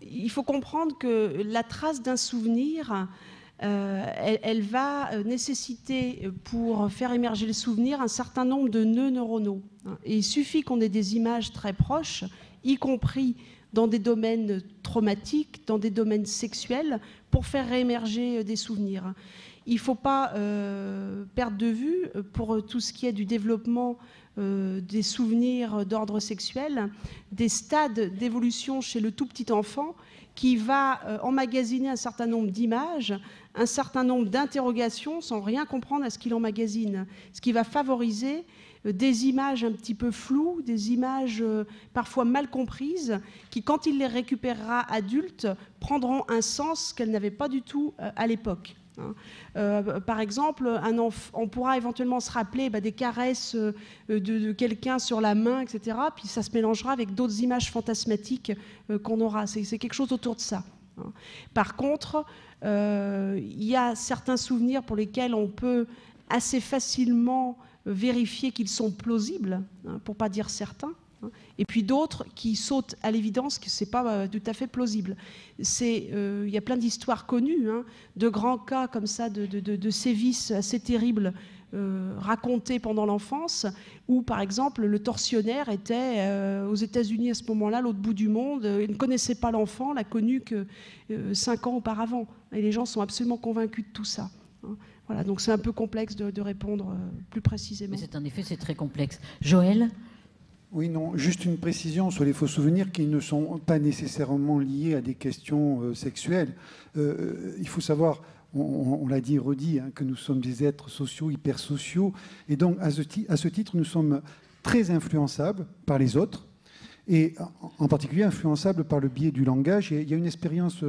il faut comprendre que la trace d'un souvenir, elle va nécessiter, pour faire émerger le souvenir, un certain nombre de nœuds neuronaux. Et il suffit qu'on ait des images très proches, y compris dans des domaines traumatiques, dans des domaines sexuels, pour faire réémerger des souvenirs. Il ne faut pas perdre de vue, pour tout ce qui est du développement des souvenirs d'ordre sexuel, des stades d'évolution chez le tout petit enfant qui va emmagasiner un certain nombre d'images, un certain nombre d'interrogations sans rien comprendre à ce qu'il emmagasine, ce qui va favoriser des images un petit peu floues, des images parfois mal comprises, qui, quand il les récupérera adulte, prendront un sens qu'elles n'avaient pas du tout à l'époque. Par exemple, on pourra éventuellement se rappeler des caresses de quelqu'un sur la main, etc. Puis ça se mélangera avec d'autres images fantasmatiques qu'on aura. C'est quelque chose autour de ça. Par contre, il y a certains souvenirs pour lesquels on peut assez facilement vérifier qu'ils sont plausibles, pour ne pas dire certains. Et puis d'autres qui sautent à l'évidence que ce n'est pas tout à fait plausible. Il y a plein d'histoires connues, de grands cas comme ça, de sévices assez terribles racontés pendant l'enfance, où par exemple le tortionnaire était aux États-Unis à ce moment-là, l'autre bout du monde, il ne connaissait pas l'enfant, l'a connu que 5 ans auparavant. Et les gens sont absolument convaincus de tout ça. Voilà, donc c'est un peu complexe de répondre plus précisément. Mais en effet, c'est très complexe. Joël ? Oui, non, juste une précision sur les faux souvenirs qui ne sont pas nécessairement liés à des questions sexuelles. Il faut savoir, on l'a dit et redit, que nous sommes des êtres sociaux, hypersociaux, et donc à ce titre, nous sommes très influençables par les autres, et en particulier influençables par le biais du langage. Et il y a une expérience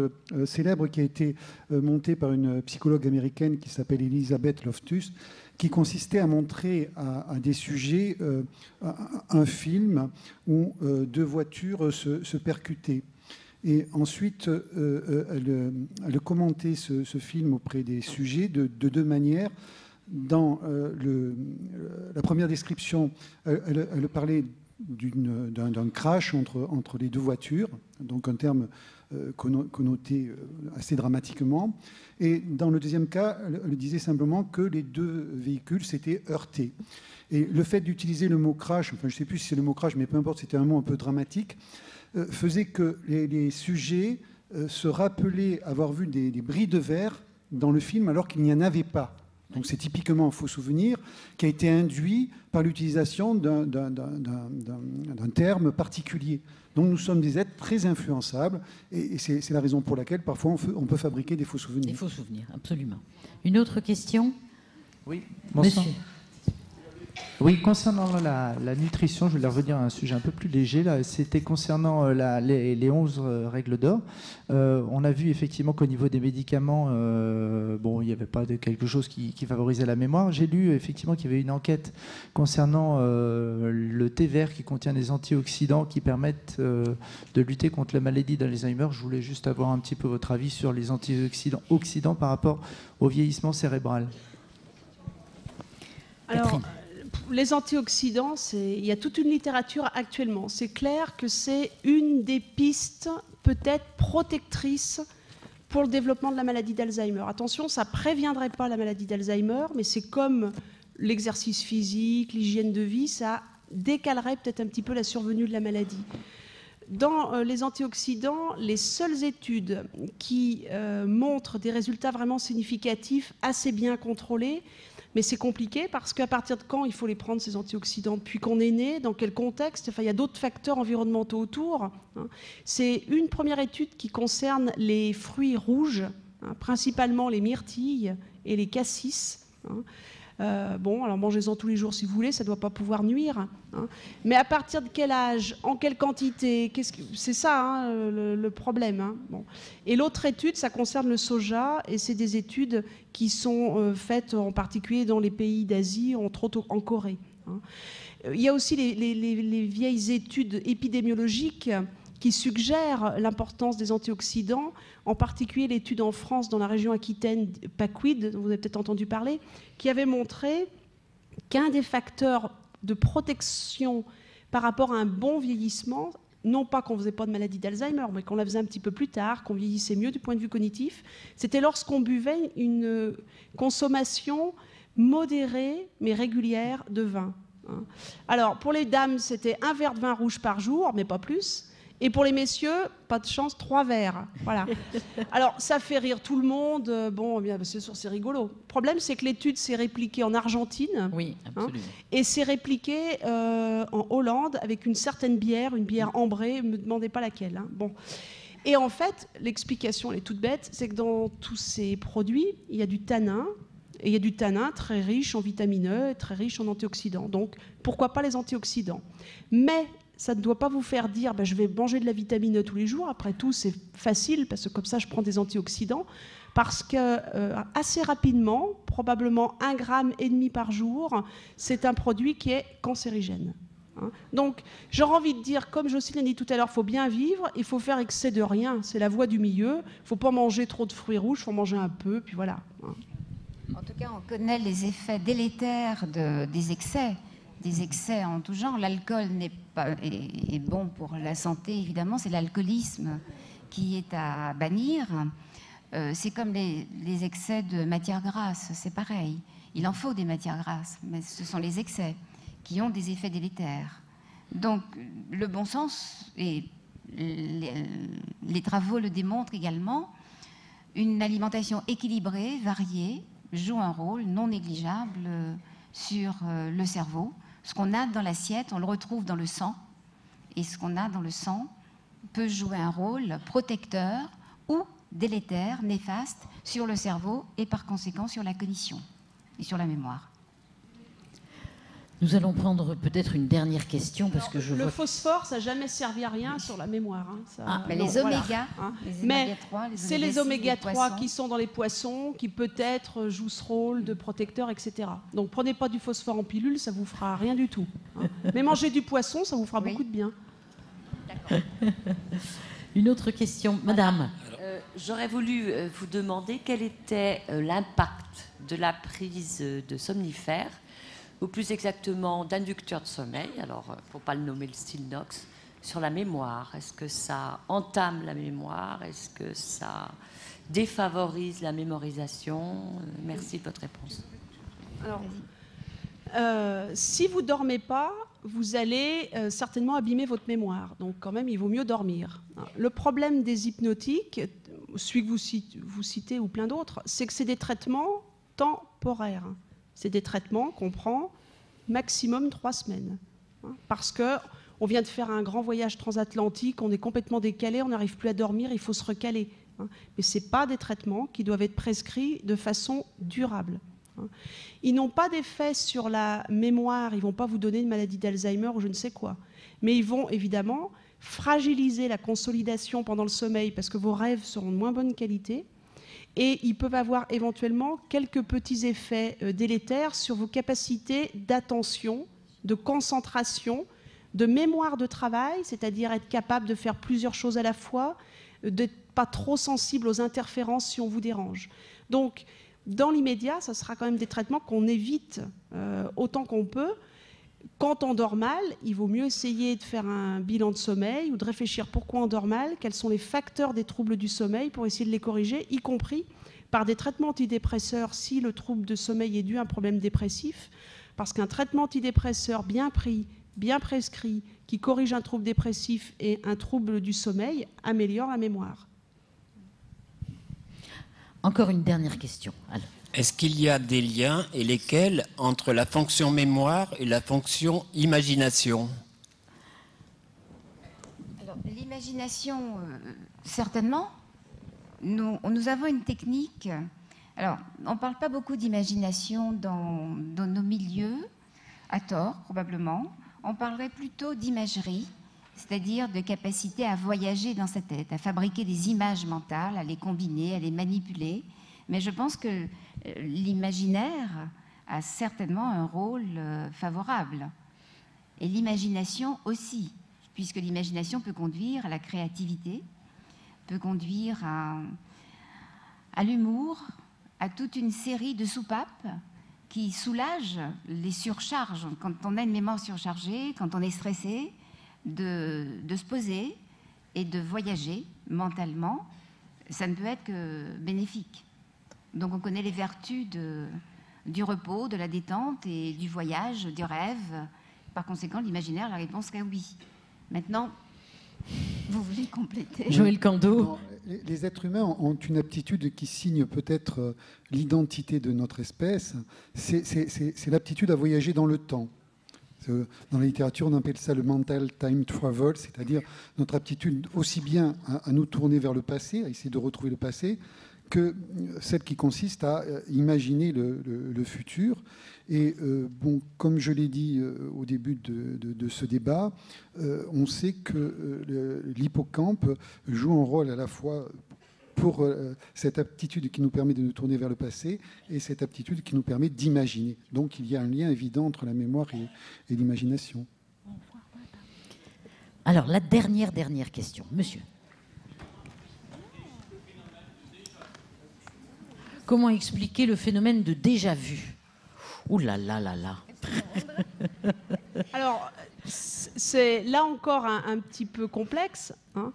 célèbre qui a été montée par une psychologue américaine qui s'appelle Elizabeth Loftus, qui consistait à montrer à des sujets un film où 2 voitures se percutaient. Et ensuite, elle commentait ce film auprès des sujets de 2 manières. Dans la première description, elle parlait d'un crash entre les 2 voitures, donc un terme connoté assez dramatiquement. Et dans le deuxième cas, elle disait simplement que les 2 véhicules s'étaient heurtés. Et le fait d'utiliser le mot crash, enfin je ne sais plus si c'est le mot crash, mais peu importe, c'était un mot un peu dramatique, faisait que les sujets se rappelaient avoir vu des bris de verre dans le film alors qu'il n'y en avait pas. Donc c'est typiquement un faux souvenir qui a été induit par l'utilisation d'un terme particulier. Donc nous sommes des êtres très influençables et c'est la raison pour laquelle parfois on peut fabriquer des faux souvenirs. Des faux souvenirs, absolument. Une autre question ? Oui, bonsoir. Monsieur. Oui, concernant la nutrition, je voulais revenir à un sujet un peu plus léger. C'était concernant les 11 règles d'or. On a vu effectivement qu'au niveau des médicaments, il n'y avait pas quelque chose qui favorisait la mémoire. J'ai lu effectivement qu'il y avait une enquête concernant le thé vert qui contient des antioxydants qui permettent de lutter contre la maladie d'Alzheimer. Je voulais juste avoir un petit peu votre avis sur les antioxydants par rapport au vieillissement cérébral. Alors, les antioxydants, il y a toute une littérature actuellement. C'est clair que c'est une des pistes peut-être protectrices pour le développement de la maladie d'Alzheimer. Attention, ça ne préviendrait pas la maladie d'Alzheimer, mais c'est comme l'exercice physique, l'hygiène de vie, ça décalerait peut-être un petit peu la survenue de la maladie. Dans les antioxydants, les seules études qui montrent des résultats vraiment significatifs, assez bien contrôlés, mais c'est compliqué parce qu'à partir de quand il faut les prendre, ces antioxydants? Depuis qu'on est né? Dans quel contexte? Enfin, il y a d'autres facteurs environnementaux autour. C'est une première étude qui concerne les fruits rouges, principalement les myrtilles et les cassis. Alors mangez-en tous les jours si vous voulez, ça ne doit pas pouvoir nuire. Mais à partir de quel âge? En quelle quantité? C'est ça le problème. Et l'autre étude, ça concerne le soja, et c'est des études qui sont faites en particulier dans les pays d'Asie, entre autres en Corée. Il y a aussi les vieilles études épidémiologiques qui suggèrent l'importance des antioxydants, en particulier l'étude en France dans la région Aquitaine, PACWID, dont vous avez peut-être entendu parler, qui avait montré qu'un des facteurs de protection par rapport à un bon vieillissement, non pas qu'on ne faisait pas de maladie d'Alzheimer, mais qu'on la faisait un petit peu plus tard, qu'on vieillissait mieux du point de vue cognitif, c'était lorsqu'on buvait une consommation modérée mais régulière de vin. Alors, pour les dames, c'était un verre de vin rouge par jour, mais pas plus. Et pour les messieurs, pas de chance, 3 verres. Voilà. Alors, ça fait rire tout le monde. Bon, bien, c'est sûr, c'est rigolo. Le problème, c'est que l'étude s'est répliquée en Argentine. Oui, absolument. Et s'est répliquée en Hollande avec une certaine bière, une bière ambrée. Ne me demandez pas laquelle. Bon. Et en fait, l'explication, elle est toute bête, c'est que dans tous ces produits, il y a du tanin. Et il y a du tanin très riche en vitamine E, très riche en antioxydants. Donc, pourquoi pas les antioxydants? Mais ça ne doit pas vous faire dire je vais manger de la vitamine E tous les jours. Après tout, c'est facile parce que comme ça, je prends des antioxydants. Parce que assez rapidement, probablement 1,5 gramme par jour, c'est un produit qui est cancérigène. Donc, j'aurais envie de dire, comme Jocelyne a dit tout à l'heure, il faut bien vivre, il faut faire excès de rien. C'est la voie du milieu. Il ne faut pas manger trop de fruits rouges, il faut manger un peu, puis voilà. En tout cas, on connaît les effets délétères des excès en tout genre. L'alcool est bon pour la santé, évidemment. C'est l'alcoolisme qui est à bannir. C'est comme les excès de matières grasses, c'est pareil. Il en faut des matières grasses, mais ce sont les excès qui ont des effets délétères. Donc, le bon sens, et les travaux le démontrent également, une alimentation équilibrée, variée, joue un rôle non négligeable sur le cerveau. Ce qu'on a dans l'assiette, on le retrouve dans le sang. Et ce qu'on a dans le sang peut jouer un rôle protecteur ou délétère, néfaste, sur le cerveau et par conséquent sur la cognition et sur la mémoire. Nous allons prendre peut-être une dernière question parce que le phosphore, ça n'a jamais servi à rien sur la mémoire. Mais les oméga, mais c'est les oméga 3 qui sont dans les poissons qui peut-être jouent ce rôle de protecteur, etc. Donc prenez pas du phosphore en pilule, ça vous fera rien du tout. Mais mangez du poisson, ça vous fera beaucoup de bien. Une autre question, madame. J'aurais voulu vous demander quel était l'impact de la prise de somnifères, ou plus exactement d'inducteurs de sommeil, alors il ne faut pas le nommer le Stilnox, sur la mémoire. Est-ce que ça entame la mémoire? Est-ce que ça défavorise la mémorisation? Merci de votre réponse. Alors, si vous ne dormez pas, vous allez certainement abîmer votre mémoire. Donc quand même, il vaut mieux dormir. Le problème des hypnotiques, celui que vous citez ou plein d'autres, c'est que c'est des traitements temporaires. C'est des traitements qu'on prend maximum 3 semaines. Parce qu'on vient de faire un grand voyage transatlantique, on est complètement décalé, on n'arrive plus à dormir, il faut se recaler. Mais ce n'est pas des traitements qui doivent être prescrits de façon durable. Ils n'ont pas d'effet sur la mémoire, ils ne vont pas vous donner une maladie d'Alzheimer ou je ne sais quoi. Mais ils vont évidemment fragiliser la consolidation pendant le sommeil parce que vos rêves seront de moins bonne qualité. Et ils peuvent avoir éventuellement quelques petits effets délétères sur vos capacités d'attention, de concentration, de mémoire de travail, c'est-à-dire être capable de faire plusieurs choses à la fois, d'être pas trop sensible aux interférences si on vous dérange. Donc, dans l'immédiat, ça sera quand même des traitements qu'on évite autant qu'on peut. Quand on dort mal, il vaut mieux essayer de faire un bilan de sommeil ou de réfléchir pourquoi on dort mal, quels sont les facteurs des troubles du sommeil pour essayer de les corriger, y compris par des traitements antidépresseurs si le trouble de sommeil est dû à un problème dépressif. Parce qu'un traitement antidépresseur bien pris, bien prescrit, qui corrige un trouble dépressif et un trouble du sommeil, améliore la mémoire. Encore une dernière question. Alors. Est-ce qu'il y a des liens, et lesquels, entre la fonction mémoire et la fonction imagination? Alors, l'imagination, certainement. Nous avons une technique. Alors, on ne parle pas beaucoup d'imagination dans nos milieux, à tort, probablement. On parlerait plutôt d'imagerie, c'est-à-dire de capacité à voyager dans sa tête, à fabriquer des images mentales, à les combiner, à les manipuler. Mais je pense que l'imaginaire a certainement un rôle favorable. Et l'imagination aussi. puisque l'imagination peut conduire à la créativité, peut conduire à l'humour, à toute une série de soupapes qui soulagent les surcharges. Quand on a une mémoire surchargée, quand on est stressé, de se poser et de voyager mentalement, ça ne peut être que bénéfique. Donc on connaît les vertus du repos, de la détente et du voyage, du rêve. Par conséquent, l'imaginaire, la réponse serait oui. Maintenant, vous voulez compléter? Joël Cando. Les êtres humains ont une aptitude qui signe peut-être l'identité de notre espèce. C'est l'aptitude à voyager dans le temps. Dans la littérature, on appelle ça le mental time travel, c'est-à-dire notre aptitude aussi bien à nous tourner vers le passé, à essayer de retrouver le passé, que celle qui consiste à imaginer le futur. Et bon, comme je l'ai dit au début de ce débat, on sait que l'hippocampe joue un rôle à la fois pour cette aptitude qui nous permet de nous tourner vers le passé et cette aptitude qui nous permet d'imaginer. Donc il y a un lien évident entre la mémoire et l'imagination. Alors la dernière question, monsieur. Comment expliquer le phénomène de déjà-vu? Ouh là là là là. Alors, c'est là encore un petit peu complexe. Hein.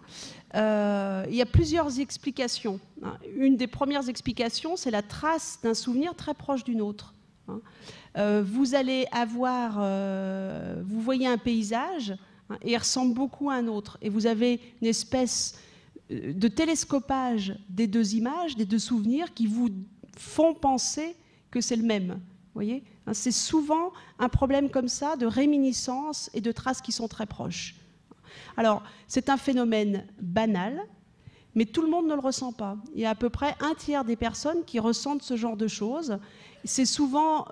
Il y a plusieurs explications. Hein. Une des premières explications, c'est la trace d'un souvenir très proche d'une autre. Hein. Vous allez avoir... vous voyez un paysage, hein, et il ressemble beaucoup à un autre. Et vous avez une espèce de télescopage des deux images, des deux souvenirs, qui vous font penser que c'est le même. Voyez, c'est souvent un problème comme ça de réminiscence et de traces qui sont très proches. Alors, c'est un phénomène banal, mais tout le monde ne le ressent pas. Il y a à peu près un tiers des personnes qui ressentent ce genre de choses. C'est souvent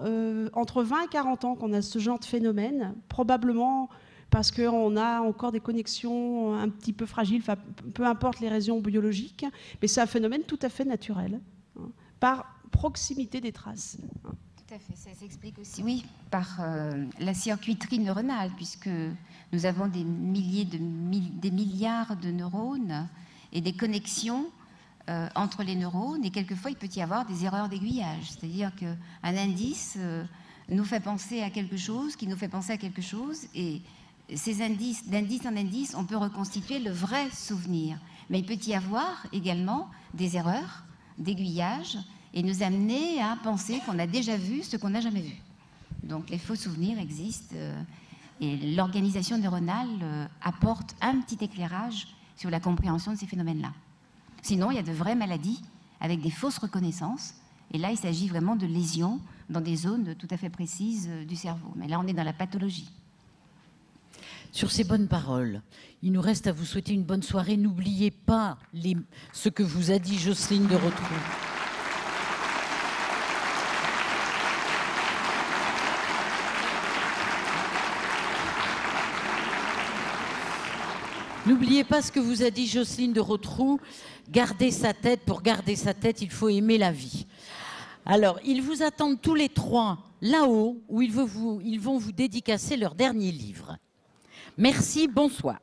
entre 20 et 40 ans qu'on a ce genre de phénomène, probablement parce qu'on a encore des connexions un petit peu fragiles, enfin, peu importe les raisons biologiques, mais c'est un phénomène tout à fait naturel, hein, par proximité des traces. Hein. Tout à fait, ça s'explique aussi, oui, par la circuiterie neuronale, puisque nous avons des milliards de neurones et des connexions entre les neurones, et quelquefois il peut y avoir des erreurs d'aiguillage, c'est-à-dire qu'un indice nous fait penser à quelque chose, qui nous fait penser à quelque chose, et ces indices, d'indice en indice, on peut reconstituer le vrai souvenir. Mais il peut y avoir également des erreurs d'aiguillage et nous amener à penser qu'on a déjà vu ce qu'on n'a jamais vu. Donc les faux souvenirs existent et l'organisation neuronale apporte un petit éclairage sur la compréhension de ces phénomènes-là. Sinon, il y a de vraies maladies avec des fausses reconnaissances. Et là, il s'agit vraiment de lésions dans des zones tout à fait précises du cerveau. Mais là, on est dans la pathologie. Sur ces bonnes paroles, il nous reste à vous souhaiter une bonne soirée. N'oubliez pas ce que vous a dit Jocelyne de Rotrou. N'oubliez pas ce que vous a dit Jocelyne de Rotrou. Gardez sa tête. Pour garder sa tête, il faut aimer la vie. Alors, ils vous attendent tous les trois là-haut, où ils vont vous dédicacer leur dernier livre. Merci, bonsoir.